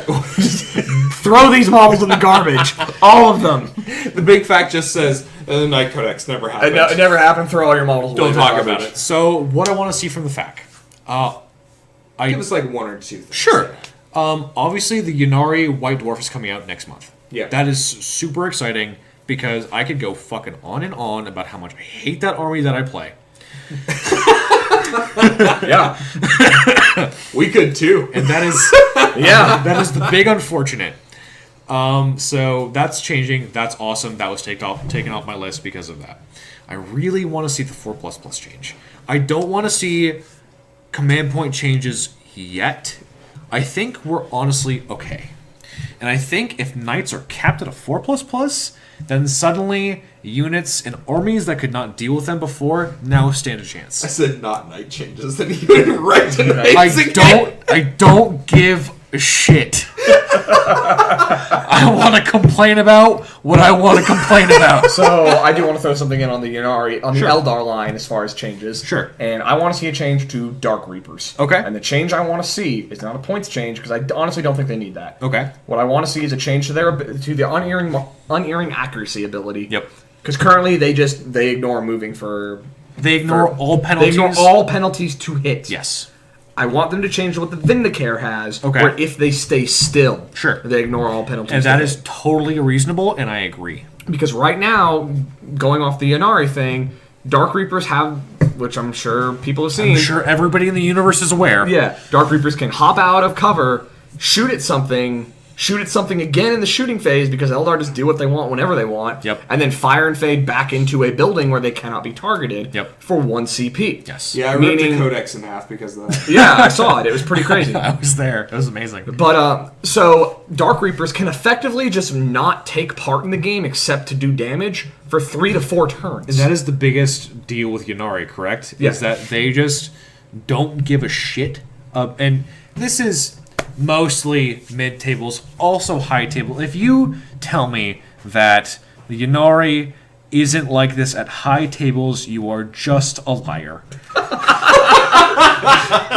Throw these models in the garbage. All of them. the big fact just says the Knight Codex never happened. It never happened. Throw all your models away. Don't talk about it. So, what I want to see from the FAQ. Give us like one or two things. Sure. Obviously, the Yunari White Dwarf is coming out next month. Yeah. That is super exciting because I could go fucking on and on about how much I hate that army that I play. Yeah. We could too. And that is that is the big unfortunate. So that's changing. That's awesome. That was taken off my list because of that. I really want to see the 4++ change. I don't want to see command point changes yet. I think we're honestly okay. And I think if knights are capped at a 4++, then suddenly units and armies that could not deal with them before now stand a chance. I said not night changes, then you went right to knights I don't give a shit. I want to complain about what I want to complain about. So I do want to throw something in on the Yunari, on the Eldar line as far as changes. Sure. And I want to see a change to Dark Reapers. Okay. And the change I want to see is not a points change because I honestly don't think they need that. Okay. What I want to see is a change to the unerring accuracy ability. Yep. Because currently they ignore moving for. They ignore all They penalties. ignore all penalties to hit. Yes. I want them to change what the Vindicare has, Okay. where if they stay still, Sure. they ignore all penalties. And to that hit. is totally reasonable, and I agree. Because right now, going off the Yunari thing, Dark Reapers have, which I'm sure people have seen. I'm sure everybody in the universe is aware. Yeah, Dark Reapers can hop out of cover, shoot at something again in the shooting phase because Eldar just do what they want whenever they want. Yep. And then fire and fade back into a building where they cannot be targeted. Yep. For 1 CP. Yes. Yeah, I ripped the Codex in half because of that. Yeah, I saw it. It was pretty crazy. I was there. It was amazing. But so Dark Reapers can effectively just not take part in the game except to do damage for 3 to 4 turns. And that is the biggest deal with Yunari, correct? Yeah. Is that they just don't give a shit. And this is mostly mid tables, also high table. If you tell me that the Yunari isn't like this at high tables, you are just a liar.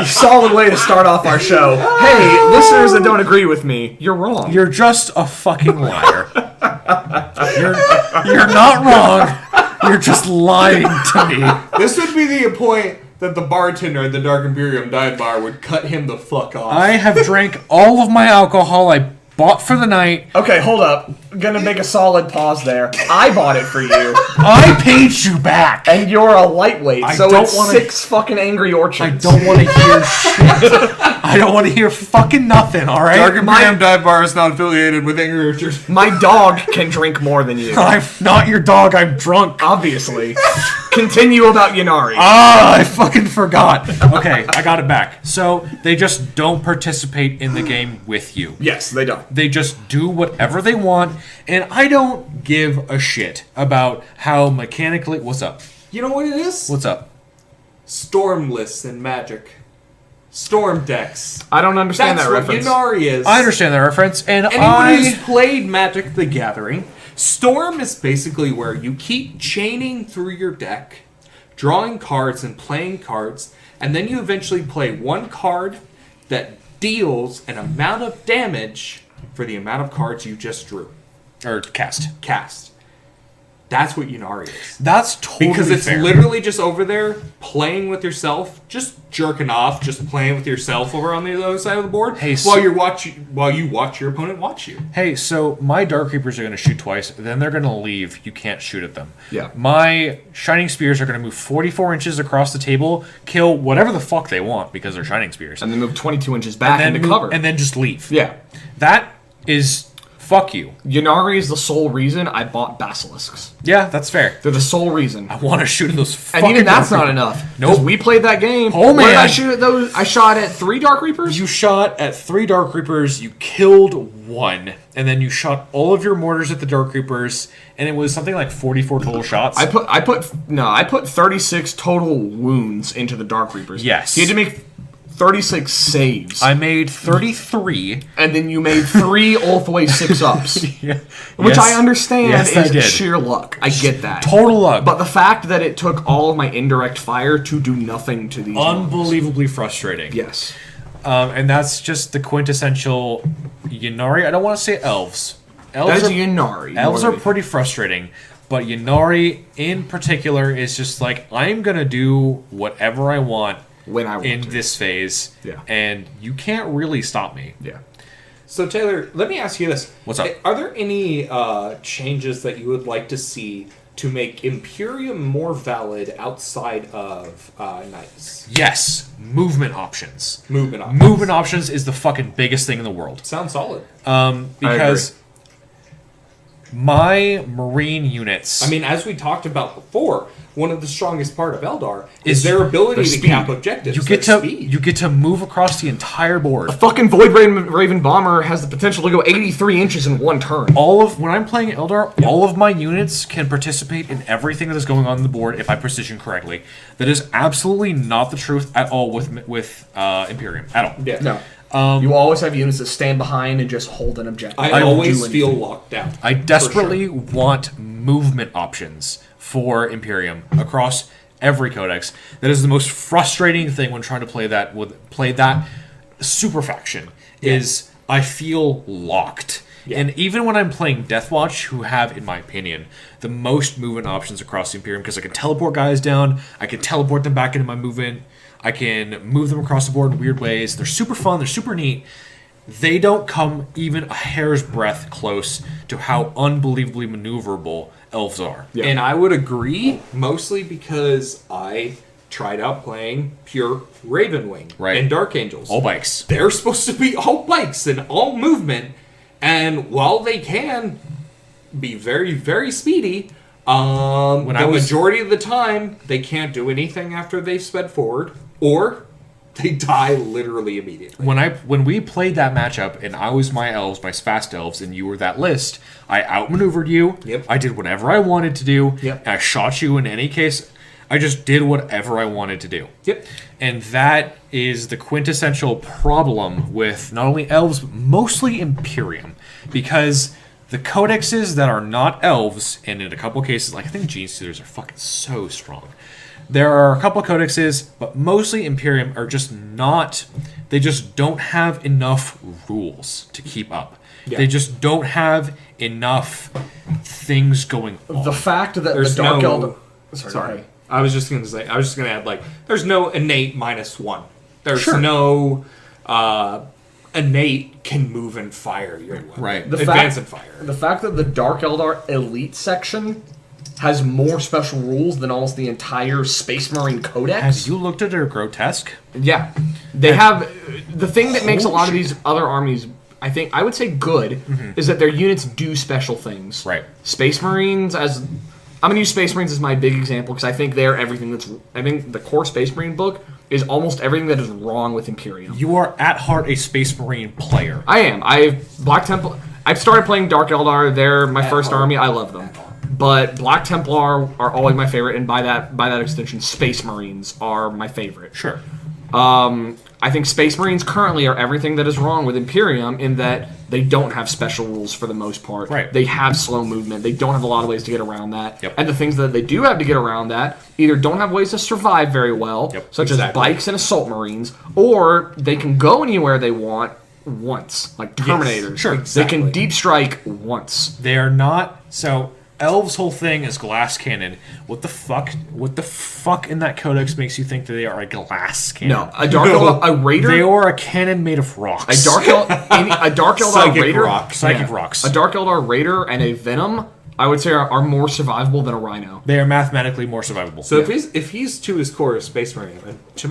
Solid way to start off our show. Hey, listeners that don't agree with me, you're wrong. You're just a fucking liar. You're not wrong. You're just lying to me. This would be the point that the bartender at the Dark Imperium dive bar would cut him the fuck off. I have drank all of my alcohol I bought for the night. Okay, hold up. Gonna make a solid pause there. I bought it for you, I paid you back. and you're a lightweight, I so don't it's wanna- 6 fucking angry I orchards. don't want to hear shit. I don't want to hear fucking nothing, alright? Dark Imperium dive bar is not affiliated with Angry Orchard. My dog can drink more than you. I'm not your dog, I'm drunk. Obviously. Continue about Yunari. I fucking forgot. Okay, I got it back. So, they just don't participate in the game with you. Yes, they don't. They just do whatever they want, and I don't give a shit about how mechanically... What's up? You know what it is? What's up? Storm lists and Magic. Storm decks. I don't understand That's that what reference. Yunari is. I understand that reference, and Anyone who's played Magic the Gathering, Storm is basically where you keep chaining through your deck, drawing cards and playing cards, and then you eventually play one card that deals an amount of damage for the amount of cards you just drew. Or cast. That's what Yunari is. That's totally Because it's fair. literally just over there playing with yourself, just jerking off, just playing with yourself over on the other side of the board. Hey, while you watch your opponent watch you. Hey, so my Dark Reapers are going to shoot twice, then they're going to leave. You can't shoot at them. Yeah. My Shining Spears are going to move 44 inches across the table, kill whatever the fuck they want because they're Shining Spears. And then move 22 inches back into cover. And then just leave. Yeah. That is... Fuck you. Yunari is the sole reason I bought basilisks. Yeah, that's fair. They're the sole reason. I want to shoot at those And fucking even that's Dark not Reapers. enough. Nope. Because we played that game. Oh, Where did I man. shoot at those? I shot at 3 Dark Reapers? You shot at 3 Dark Reapers, you killed 1, and then you shot all of your mortars at the Dark Reapers, and it was something like 44 total shots. I put 36 total wounds into the Dark Reapers. Yes. You had to make 36 saves. I made 33. And then you made 3 all the way 6-ups. Yeah. Which Yes. I understand Yes, I is did. sheer luck. I get that. Total luck. But the fact that it took all of my indirect fire to do nothing to these models. Unbelievably frustrating. Yes. And that's just the quintessential Ynnari. I don't want to say elves. That is are, Ynnari. Elves more are than pretty frustrating. But Ynnari, in particular, is just like, I'm going to do whatever I want when I want in to. this phase. Yeah. And you can't really stop me. Yeah. So Taylor, let me ask you this: What's up? Are there any changes that you would like to see to make Imperium more valid outside of Knights? Yes. Movement options. Movement options. Movement options is the fucking biggest thing in the world. Sounds solid. Because my Marine units... I mean, as we talked about before, one of the strongest part of Eldar is Is their ability their to speed. cap objectives. you get their to speed. you get to move across the entire board. Fucking Void Raven Bomber has the potential to go 83 inches in one turn. When I'm playing Eldar, all of my units can participate in everything that is going on the board if I precision correctly. That is absolutely not the truth at all with Imperium at all. Yeah. No. You always have units that stand behind and just hold an objective. I They don't always do feel anything. locked down. I desperately want movement options for Imperium across every codex. That is the most frustrating thing when trying to play that super faction. Is I feel locked. Yeah. And even when I'm playing Deathwatch, who have, in my opinion, the most movement options across the Imperium, because I can teleport guys down, I can teleport them back into my movement, I can move them across the board in weird ways. They're super fun, they're super neat. They don't come even a hair's breadth close to how unbelievably maneuverable elves are. Yeah. And I would agree, mostly because I tried out playing pure Ravenwing Right. and Dark Angels. All bikes. They're supposed to be all bikes and all movement, and while they can be very, very speedy, majority of the time they can't do anything after they've sped forward, or they die literally immediately. When we played that matchup, and I was my elves, my fast elves, and you were that list, I outmaneuvered you. Yep. I did whatever I wanted to do. Yep. And I shot you in any case. I just did whatever I wanted to do. Yep. And that is the quintessential problem with not only elves, but mostly Imperium. Because the codexes that are not elves, and in a couple cases, like I think Gene Stealers are fucking so strong. There are a couple codexes, but mostly Imperium are just not... They just don't have enough rules to keep up. Yeah. They just don't have enough things going on. The fact that There's the Dark no- Elder... Sorry. I was just going to add, like, there's no innate -1. There's Sure. no innate can move and fire your weapon. Right. Advance and fire. The fact that the Dark Eldar Elite section has more special rules than almost the entire Space Marine Codex. Have you looked at their grotesque? Yeah. They have... The thing that makes a lot of these other armies, I would say good, is that their units do special things. Right. Space Marines, I'm going to use Space Marines as my big example, because I think they're everything that's... I think the core Space Marine book is almost everything that is wrong with Imperium. You are at heart a Space Marine player. I am. I've started playing Dark Eldar. They're my first army. I love them. But Black Templar are always my favorite, and by that extension, Space Marines are my favorite. Sure. I think Space Marines currently are everything that is wrong with Imperium in that they don't have special rules for the most part. Right. They have slow movement. They don't have a lot of ways to get around that. Yep. And the things that they do have to get around that either don't have ways to survive very well, Yep, such exactly. as bikes and assault marines, or they can go anywhere they want once, like Terminators. sure, They can exactly. deep strike once. They are not. So, Elves' whole thing is glass cannon. What the fuck? What the fuck in that codex makes you think that they are a glass cannon? No, a Dark Eldar, a Raider. They are a cannon made of rocks. A Dark Eldar Psychic Raider, rocks. Psychic rocks. A Dark Eldar Raider and a Venom, I would say, are more survivable than a Rhino. They are mathematically more survivable. So if he's to his core a Space Marine, to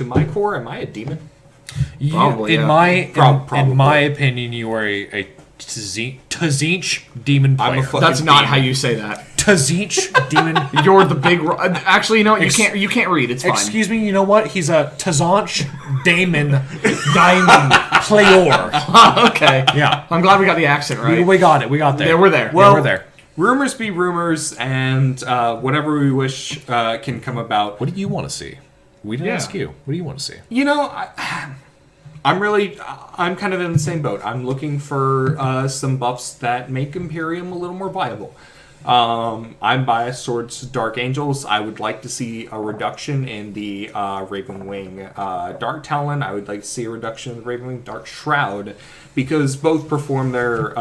my core, am I a demon? Probably, in yeah. my Probably. in my opinion, you are a Tzeentch demon player. I'm a fucking That's not demon. how you say that. Tzeentch demon. You're the big. Actually, you know what? You can't read. It's fine. Excuse me. You know what? He's a Tzeentch Damon Diamond Player. Okay. Yeah. I'm glad we got the accent right. We got it. We got there. Yeah, we're there. Well, we're there. Rumors be rumors, and whatever we wish can come about. What do you want to see? We didn't Yeah. ask you. What do you want to see? You know, I'm kind of in the same boat. I'm looking for some buffs that make Imperium a little more viable. I'm biased towards Dark Angels. I would like to see a reduction in the Ravenwing Dark Talon. I would like to see a reduction in the Ravenwing Dark Shroud, because both perform their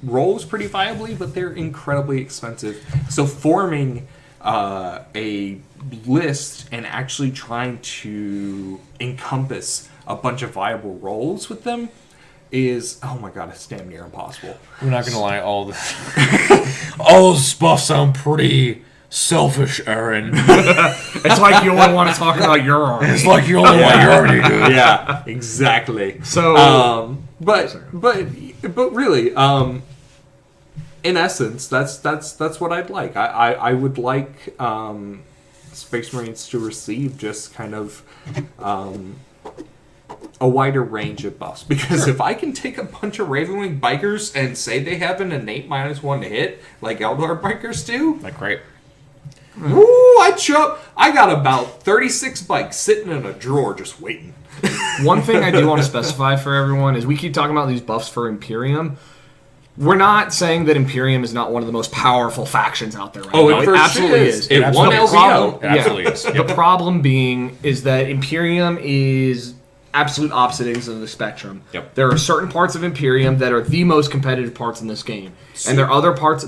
roles pretty viably, but they're incredibly expensive. So forming a list and actually trying to encompass a bunch of viable roles with them is, oh my god, it's damn near impossible. I'm not gonna lie, all those buffs sound pretty selfish, Aaron. It's like you only want to talk about your army. It's like you only want your already do. Yeah, exactly. So, But really, in essence, that's what I'd like. I would like Space Marines to receive just kind of a wider range of buffs, because if I can take a bunch of Ravenwing bikers and say they have an innate -1 to hit like Eldar bikers do, Like, great. woo! I got about 36 bikes sitting in a drawer just waiting. one thing I do want to specify for everyone is we keep talking about these buffs for Imperium. We're not saying that Imperium is not one of the most powerful factions out there right now. it for absolutely sure is. It won The LVO. problem- It absolutely is. The problem being is that Imperium is absolute opposite ends of the spectrum. Yep. There are certain parts of Imperium that are the most competitive parts in this game, and there are other parts.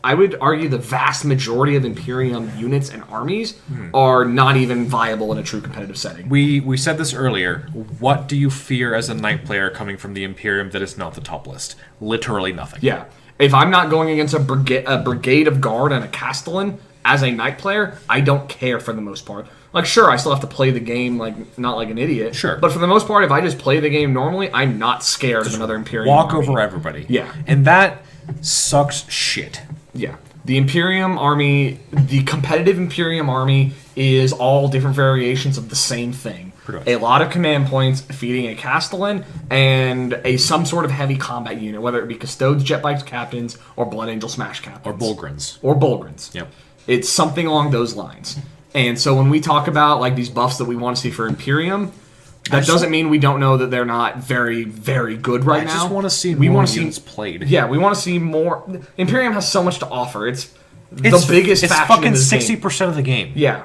I would argue the vast majority of Imperium units and armies are not even viable in a true competitive setting. We said this earlier. What do you fear as a Knight player coming from the Imperium that is not the top list? Literally nothing. Yeah. If I'm not going against a brigade of guard and a Castellan as a Knight player, I don't care for the most part. Like, sure, I still have to play the game not like an idiot. Sure. But for the most part, if I just play the game normally, I'm not scared of another Imperium Walk army. over everybody. Yeah. And that sucks shit. Yeah. The Imperium army, the competitive Imperium army is all different variations of the same thing. Pretty much. A lot of command points feeding a Castellan and some sort of heavy combat unit, whether it be Custodes, Jet Bikes Captains, or Blood Angel Smash Captains. Or Bulgrins. Or Bulgrins. Yep. It's something along those lines. And so when we talk about like these buffs that we want to see for Imperium, that doesn't mean we don't know that they're not very, very good right now. I just want to see we more want to units see played. Yeah, we want to see more. Imperium has so much to offer. It's the biggest It's faction fucking in this 60% game. of the game. Yeah.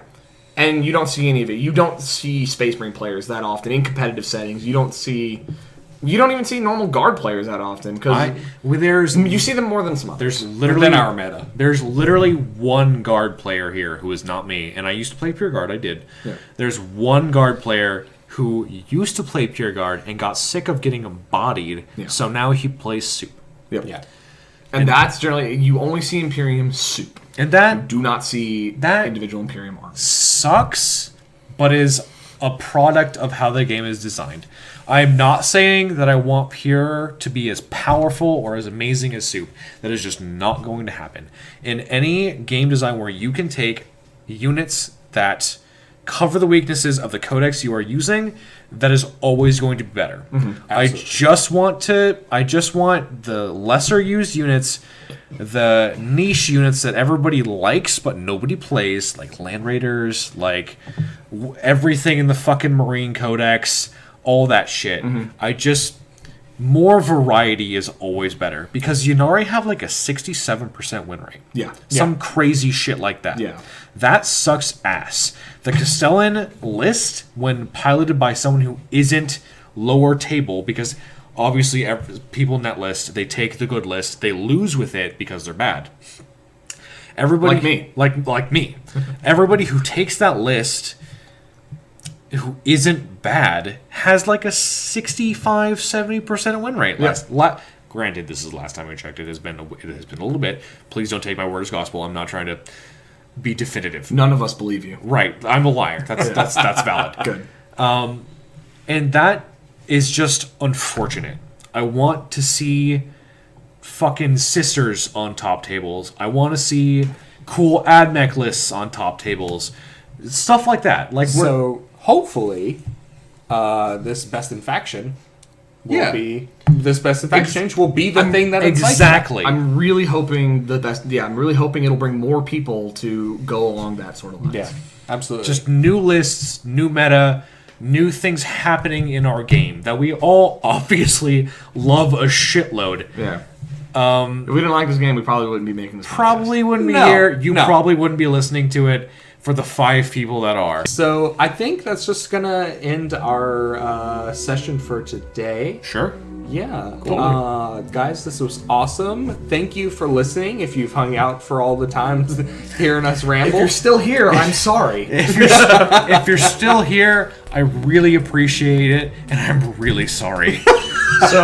And you don't see any of it. You don't see Space Marine players that often in competitive settings. You don't even see normal guard players that often because you see them more than some others. There's literally Within our meta. There's literally one guard player here who is not me, and I used to play Pure Guard. I did. Yeah. There's one guard player who used to play Pure Guard and got sick of getting bodied, Yeah. so now he plays Soup. Yep. Yeah. And that's generally you only see Imperium soup. And that Do not see That- individual Imperium arms. sucks, but is a product of how the game is designed. I'm not saying that I want Pure to be as powerful or as amazing as Soup. That is just not going to happen. In any game design where you can take units that cover the weaknesses of the codex you are using, that is always going to be better. I just want the lesser used units, the niche units that everybody likes but nobody plays, like Land Raiders, like everything in the fucking Marine Codex, all that shit. More variety is always better, because you already have like a 67% win rate. Yeah. Some crazy shit like that. Yeah. That sucks ass. The Castellan list, when piloted by someone who isn't lower table, because obviously people in that list, they take the good list, they lose with it because they're bad. Everybody, Like me. Like me. Everybody who takes that list who isn't bad has like a 65-70% win rate. Granted, this is the last time I checked. It has been a little bit. Please don't take my word as gospel. I'm not trying to be definitive. None of us believe you. Right, I'm a liar. That's valid. Good. And that is just unfortunate. I want to see fucking sisters on top tables. I want to see cool AdMech lists on top tables. Stuff like that. Like So hopefully, this Best in Faction will be this best effect exchange will be the thing that incites exactly. I'm really hoping the best. Yeah, I'm really hoping it'll bring more people to go along that sort of line. Yeah, absolutely. Just new lists, new meta, new things happening in our game that we all obviously love a shitload. Yeah. If we didn't like this game, we probably wouldn't be making this. Probably wouldn't be No, here. You no. probably wouldn't be listening to it for the 5 people that are. So I think that's just gonna end our session for today. Sure. Yeah. Guys, this was awesome. Thank you for listening. If you've hung out for all the time hearing us If ramble. you're still here, I'm sorry. If you're still here, I really appreciate it, and I'm really sorry. So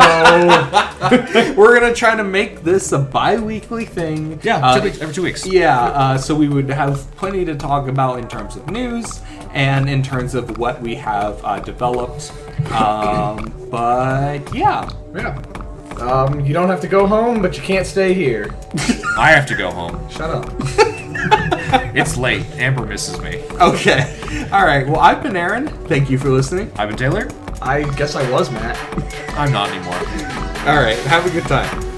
We're gonna try to make this a bi-weekly thing. Yeah, 2 weeks, every 2 weeks. Yeah, so we would have plenty to talk about in terms of news and in terms of what we have developed. But yeah. you don't have to go home, but you can't stay here. I have to go home. Shut up. It's late. Amber misses me. Okay. All right. Well, I've been Aaron. Thank you for listening. I've been Taylor. I guess I was Matt. I'm not anymore. All right. Have a good time.